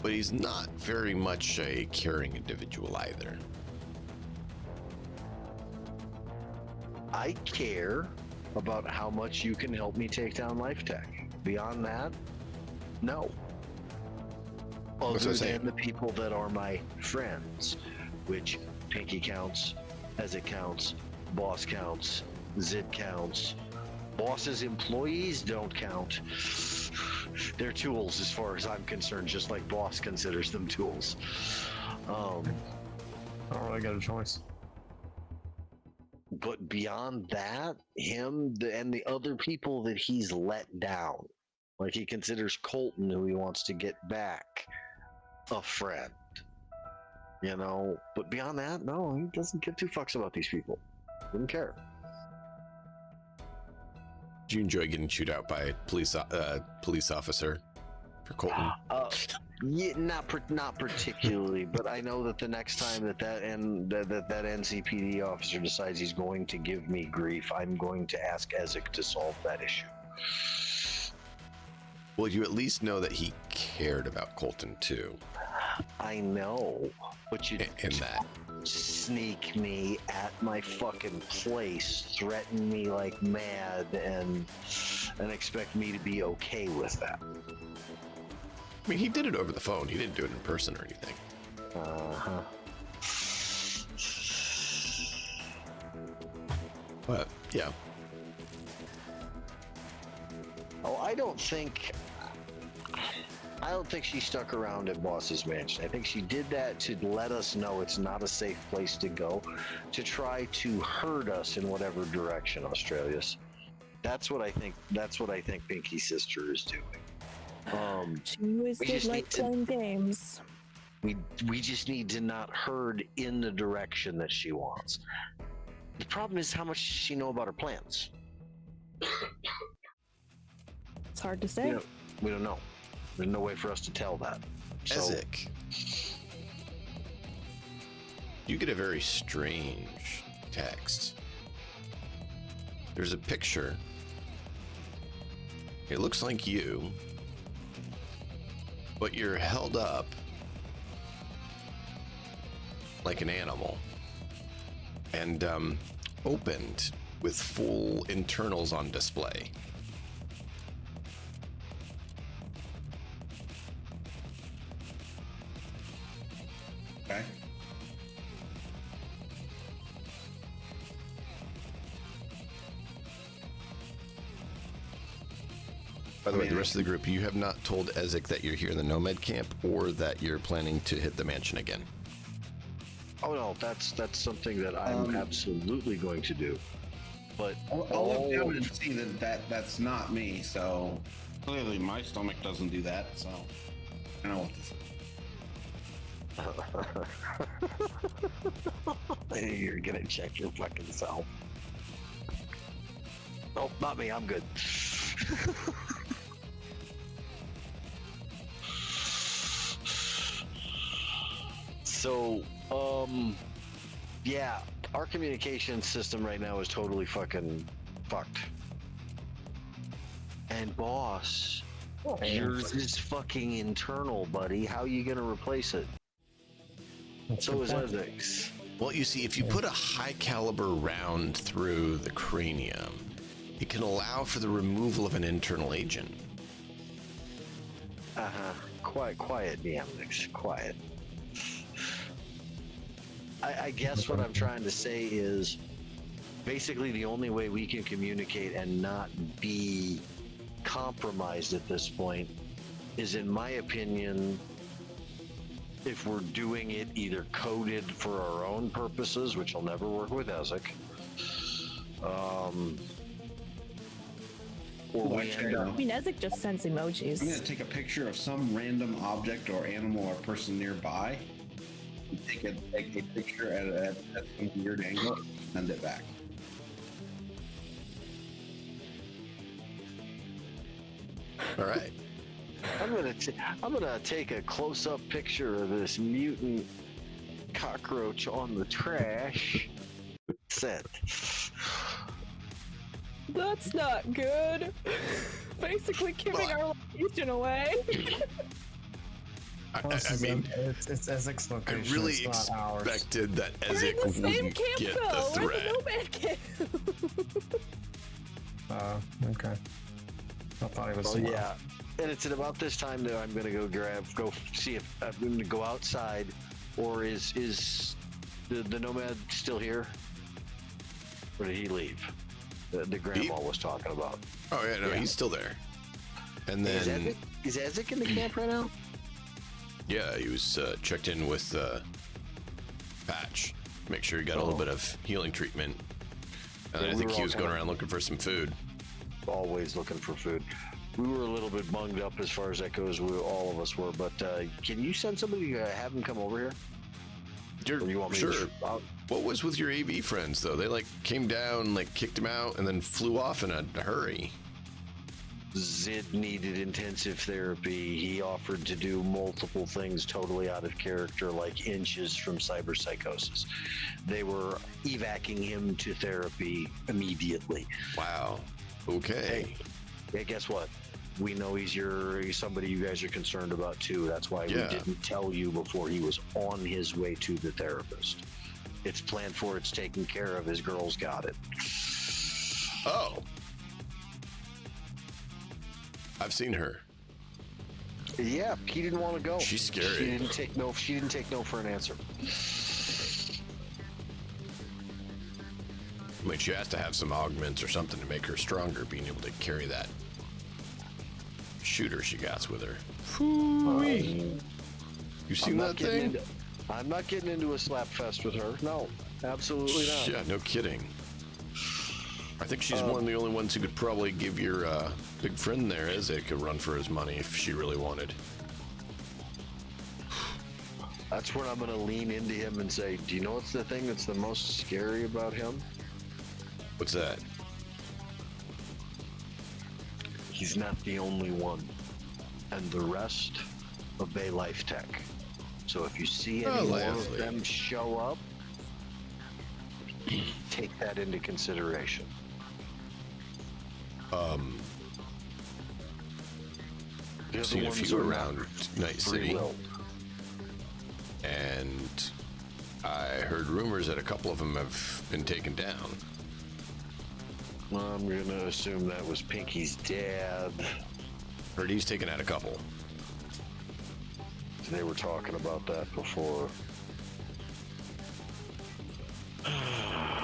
But he's not very much a caring individual either. I care about how much you can help me take down Life Tech. Beyond that, no. Other than the people that are my friends, which Pinky counts, as it counts, Boss counts, Zid counts. Boss's employees don't count. They're tools as far as I'm concerned, just like Boss considers them tools. I don't really got a choice. But beyond that, him and the other people that he's let down, like he considers Colton, who he wants to get back, a friend. You know, but beyond that, no, he doesn't give 2 fucks about these people. Wouldn't care. Do you enjoy getting chewed out by a police officer for Colton? Yeah, not particularly, but I know that the next time that NCPD officer decides he's going to give me grief, I'm going to ask Ezek to solve that issue. Well, you at least know that he cared about Colton too. I know, but you and that sneak me at my fucking place, threaten me like mad, and expect me to be okay with that. I mean, he did it over the phone. He didn't do it in person or anything. But yeah. Oh, I don't think she stuck around at Boss's mansion. I think she did that to let us know it's not a safe place to go, to try to hurt us in whatever direction, Australius. That's what I think Pinky's sister is doing. She always did like playing games. We just need to not herd in the direction that she wants. The problem is, how much does she know about her plans? It's hard to say. We don't know. There's no way for us to tell that. Ezek, you get a very strange text. There's a picture. It looks like you, but you're held up like an animal and opened with full internals on display. Okay. By the way, the rest of the group, you have not told Ezek that you're here in the Nomad camp or that you're planning to hit the mansion again. Oh no, that's something that I'm absolutely going to do. But I'll look down and see that's not me. So clearly, my stomach doesn't do that. So I know what this is. You're gonna check your fucking self. Oh, not me. I'm good. So, yeah, our communication system right now is totally fucking fucked. And boss, yours is fucking internal, buddy. How you gonna replace it? So is Ezek's. Well, you see, if you put a high caliber round through the cranium, it can allow for the removal of an internal agent. Quiet, Neamnix, quiet. I guess what I'm trying to say is basically the only way we can communicate and not be compromised at this point is, in my opinion, if we're doing it either coded for our own purposes, which will never work with Ezek, Or Well, we actually, end I up. know. I mean, Ezek just sends emojis. I'm gonna take a picture of some random object or animal or person nearby. And take a picture at some weird angle and send it back. All right. I'm gonna take a close-up picture of this mutant cockroach on the trash. Sent. That's not good. Basically giving our location away. I mean, it's Ezek's I location. really it's not ours. expected that We're in Ezek the same wouldn't camp get though. the We're in threat. the nomad camp. Okay. I thought he was. Oh somewhere. yeah, and it's at about this time that I'm gonna go see if I'm gonna go outside, or is the nomad still here, or did he leave? The grandma was talking about. Oh yeah, no, Yeah. he's still there. And then Is Ezek in the camp right now? yeah, he was checked in with Patch. Make sure he got a little bit of healing treatment. And Yeah, I we think were he all was going kinda- around looking for some food. Always looking for food. We were a little bit bunged up as far as that goes. All of us were. But can you send somebody to have him come over here? Or you want me Sure. to? What was with your AV friends though? They like came down, like kicked him out, and then flew off in a hurry. Zid needed intensive therapy. He offered to do multiple things totally out of character, like inches from cyberpsychosis. They were evacing him to therapy immediately. Wow. Okay. Hey, guess what? We know he's somebody you guys are concerned about too. That's why Yeah. we didn't tell you before he was on his way to the therapist. It's planned for, it's taken care of. His girl's got it. Oh. I've seen her. Yeah, he didn't want to go. She's scary. She didn't take no for an answer. I mean, she has to have some augments or something to make her stronger, being able to carry that shooter she got with her. You seen that thing? I'm not getting into a slap fest with her. No, absolutely not. Yeah, no kidding. I think she's one of the only ones who could probably give your big friend there, Ezek, a run for his money if she really wanted. That's when I'm going to lean into him and say, do you know what's the thing that's the most scary about him? What's that? He's not the only one. And the rest obey Life Tech. So if you see any more of lovely. them show up, take that into consideration. The other Seen a ones few are around not Night free City, will. and I heard rumors that a couple of them have been taken down. I'm going to assume that was Pinky's dad. Heard he's taken out a couple. They were talking about that before.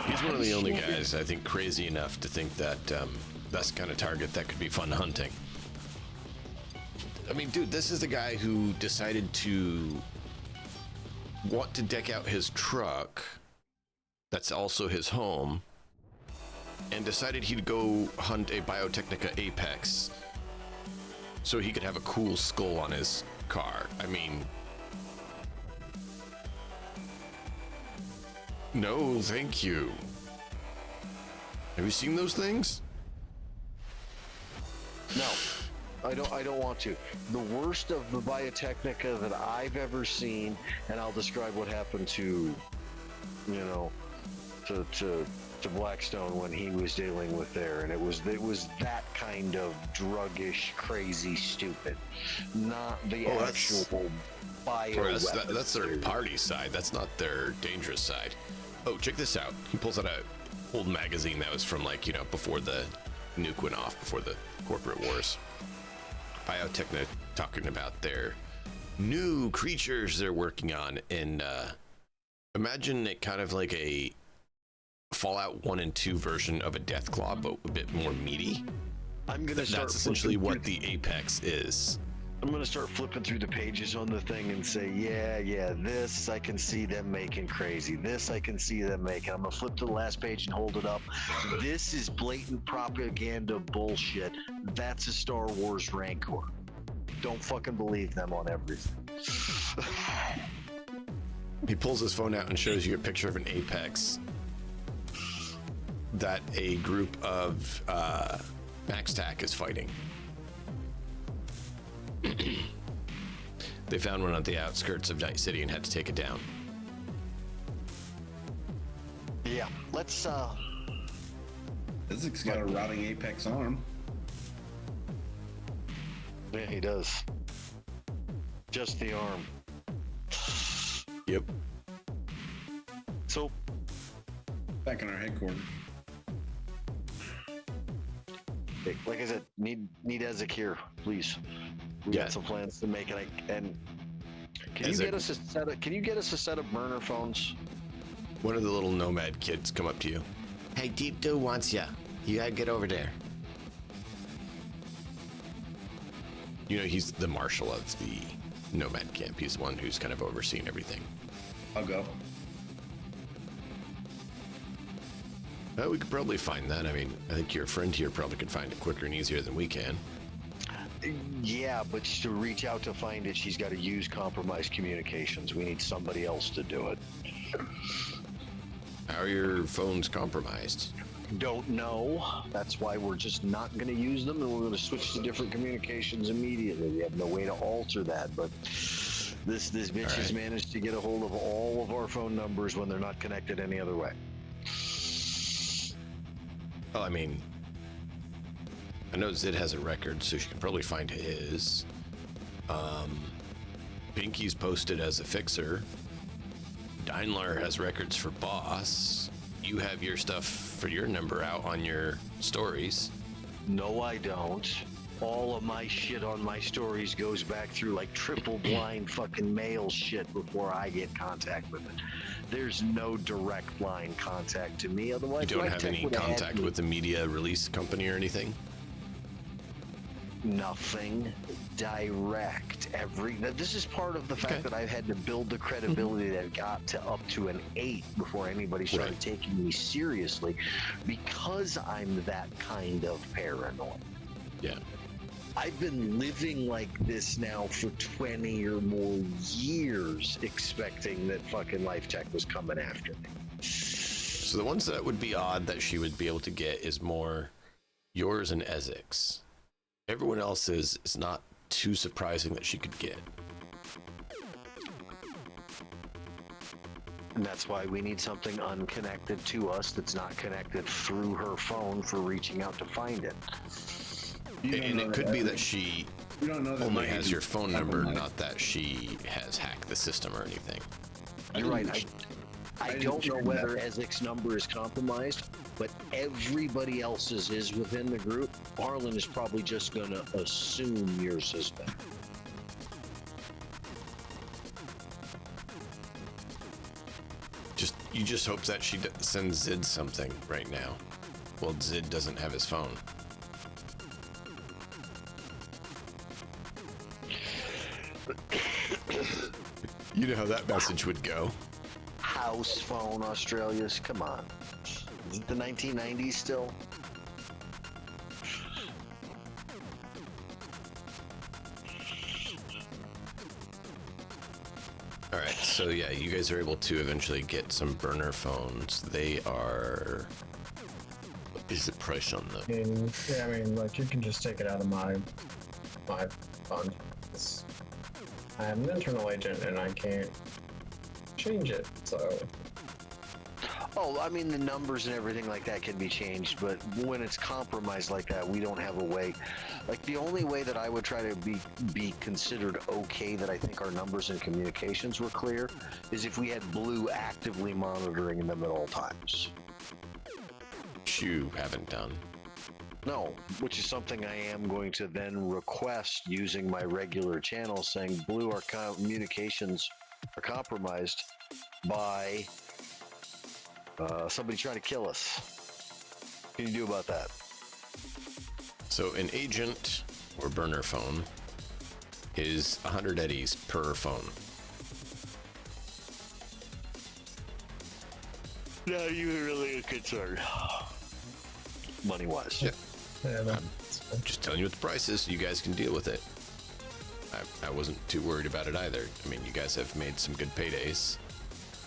He's one of the only guys, I think, crazy enough to think that that's the kind of target that could be fun hunting. I mean, dude, this is the guy who decided to want to deck out his truck, that's also his home, and decided he'd go hunt a Biotechnica Apex so he could have a cool skull on his car. I mean, no, thank you. Have you seen those things? No, I don't want to. The worst of the Biotechnica that I've ever seen, and I'll describe what happened to, to Blackstone when he was dealing with there, and it was that kind of druggish, crazy, stupid, not the actual bio. That's their party side. That's not their dangerous side. Oh, check this out. He pulls out a old magazine that was from before the nuke went off, before the corporate wars. Biotechna talking about their new creatures they're working on, and imagine it kind of like a Fallout 1 and 2 version of a Deathclaw, but a bit more meaty. I'm gonna start. That's essentially what the Apex is. I'm gonna start flipping through the pages on the thing and say, yeah, this I can see them making crazy. This I can see them making. I'm gonna flip to the last page and hold it up. This is blatant propaganda bullshit. That's a Star Wars Rancor. Don't fucking believe them on everything. He pulls his phone out and shows you a picture of an Apex that a group of MaxTac is fighting. They found one on the outskirts of Night City and had to take it down. Yeah, let's Isaac's got a rotting Apex arm. yeah, he does. Just the arm. Yep. So Back in our headquarters. like I said, need Ezek here, please. We Yeah. got some plans to make, and can you Ezek- get us a set of burner phones? One of the little nomad kids come up to you. Hey, Deep Doe wants ya. You gotta get over there. You know, he's the marshal of the nomad camp. He's the one who's kind of overseeing everything. I'll go. We could probably find that. I mean, I think your friend here probably could find it quicker and easier than we can. Yeah, but to reach out to find it, she's got to use compromised communications. We need somebody else to do it. How are your phones compromised? Don't know. That's why we're just not going to use them, and we're going to switch to different communications immediately. We have no way to alter that, but this bitch has managed to get a hold of all of our phone numbers when they're not connected any other way. Well, I mean, I know Zid has a record, so she can probably find his. Pinky's posted as a fixer. Daimler has records for Boss. You have your stuff for your number out on your stories. No, I don't. All of my shit on my stories goes back through like triple blind fucking mail shit before I get contact with it. There's no direct line contact to me. Otherwise, You don't my have tech any would have had contact me. with the media release company or anything? Nothing direct. This is part of the fact Okay. that I've had to build the credibility that got to up to an 8 before anybody started Right. taking me seriously, because I'm that kind of paranoid. Yeah. I've been living like this now for 20 or more years, expecting that fucking Life Tech was coming after me. So the ones that would be odd that she would be able to get is more yours and Ezek's. Everyone else's is not too surprising that she could get. And that's why we need something unconnected to us that's not connected through her phone for reaching out to find it. You don't And know it could be that she you don't know that only my has agent your phone number, compromised. not that she has hacked the system or anything. You're right. I didn't don't know check whether Ezek's number is compromised, but everybody else's is within the group. Harlan is probably just going to assume yours has been. You just hope that she sends Zid something right now. Well, Zid doesn't have his phone. You know how that message would go. House phone, Australia's. Come on. Is it the 1990s still? All right, so yeah, you guys are able to eventually get some burner phones. They are... What is the price on them? I mean, like, you can just take it out of my fund. I'm an internal agent and I can't change it, so... Oh, I mean, the numbers and everything like that can be changed, but when it's compromised like that, we don't have a way. Like, the only way that I would try to be considered okay that I think our numbers and communications were clear is if we had Blue actively monitoring them at all times. Which you haven't done. No, which is something I am going to then request using my regular channel, saying, Blue, our communications are compromised by somebody trying to kill us. What can you do about that? So an agent or burner phone is 100 eddies per phone. Now you really a concern. Money wise. Yeah. Yeah, no, I'm just telling you what the price is so you guys can deal with it. I wasn't too worried about it either. I mean, you guys have made some good paydays.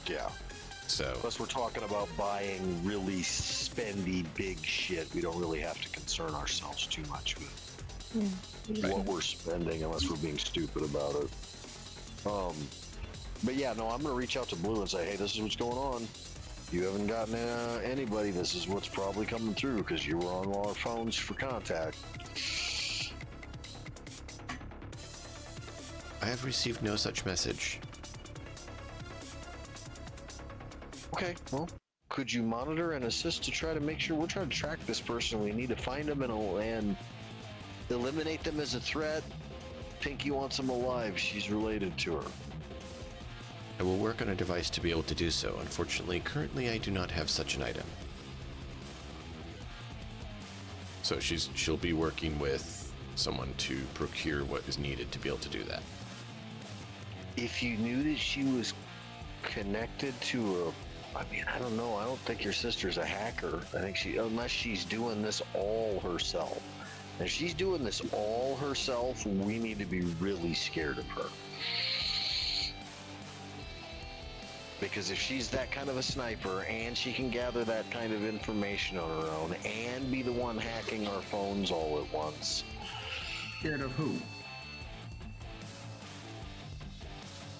Yeah. So, Plus, we're talking about buying really spendy big shit. We don't really have to concern ourselves too much with what we're spending unless we're being stupid about it. But yeah, no, I'm gonna reach out to Blue and say, hey, this is what's going on. You haven't gotten anybody. This is what's probably coming through because you were on our phones for contact. I have received no such message. Okay, well, could you monitor and assist to try to make sure we're trying to track this person? We need to find them and eliminate them as a threat. Pinky wants them alive. She's related to her. I will work on a device to be able to do so. Unfortunately, currently I do not have such an item. So she'll be working with someone to procure what is needed to be able to do that. If you knew that she was connected to I mean, I don't know. I don't think your sister's a hacker. I think unless she's doing this all herself. If she's doing this all herself, we need to be really scared of her. Because if she's that kind of a sniper and she can gather that kind of information on her own and be the one hacking our phones all at once. Scared of who?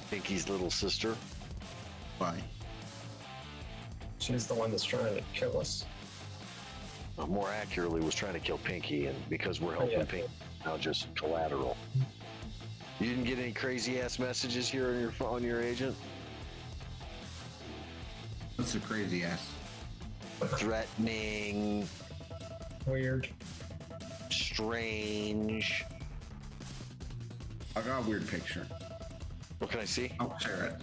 Pinky's little sister. Why? she's the one that's trying to kill us. More accurately, was trying to kill Pinky, and because we're helping Pinky, now just collateral. You didn't get any crazy ass messages here on your phone, your agent? What's a crazy ass? Threatening, Weird. strange. I got a weird picture. What can I see? I'll share it.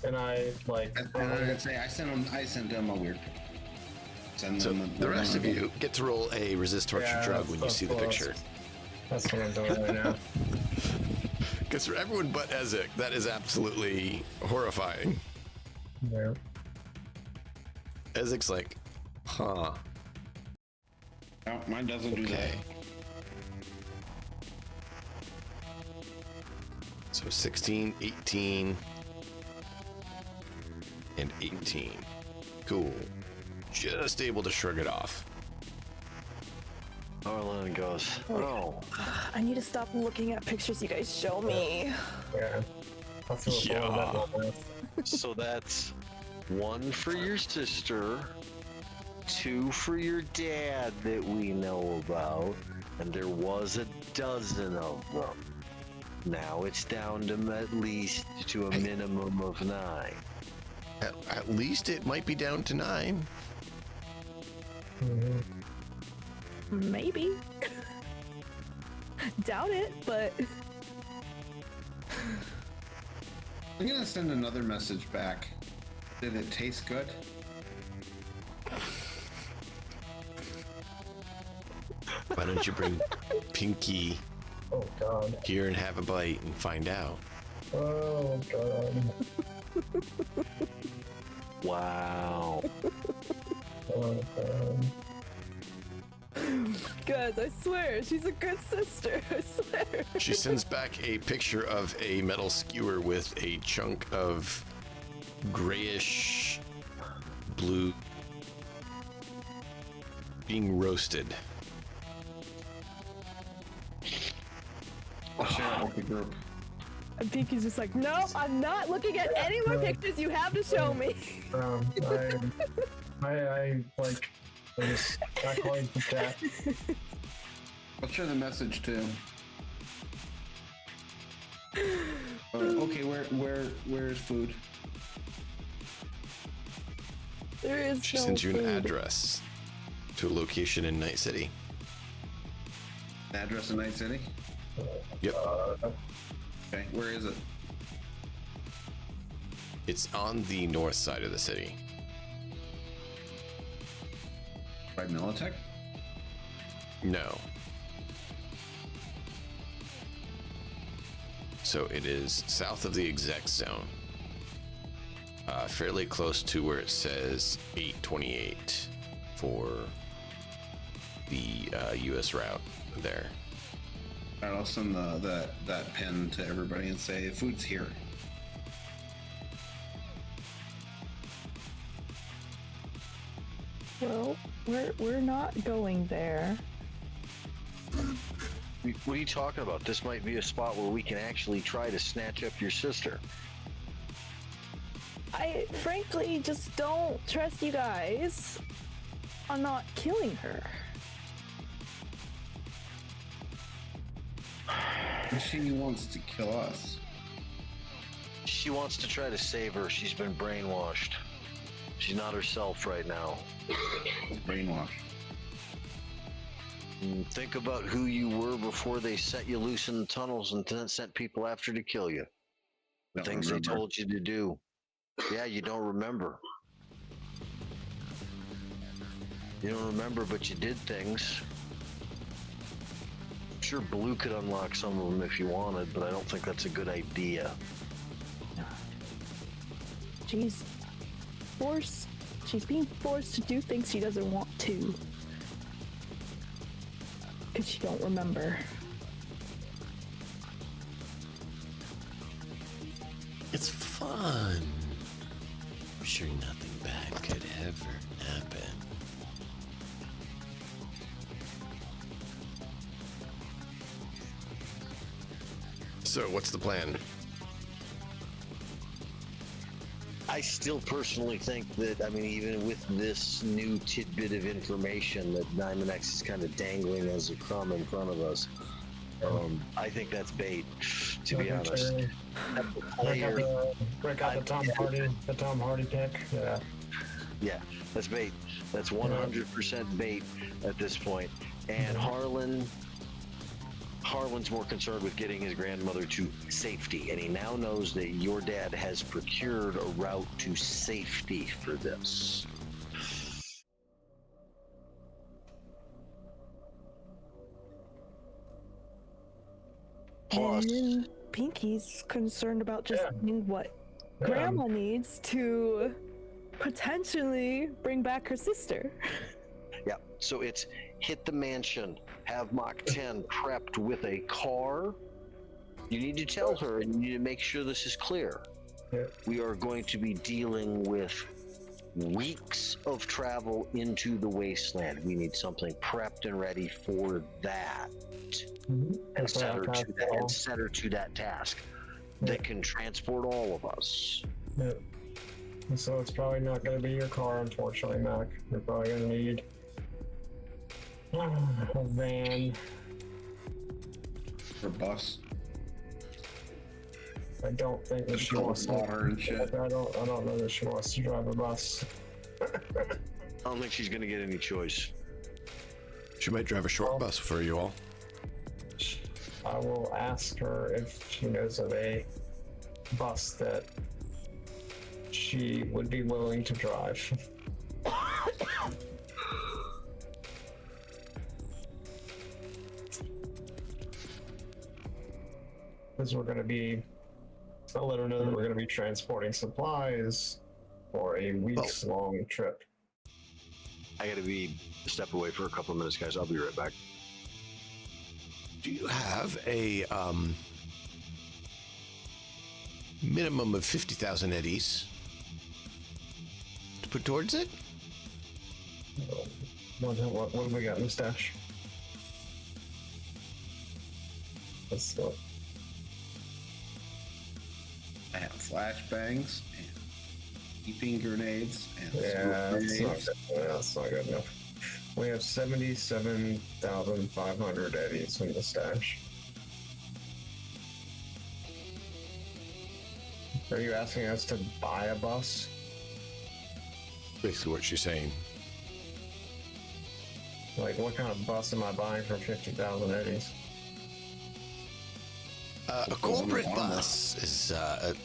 And I like. And I'm gonna say I sent them a weird picture. Send So them the rest of you get to roll a resist torture Yeah, drug when you see the picture. That's what I'm doing right now. Because for everyone but Ezek, that is absolutely horrifying. Yeah. Ezek's like, huh. No, mine doesn't do that. Okay. So 16, 18, and 18. Cool. Just able to shrug it off. Arlen goes, oh, I need to stop looking at pictures you guys show me. Yeah. I'll throw a ball at that one. so that's 1 for your sister, 2 for your dad that we know about, and there was a dozen of them. Now it's down to at least to a minimum of 9. At least it might be down to 9. Maybe. Doubt it, but I'm gonna send another message back. Did it taste good? Why don't you bring Pinky Oh god. here and have a bite and find out? Oh god. Wow. Oh god. guys, I swear, she's a good sister. I swear. She sends back a picture of a metal skewer with a chunk of grayish blue being roasted. I'll share it with the group. And Pinky's just like, no, I'm not looking at any more pictures you have to show me. I like. I'm just not going to chat. I'll share the message too. Okay, where's food? There is She no sends you an food. address to a location in Night City. An address in Night City? Yep. Okay, where is it? It's on the north side of the city. By Militech? No. So it is south of the exec zone. Fairly close to where it says 828 for the US route there. I'll send that pin to everybody and say food's here. Well, we're not going there. What are you talking about? This might be a spot where we can actually try to snatch up your sister. I frankly just don't trust you guys on not killing her. She wants to kill us. She wants to try to save her. She's been brainwashed. She's not herself right now. Brainwashed. Think about who you were before they set you loose in the tunnels and then sent people after to kill you. The Don't things remember. they told you to do. Yeah, you don't remember. You don't remember, but you did things. I'm sure Blue could unlock some of them if you wanted, but I don't think that's a good idea. She's being forced to do things she doesn't want to. Because she don't remember. It's fun. I'm sure nothing bad could ever happen. So, what's the plan? I still personally think that, I mean, even with this new tidbit of information that Nymanex is kind of dangling as a crumb in front of us, I think that's bait, to be honest. Break out the Tom Hardy pick. Yeah. Yeah, that's bait. That's 100% bait at this point. And Harlan's more concerned with getting his grandmother to safety, and he now knows that your dad has procured a route to safety for this. Plus, And Pinky's concerned about just doing what Grandma needs to potentially bring back her sister. yeah, so it's hit the mansion, have Mach 10 prepped with a car. You need to tell her, and you need to make sure this is clear. Yeah. We are going to be dealing with weeks of travel into the wasteland. We need something prepped and ready for that. And set her to that task that can transport all of us. Yeah. So it's probably not going to be your car, unfortunately, Mac. You're probably going to need a van. Or bus. I don't think that she wants to. Water and shit. I don't know that she wants to drive a bus. I don't think she's going to get any choice. She might drive a short bus for you all. I will ask her if she knows of a bus that she would be willing to drive. Because we're going to be, I'll let her know that we're going to be transporting supplies for a week's long trip. I got to be a step away for a couple of minutes, guys. I'll be right back. Do you have a minimum of 50,000 eddies to put towards it? What have we got in the stash? Let's look. I have flashbangs and heaping grenades and Yeah, smoke grenades. that's not good enough. We have 77,500 eddies in the stash. Are you asking us to buy a bus? Basically what she's saying. Like, what kind of bus am I buying for 50,000 eddies? A corporate bus is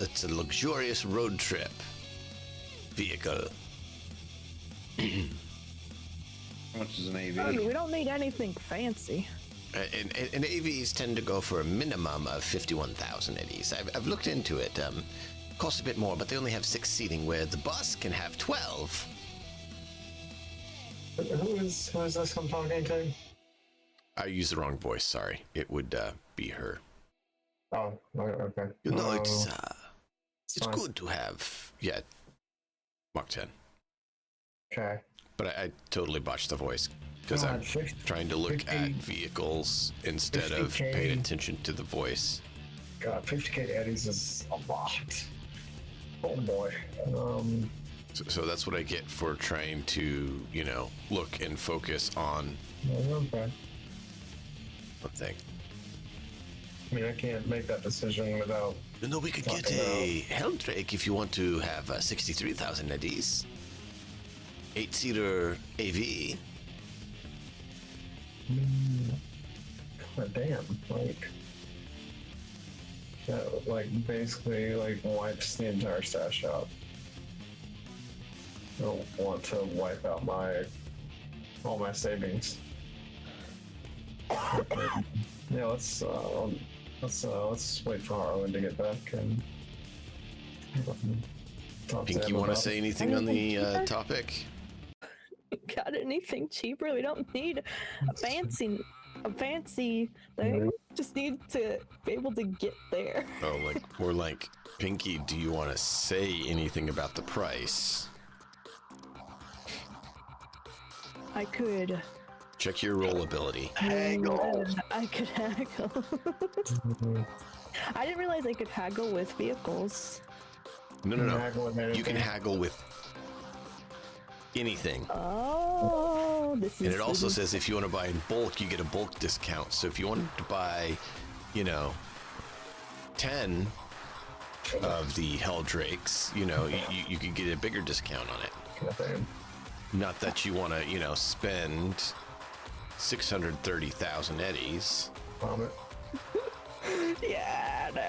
it's a luxurious road trip vehicle. How much is an AV? I mean, we don't need anything fancy. And AVs tend to go for a minimum of 51,000 eddies. I've looked into it. Costs a bit more, but they only have 6 seating, where the bus can have 12. Who is this I'm talking to? I used the wrong voice. Sorry. It would be her. Oh, okay. You know, it's fine. good to have. Yeah, Mach 10. Okay. But I totally botched the voice because I'm trying to look at vehicles instead of 50K. paying attention to the voice. God, 50k eddies is a lot. Oh boy. So that's what I get for trying to, look and focus on Okay. one thing. I mean, I can't make that decision without. No, we could get a Helldrake if you want to have 63,000 eddies. 8-seater AV. God damn, that basically wipes the entire stash out. I don't want to wipe out all my savings. Yeah, let's wait for Harlan to get back and talk to Pink, him you want to about- say anything on the topic? Got anything cheaper? We don't need a fancy thing. Just need to be able to get there. Oh, more like, Pinky, do you want to say anything about the price? I could Check your roll ability. Haggle. I could haggle. I didn't realize I could haggle with vehicles. No. Haggle with You anything. can haggle with anything. Oh, this is. And it also says if you want to buy in bulk, you get a bulk discount. So if you wanted to buy, 10 of the Helldrakes, you could get a bigger discount on it. Nothing. Not that you want to, spend 630,000 eddies. Vomit. Yeah. Nah.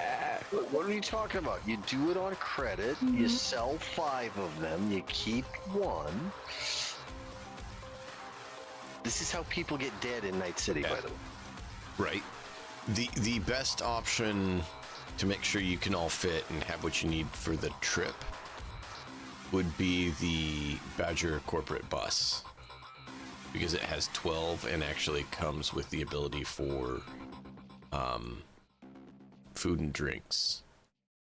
What are you talking about? You do it on credit. You sell 5 of them. You keep 1. This is how people get dead in Night City, by the way. Right. The best option to make sure you can all fit and have what you need for the trip would be the Badger corporate bus, because it has 12 and actually comes with the ability for food and drinks.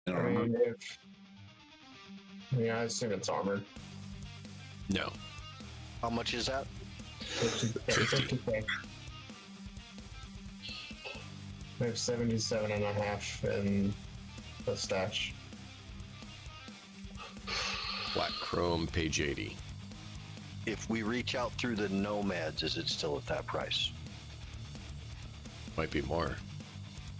I don't remember. I assume it's armored. No. How much is that? 50K. We have 77 and a half in the stash. Black Chrome, page 80. If we reach out through the Nomads, is it still at that price? Might be more.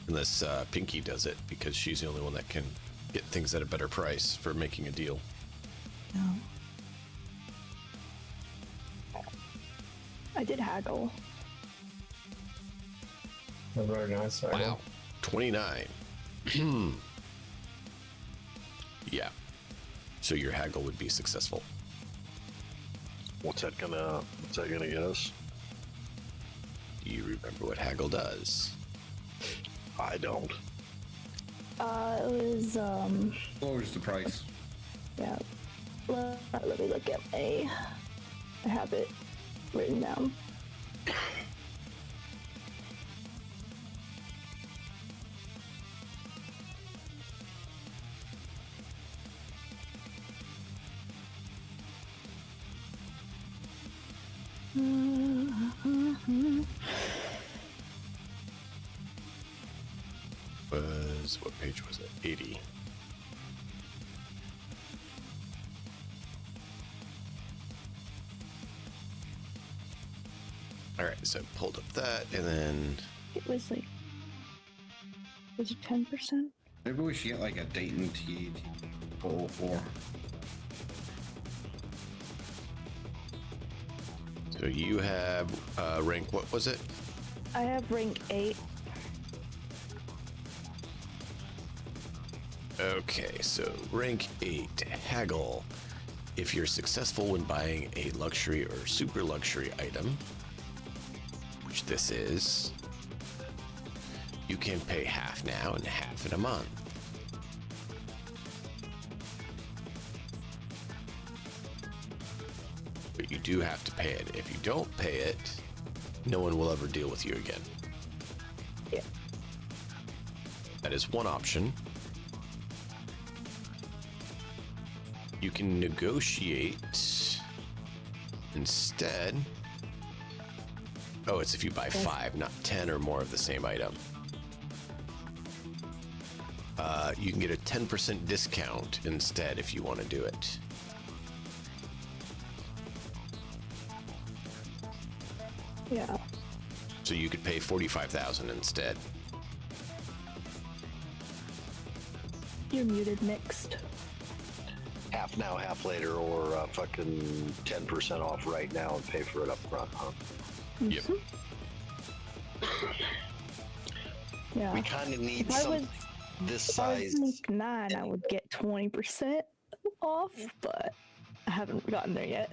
Unless Pinky does it, because she's the only one that can get things at a better price for making a deal. No. I did haggle. They're very nice. Wow. 29. Yeah. So your haggle would be successful. What's that gonna get us? Do you remember what haggle does? I don't. It was Lowers the price. yeah. Let me look at I have it written down. What page was it? 80. All right, so I pulled up that, and then It was like, was it 10%? Maybe we should get like a Dayton T 04. so you have rank. What was it? I have rank 8. Okay, so rank 8, haggle. If you're successful when buying a luxury or super luxury item, which this is, You can pay half now and half in a month. But you do have to pay it. If you don't pay it, no one will ever deal with you again. Yeah. That is one option. You can negotiate instead. Oh, it's if you buy 5, not 10 or more of the same item. You can get a 10% discount instead if you want to do it. Yeah. So you could pay 45,000 instead. You're muted, mixed. Half now, half later, or fucking 10% off right now and pay for it up front, huh? Yep. Yeah. We kind of need If I some was- this If I size. was week 9, I would get 20% off, but I haven't gotten there yet.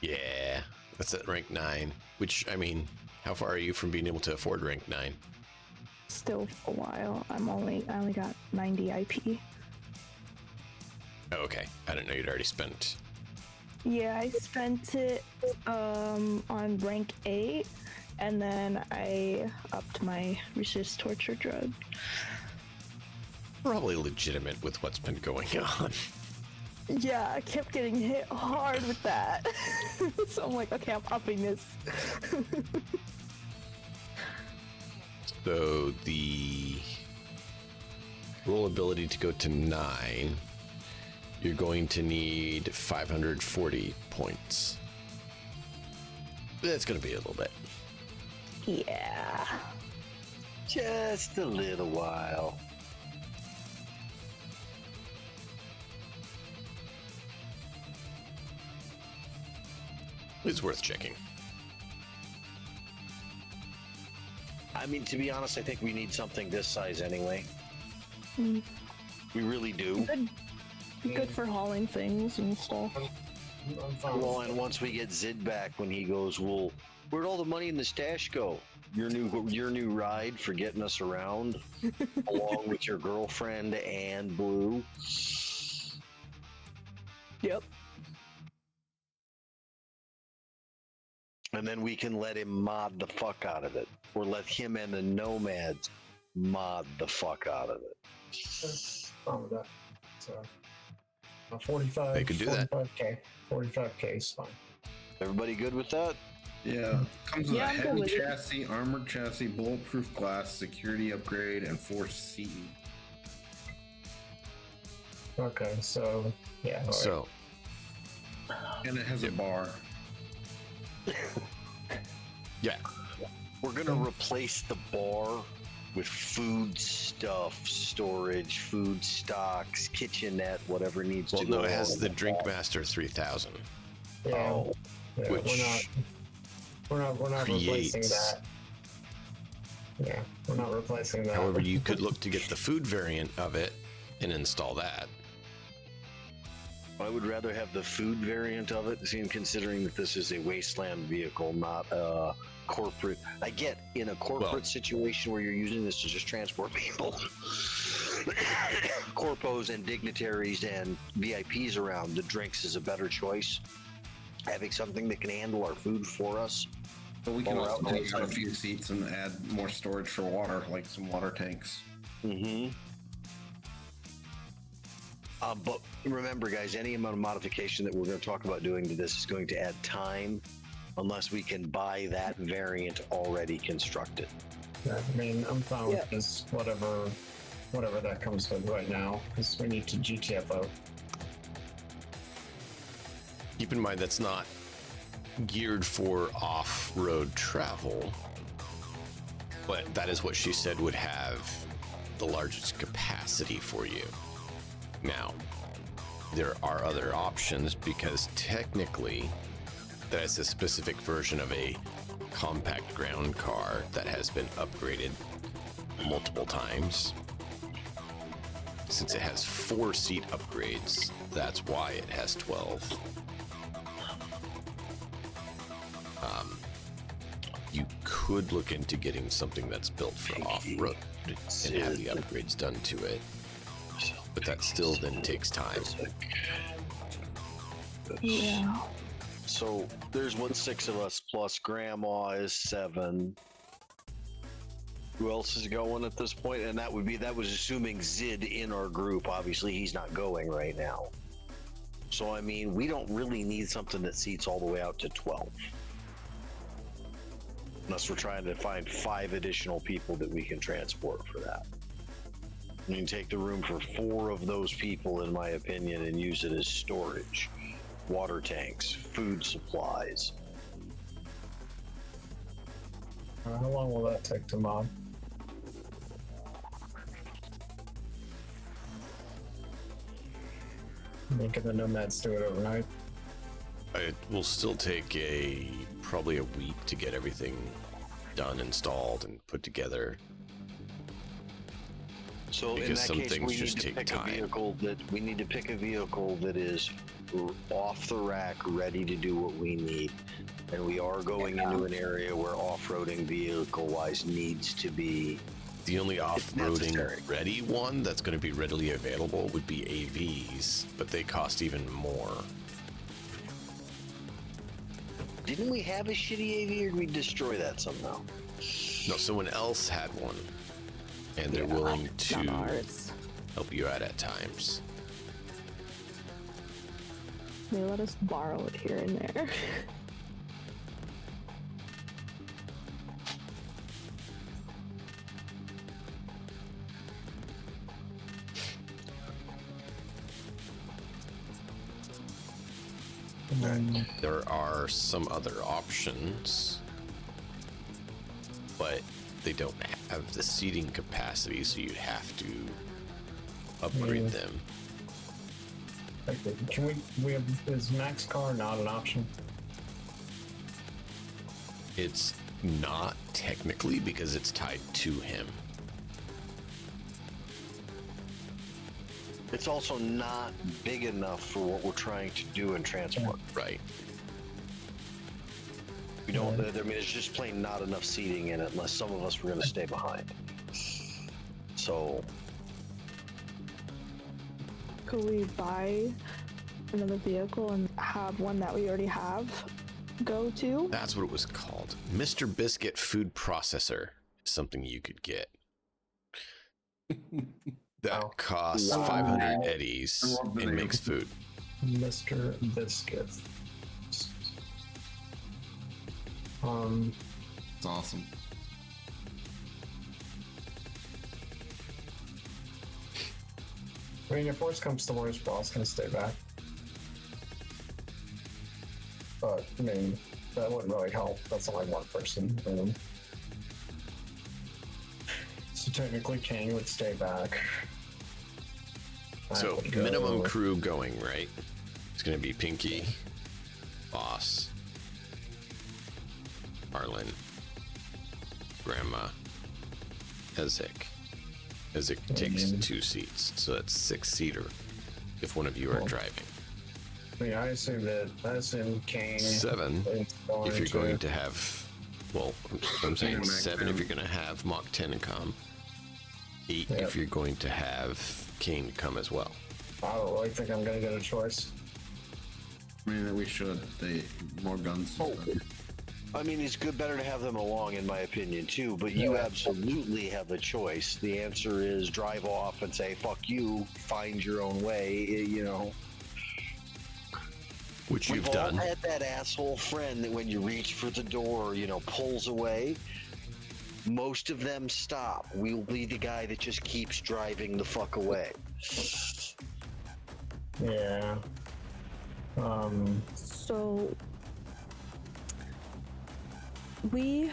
Yeah, that's at rank 9. Which, I mean, how far are you from being able to afford rank 9? Still a while. I only got 90 IP. Oh, okay. I didn't know you'd already spent. Yeah, I spent it on rank 8, and then I upped my resist torture drug. Probably legitimate with what's been going on. Yeah, I kept getting hit hard with that. So I'm like, okay, I'm upping this. So the roll ability to go to 9, you're going to need 540 points. That's going to be a little bit. Yeah. Just a little while. It's worth checking. I mean, to be honest, I think we need something this size anyway. Mm. We really do. Good for hauling things and stuff. I'm fine. Well, and once we get Zid back, when he goes, well, where'd all the money in the stash go? Your new ride for getting us around, along with your girlfriend and Blue. Yep. And then we can let him mod the fuck out of it, or let him and the nomads mod the fuck out of it. Fine with that. So, 45. They could do that. 45K. 45K is fine. Everybody good with that? Yeah. Comes with Yeah, a I'm good heavy with it. chassis, armored chassis, bulletproof glass, security upgrade, and force CE. Okay, so yeah. all right. So, And it has a bar. yeah. We're gonna replace the bar with food stuff, storage, food stocks, kitchenette, whatever needs Well, to no, go it has on the in Drinkmaster 3000. yeah, Oh, yeah, which we're not replacing creates- that. Yeah, we're not replacing that. However, you could look to get the food variant of it and install that. I would rather have the food variant of it, seeing considering that this is a wasteland vehicle, not a corporate. I get in a corporate Well- situation where you're using this to just transport people, corpos and dignitaries and VIPs around, the drinks is a better choice. Having something that can handle our food for us. But we can Well, also we're take out a outside. few seats and add more storage for water, like some water tanks. Mm-hmm. But remember, guys, any amount of modification that we're going to talk about doing to this is going to add time, unless we can buy that variant already constructed. Yeah, I mean, I'm fine Yeah. with this, whatever that comes with right now, because we need to GTFO. Keep in mind that's not geared for off-road travel, but that is what she said would have the largest capacity for you. Now, there are other options because technically that is a specific version of a compact ground car that has been upgraded multiple times. Since it has 4-seat upgrades, that's why it has 12. could look into getting something that's built for off-road and have the upgrades done to it. But that still then takes time. Yeah. So there's 6 of us plus Grandma is 7. Who else is going at this point? And that was assuming Zid in our group. Obviously, he's not going right now. So I mean, we don't really need something that seats all the way out to 12. Unless we're trying to find 5 additional people that we can transport for that. You can take the room for 4 of those people, in my opinion, and use it as storage. Water tanks, food supplies. How long will that take to mod? Making the nomads do it overnight. It will still take probably a week to get everything done, installed, and put together. So Because in some that case, things we just need to take pick time. a vehicle that is off the rack, ready to do what we need. And we are going into an area where off-roading vehicle-wise needs to be. The only off-roading necessary. ready one that's going to be readily available would be AVs, but they cost even more. Didn't we have a shitty AV, or did we destroy that somehow? No, someone else had one, and they're Yeah, willing not to ours. help you out at times. They let us borrow it here and there. There are some other options, but they don't have the seating capacity, so you'd have to upgrade them. Can we have, is Max car not an option? It's not technically because it's tied to him. It's also not big enough for what we're trying to do in transport. Right. We don't. I mean, there's just plain not enough seating in it, unless some of us were going to stay behind. So, Could we buy another vehicle and have one that we already have go to? That's what it was called. Mr. Biscuit Food Processor is something you could get. That costs 500 eddies and makes food. Mr. Biscuit. It's awesome. I mean, if worse comes to worse, boss can stay back. But, I mean, that wouldn't really help. That's only one person. So technically, King would stay back. I So would go- minimum crew going, right? It's going to be Pinky, Boss, Marlin, Grandma, Ezek. Ezek takes 2 seats, so that's 6-seater if one of you are driving. I mean, I assume King 7 is if you're to- going to have, well, I'm saying 7 if you're going to have Mach 10 come. 8 Yep. if you're going to have Kane come as well. I don't really think I'm going to get a choice. I mean, that we should. They more guns. Oh. I mean, it's better to have them along, in my opinion, too. But you absolutely have a choice. The answer is drive off and say "fuck you," find your own way. You know. Which We've you've done. all had that asshole friend that when you reach for the door, pulls away. Most of them stop. We'll be the guy that just keeps driving the fuck away. Yeah. So we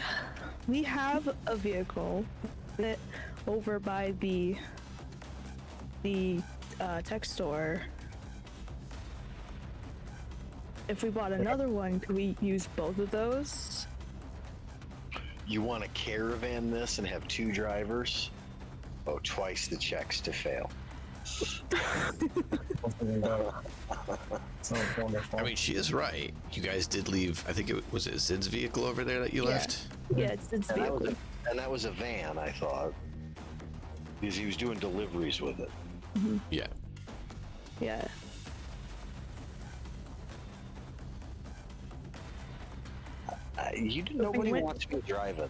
have a vehicle that over by the tech store. If we bought another one, could we use both of those? You want to caravan this and have 2 drivers? Oh, twice the checks to fail. Sounds wonderful. I mean, she is right. You guys did leave, I think it was Zid's vehicle over there that you left? Yeah, it's And vehicle. that was a van, I thought, because he was doing deliveries with it. Yeah. Yeah. Nobody wants me driving.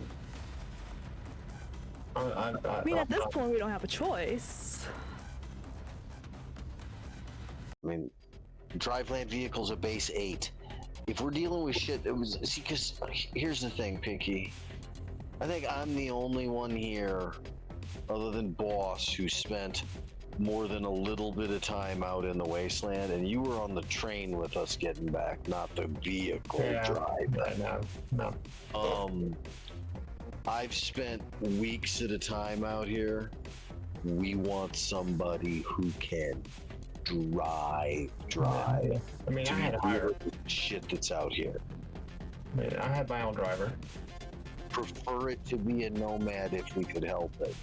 I mean, at this point, we don't have a choice. I mean, driveland vehicles are base 8. If we're dealing with shit, because here's the thing, Pinky. I think I'm the only one here, other than Boss, who spent more than a little bit of time out in the wasteland, and you were on the train with us getting back, not the vehicle drive. No. I've spent weeks at a time out here. We want somebody who can drive. I mean, I had to hire. Shit that's out here. I mean, I had my own driver. Prefer it to be a nomad if we could help it.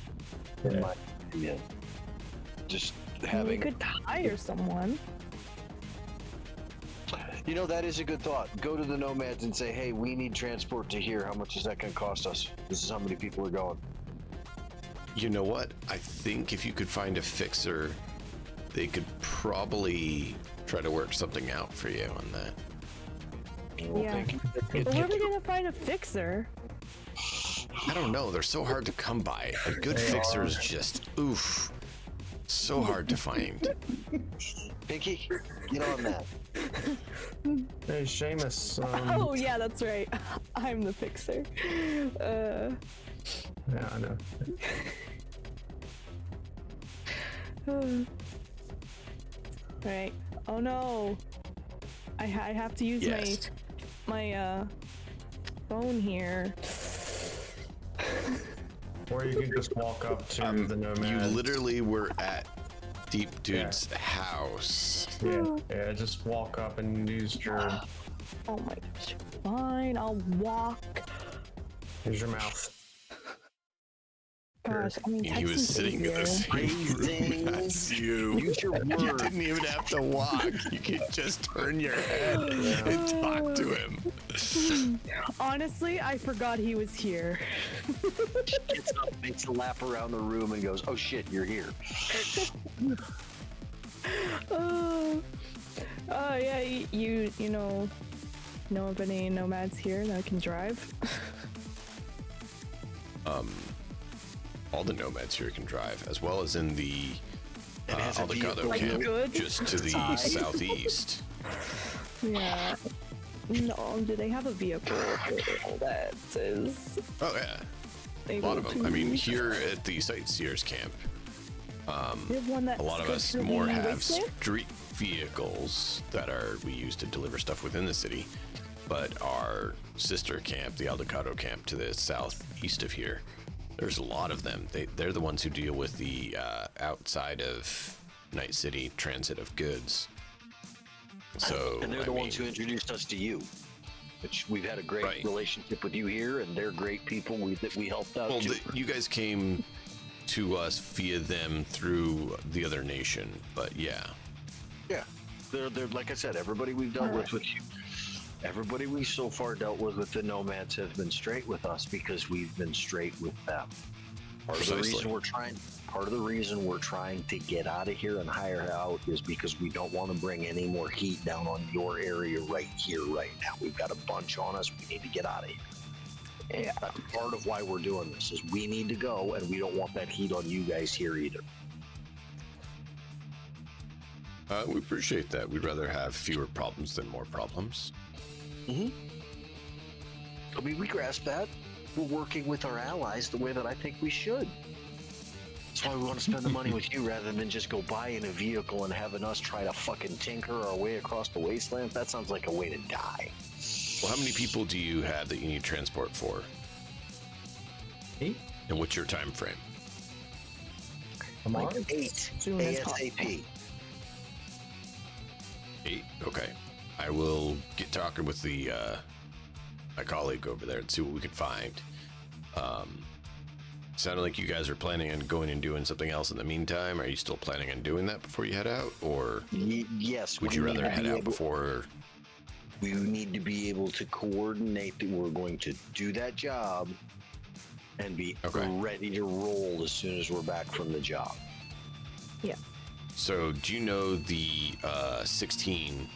In my opinion. Just having. We could hire someone. You know, that is a good thought. Go to the nomads and say, hey, we need transport to here. How much is that going to cost us? This is how many people are going. You know what? I think if you could find a fixer, they could probably try to work something out for you on that. Yeah. But where are we gonna find a fixer? I don't know. They're so hard to come by. A good fixer is just, oof, so hard to find. Pinky, get on that. Hey, Seamus. Oh yeah, that's right. I'm the fixer. Yeah, I know. Right. Oh no. I have to use Yes. my phone here. Or you can just walk up to the nomad. You literally were at Deep Dude's house. Yeah, just walk up and use your. Oh my gosh. Fine, I'll walk. Use your mouth. Gosh, I mean, He was texting's sitting in the easier. same room as you. Use your You words. didn't even have to walk. You could just turn your head and talk to him. Honestly, I forgot he was here. Gets up, makes a lap around the room, and goes, "Oh shit, you're here." Yeah, you know of any nomads here that can drive? All the nomads here can drive, as well as in the has a Aldecado vehicle. camp, Good. just to the southeast. Yeah. No, do they have a vehicle that is Oh yeah, a able lot of them. I to- mean, here at the Sightseers camp, We have one that a lot of goes us through more the have wasteland? street vehicles that we use to deliver stuff within the city. But our sister camp, the Aldecado camp to the southeast of here, there's a lot of them. They're the ones who deal with the outside of Night City transit of goods. So And they're the ones who introduced us to you. Which we've had a great Right. relationship with you here, and they're great people that we helped out well, too. you guys came to us via them through the other nation, but yeah. Yeah, they're like I said, everybody we've dealt with you. Everybody we so far dealt with the nomads have been straight with us because we've been straight with them. Part of the reason we're trying to get out of here and hire out is because we don't want to bring any more heat down on your area right here, right now. We've got a bunch on us. We need to get out of here. Yeah, that's part of why we're doing this. Is we need to go, and we don't want that heat on you guys here either. We appreciate that. We'd rather have fewer problems than more problems. I mean, we grasp that. We're working with our allies the way that I think we should. That's why we want to spend the money with you rather than just go buying a vehicle and having us try to fucking tinker our way across the wasteland. That sounds like a way to die. Well, how many people do you have that you need transport for? 8? And what's your time frame? Come on. 8 Soon as ASAP. 8? Okay. I will get talking with the my colleague over there and see what we can find. Sounded like you guys are planning on going and doing something else in the meantime. Are you still planning on doing that before you head out, or Yes. would we you need rather to head be out able- before? We need to be able to coordinate that we're going to do that job and be ready to roll as soon as we're back from the job. Yeah. So, do you know the 16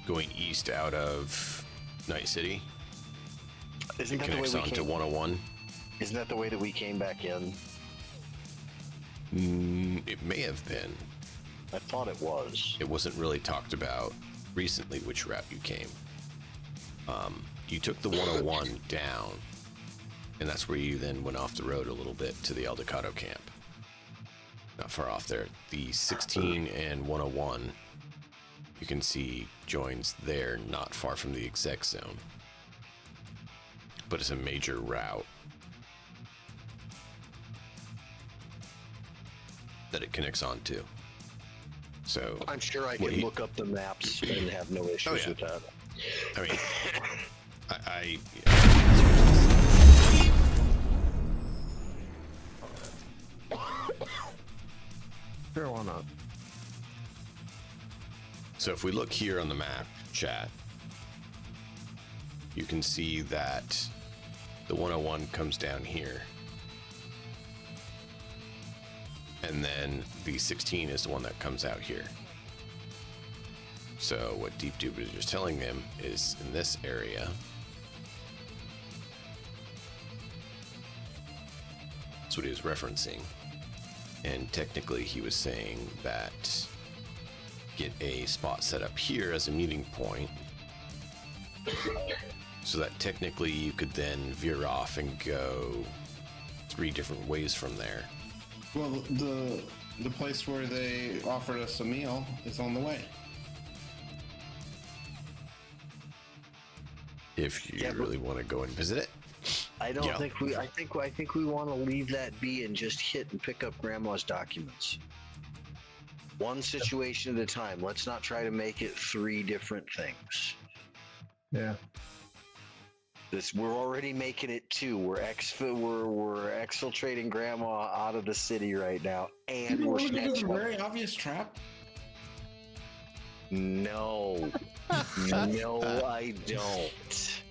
going east out of Night City? Isn't that connects the way we onto 101? Isn't that the way that we came back in? It may have been. I thought it was. It wasn't really talked about recently which route you came. You took the 101 down, and that's where you then went off the road a little bit to the El Ducado camp. Not far off there. The 16 and 101, you can see joins there, not far from the exec zone. But it's a major route that it connects onto. So I'm sure I can look up the maps and have no issues with that. I mean, I Sure, why not? So if we look here on the map, chat, you can see that the 101 comes down here. And then the 16 is the one that comes out here. So what Deep Dupe is just telling them is in this area, that's what he was referencing. And technically he was saying that get a spot set up here as a meeting point so that technically you could then veer off and go 3 different ways from there. Well, the place where they offered us a meal is on the way. If you really want to go and visit it. I don't think we. I think we want to leave that be and just hit and pick up Grandma's documents. One situation at a time. Let's not try to make it 3 different things. Yeah. We're already making it 2. We're exfiltrating Grandma out of the city right now, and we're snatching a very obvious trap. No, no, I don't.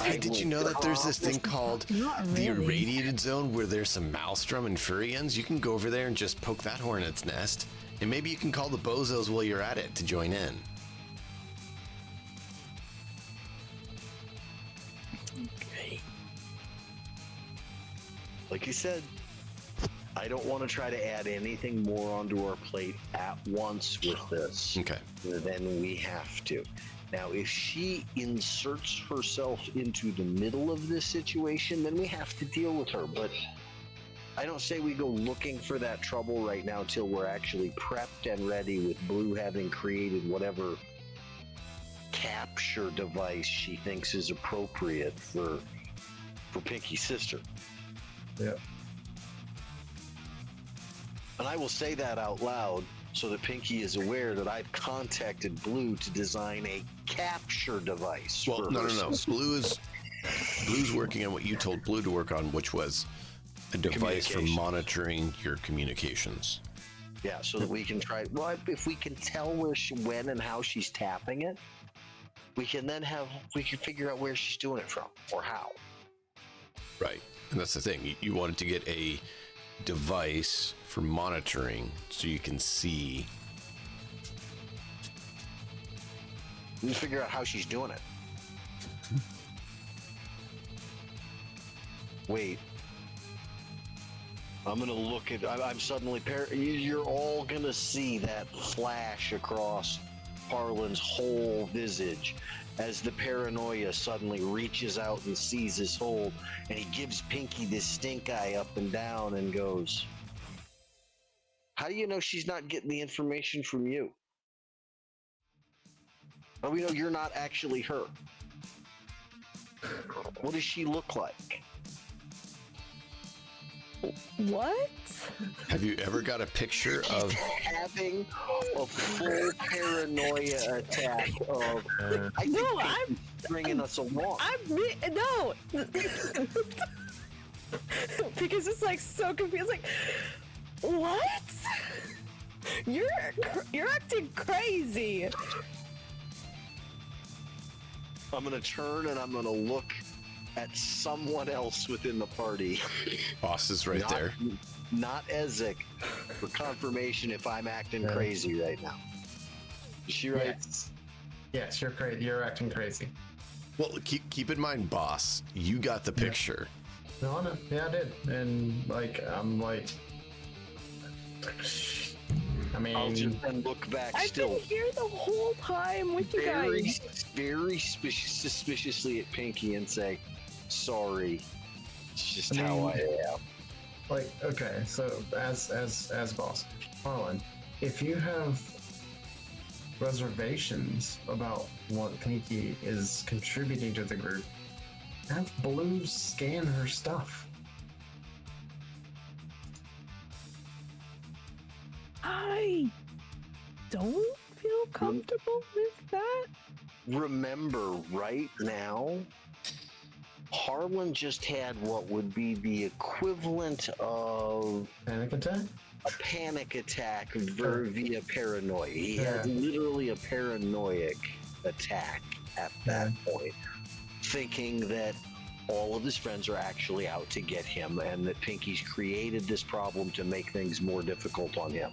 Hey, did you know that there's this thing called the irradiated zone where there's some maelstrom and furians? You can go over there and just poke that hornet's nest, and maybe you can call the bozos while you're at it to join in. Okay. Like you said, I don't want to try to add anything more onto our plate at once with this. Okay. Then we have to. Now, if she inserts herself into the middle of this situation, then we have to deal with her. But I don't say we go looking for that trouble right now till we're actually prepped and ready with Blue having created whatever capture device she thinks is appropriate for Pinky's sister. Yeah. And I will say that out loud so that Pinky is aware that I've contacted Blue to design a capture device. Well, no. Blue's working on what you told Blue to work on, which was a device for monitoring your communications. Yeah, so that we can try. Well, if we can tell when and how she's tapping it, we can figure out where she's doing it from or how. Right, and that's the thing. You wanted to get a device for monitoring so you can see. We can figure out how she's doing it. Wait. I'm gonna look at. I'm suddenly. You're all gonna see that flash across Harlan's whole visage as the paranoia suddenly reaches out and seizes hold, and he gives Pinky this stink eye up and down and goes, "How do you know she's not getting the information from you? How do we know you're not actually her? What does she look like?" What? Have you ever got a picture of having a full paranoia attack of? I'm bringing us along. No, because it's like so confused. Like, what? You're acting crazy. I'm gonna turn and I'm gonna look at someone else within the party. Boss is right there. Not Ezek, for confirmation if I'm acting crazy right now. Is she right? Yes, you're crazy. You're acting crazy. Well, keep in mind, boss, you got the picture. No, no, yeah, I did, and like, I'm like, I mean, I'll just then look back. I've Still been here the whole time with you guys. very suspiciously at Pinky and say, "Sorry, it's just how I am." like, okay, so as boss, Harlan, if you have reservations about what Pinky is contributing to the group, have Blue scan her stuff. I don't feel comfortable with that. Remember, right now, Harlan just had what would be the equivalent of Panic attack? a panic attack via paranoia. He had literally a paranoid attack at that point, thinking that all of his friends are actually out to get him and that Pinky's created this problem to make things more difficult on him.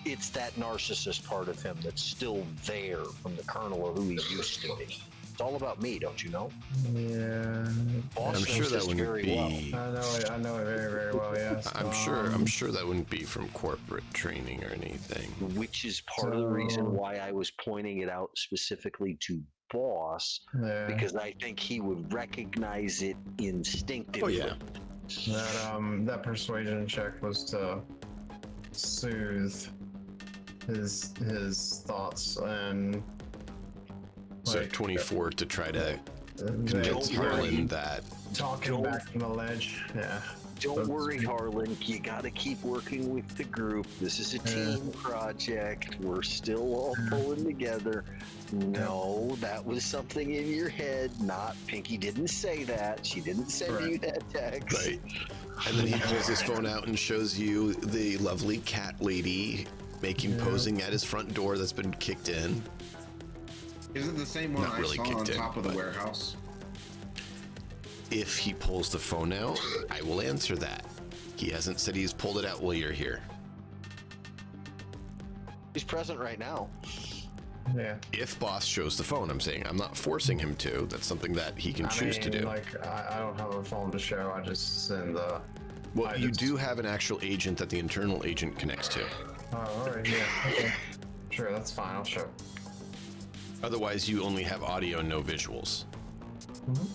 It's that narcissist part of him that's still there from the kernel of who he used to be. It's all about me, don't you know? Yeah. Boss I'm sure knows that this wouldn't very be. well. I know it very, very well, yes. I'm sure that wouldn't be from corporate training or anything. Which is part of the reason why I was pointing it out specifically to Boss, because I think he would recognize it instinctively. Oh yeah. That persuasion check was to soothe his thoughts and So like, 24 to try to don't convince Harlan that. talking back from the ledge. Yeah. Don't worry, Harlan. You got to keep working with the group. This is a team project. We're still all pulling together. No, that was something in your head. Not Pinky didn't say that. She didn't send you that text. Right. And then he pulls his phone out and shows you the lovely cat lady posing at his front door that's been kicked in. Is it the same one Not I really saw on kicked in, top of the but- warehouse? If he pulls the phone out, I will answer that. He hasn't said he's pulled it out while you're here. He's present right now. Yeah. If boss shows the phone, I'm saying I'm not forcing him to. That's something that he can choose to do. Like, I don't have a phone to show. I just send the. Well, you do have an actual agent that the internal agent connects to. Oh, all right. Yeah. Okay. Sure, that's fine. I'll show. Otherwise, you only have audio and no visuals.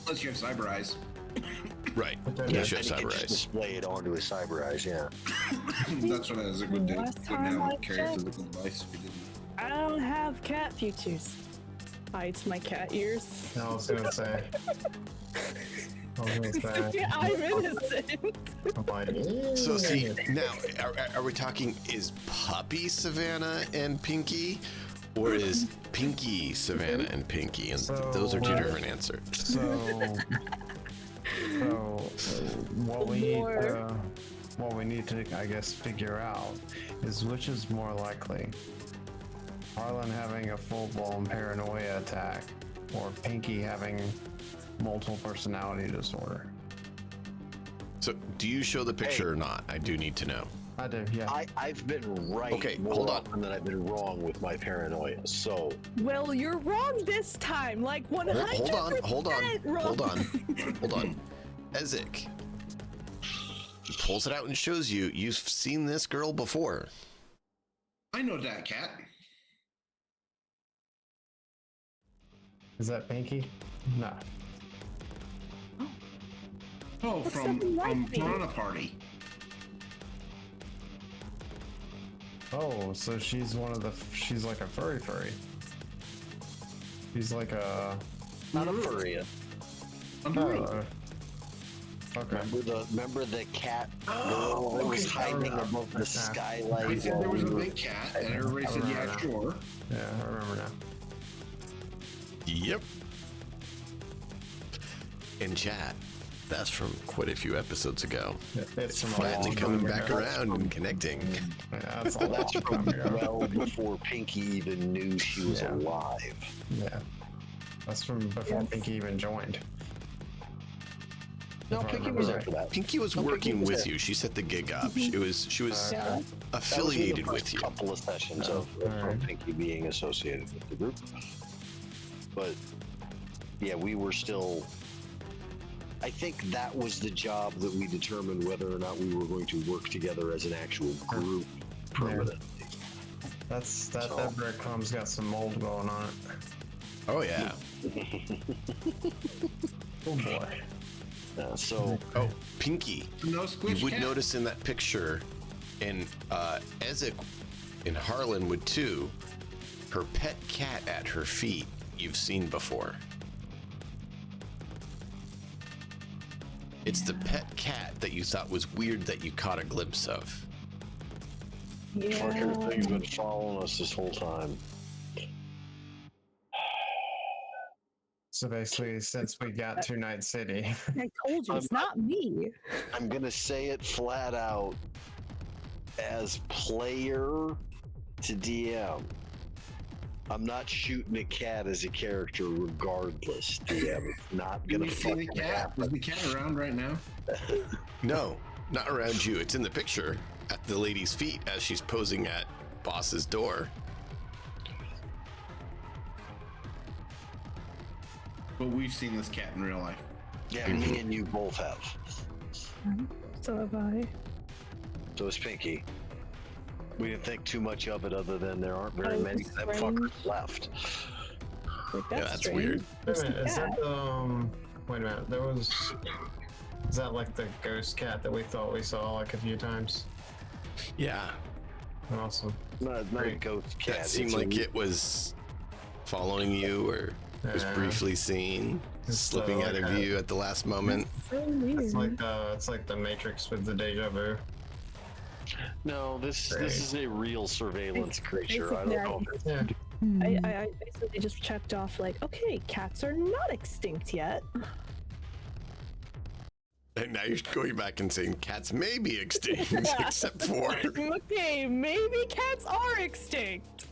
Unless you have cyber eyes. Right. Okay. Yes, you And have he can cyber just eyes. display it onto his cyber eyes, yeah. That's what Ezek would do. Last Wouldn't time I have carry a checked. physical device if he didn't. I don't have cat features. Hides my cat ears. I was gonna say. I'm innocent. I'm like, So see, now, are we talking, is Puppy Savannah and Pinky? Or is Pinky Savannah and Pinky? And those are two different answers. So what we need to, I guess, figure out is which is more likely: Harlan having a full-blown paranoia attack, or Pinky having multiple personality disorder. So do you show the picture or not? I do need to know. I do, yeah. I've been right more hold on. often than I've been wrong with my paranoia. So Well, you're wrong this time. Like 100%. Hold wrong. on. Ezek. He pulls it out and shows you. You've seen this girl before. I know that cat. Is that Pinky? No. Oh, from Piranha Party. Oh, so she's one of the. She's like a furry. She's like a. not a furry. Oh, okay. Remember the cat girl that was hiding above the skylight? I said while there was a we were- big cat, and everybody said, yeah, sure. Yeah, I remember now. Yep. In chat, that's from quite a few episodes ago. It's from a Finally long coming time back ago. around and connecting. Yeah, that's a Well, long that's time from ago. well before Pinky even knew she was alive. Yeah. That's from before Pinky even joined. No, If I Pinky remember was right. after that. Pinky was No, Pinky working was with there. you. She set the gig up. She was Yeah. That was in the affiliated first with you. couple of sessions of alright. Pinky being associated with the group. But yeah, we were still. I think that was the job that we determined whether or not we were going to work together as an actual group permanently. That breadcrumb's got some mold going on it. Oh yeah. Oh boy. So Oh, Pinky. No squish You would cat. notice in that picture, and Ezek and Harlan would too, her pet cat at her feet you've seen before. It's the pet cat that you thought was weird that you caught a glimpse of. fucker Yeah. thing's been following us this whole time. So basically, since we got to Night City, I told you, it's not me. I'm gonna say it flat out. As player to DM, I'm not shooting a cat as a character regardless, DM. It's not Can gonna we see the fucking cat? happen. Is the cat around right now? No, not around you. It's in the picture at the lady's feet as she's posing at boss's door. But we've seen this cat in real life. Yeah, me and you both have. So have I. So is Pinky. We didn't think too much of it other than there aren't very Oh, many of them strange. fuckers left. Like, Yeah, that's strange. weird. Where's wait a the minute, is cat? that wait a minute, there was, is that like the ghost cat that we thought we saw like a few times? Yeah, Awesome. Not a Great. ghost cat. that seemed it's like a- it was following you or was Yeah. briefly seen, Just slipping out like of a- view at the last moment. So weird. It's like the Matrix with the deja vu. No, this Great. is a real surveillance creature. I Basically, don't know. Yeah. I basically just checked off like, okay, cats are not extinct yet. And now you're going back and saying cats may be extinct, except for. Okay, maybe cats are extinct.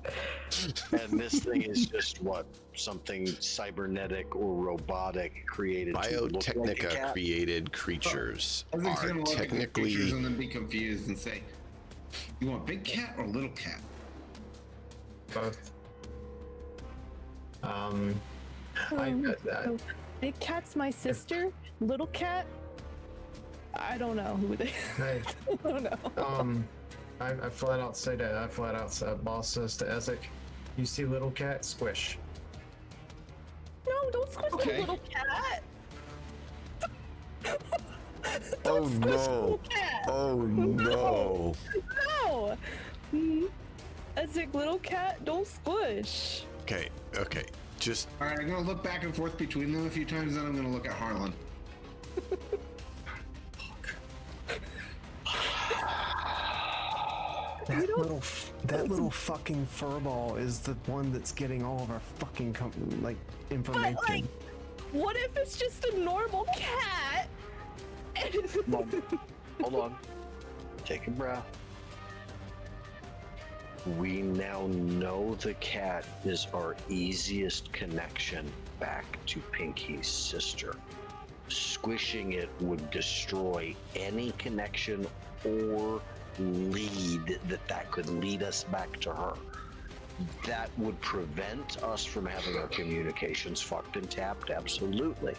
And this thing is just what? Something cybernetic or robotic created to look like a Biotechnica cat? created creatures I think are gonna look at the pictures technically. and then be confused and say, "You want big cat or little cat?" Both. I So, big cat's my sister. Little cat, I don't know who they. Hey, I don't know. I flat out say that. I flat out said, boss says to Ezek, "You see little cat, squish." No, don't squish the Okay. little cat. Oh Don't squish the no! little cat. Oh no! No. Ezek, little cat, don't squish. Okay, okay. Just All right, I'm gonna look back and forth between them a few times, then I'm gonna look at Harlan. That little fucking furball is the one that's getting all of our fucking information. But like, what if it's just a normal cat? Hold on. Take a breath. We now know the cat is our easiest connection back to Pinky's sister. Squishing it would destroy any connection or lead that could lead us back to her. That would prevent us from having our communications fucked and tapped, absolutely.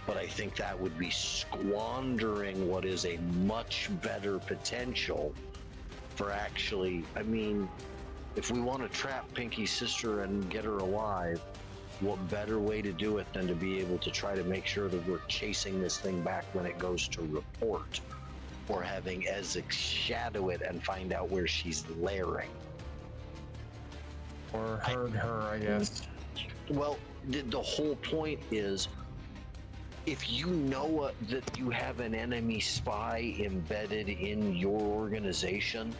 But I think that would be squandering what is a much better potential for actually, I mean, if we want to trap Pinky's sister and get her alive, what better way to do it than to be able to try to make sure that we're chasing this thing back when it goes to report, or having Ezek shadow it and find out where she's lairing. Or heard her, I guess. Well, the whole point is, if you know that you have an enemy spy embedded in your organization,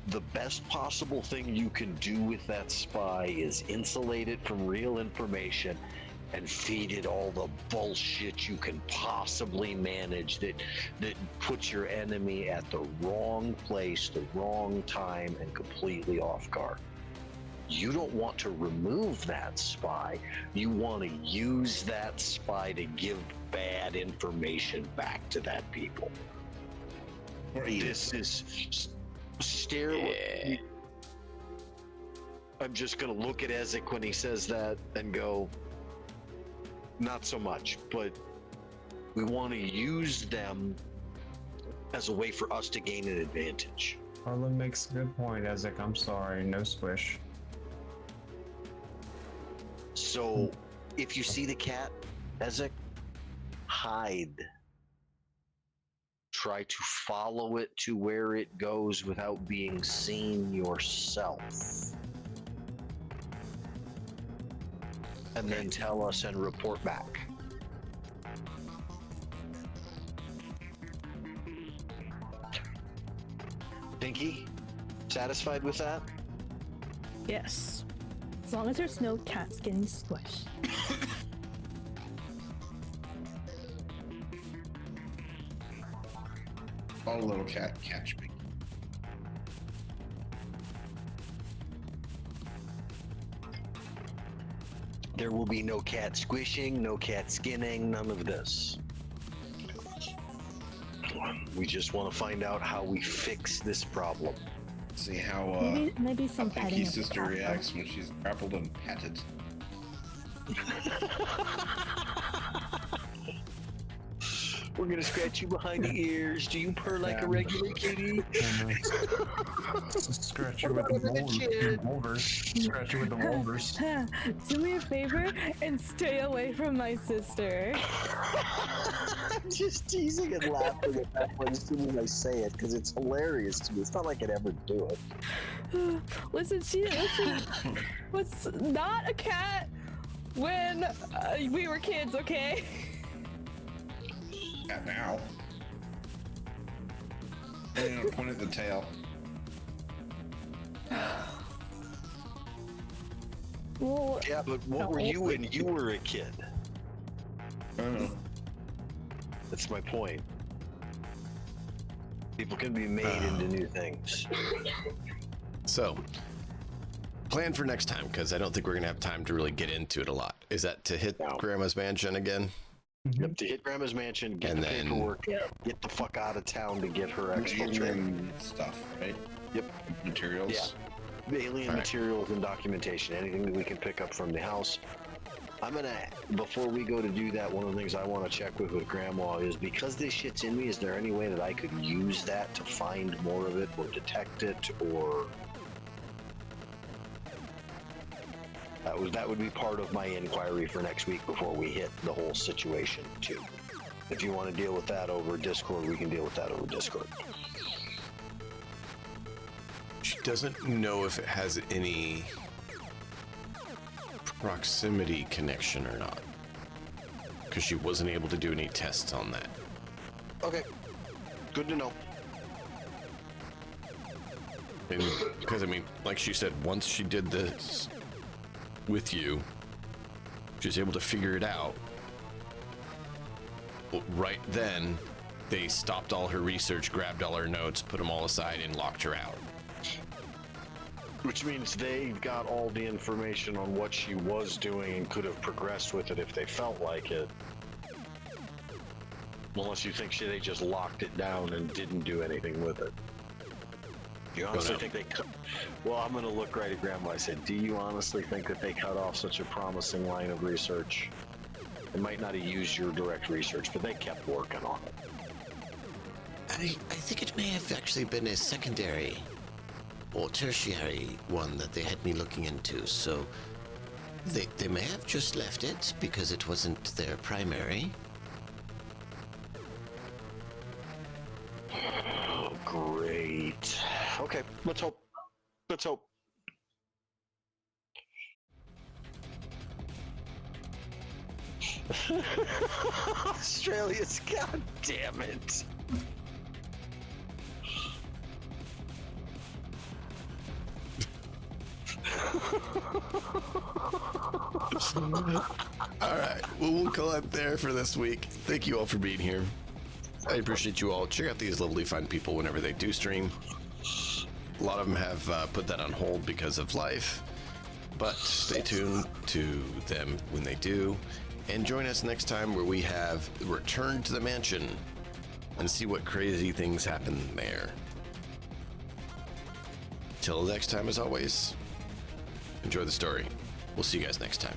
the best possible thing you can do with that spy is insulate it from real information and feed it all the bullshit you can possibly manage that puts your enemy at the wrong place, the wrong time, and completely off guard. You don't want to remove that spy. You want to use that spy to give bad information back to that people. This is stairway. I'm just going to look at Ezek when he says that and go, not so much, but we want to use them as a way for us to gain an advantage. Harlan makes a good point, Ezek. I'm sorry, no squish. So, if you see the cat, Ezek, hide. Try to follow it to where it goes without being seen yourself. And then tell us and report back. Pinky, satisfied with that? Yes. As long as there's no cats getting squished. Oh, little cat, catch me. There will be no cat squishing, no cat skinning, none of this. We just want to find out how we fix this problem. See how Maybe some how petting. Pinky's sister reacts when she's grappled and patted. We're gonna scratch you behind the ears. Do you purr like a regular kitty? Scratch you with the molars. Scratch you with the molars. Do me a favor and stay away from my sister. I'm just teasing and laughing at that one as soon as I say it because it's hilarious to me. It's not like I'd ever do it. Listen, she was not a cat when we were kids, okay? Cat now. And point at the tail. Well, Yeah, but what were you when you were a kid? I don't know. That's my point. People can be made into new things. So, plan for next time, because I don't think we're going to have time to really get into it a lot. Is that to hit No. Grandma's mansion again? Yep, to hit Grandma's mansion, get And the then- paperwork, get the fuck out of town to get her extra trip. Alien stuff, right? Yep. Materials. Yeah. The alien All right. materials and documentation, anything that we can pick up from the house. I'm gonna, before we go to do that, one of the things I want to check with Grandma is, because this shit's in me, is there any way that I could use that to find more of it or detect it, or that would be part of my inquiry for next week before we hit the whole situation too. If you want to deal with that over Discord, we can deal with that over Discord. She doesn't know if it has any proximity connection or not, because she wasn't able to do any tests on that. Okay, good to know. And because, I mean, like she said, once she did this with you, she was able to figure it out. Well, right then, they stopped all her research, grabbed all her notes, put them all aside, and locked her out. Which means they got all the information on what she was doing and could have progressed with it if they felt like it. Unless you think they just locked it down and didn't do anything with it. Do you honestly think they cut? Well, I'm going to look right at Grandma. I said, do you honestly think that they cut off such a promising line of research? They might not have used your direct research, but they kept working on it. I think it may have actually been a secondary or tertiary one that they had me looking into, so they may have just left it because it wasn't their primary. Oh, great. Okay, let's hope. Let's hope. Australia's, god damn it. All right, well, we'll call it there for this week. Thank you all for being here. I appreciate you all. Check out these lovely, fun people whenever they do stream. A lot of them have put that on hold because of life. But stay tuned to them when they do. And join us next time where we have Return to the Mansion and see what crazy things happen there. Till next time, as always, enjoy the story. We'll see you guys next time.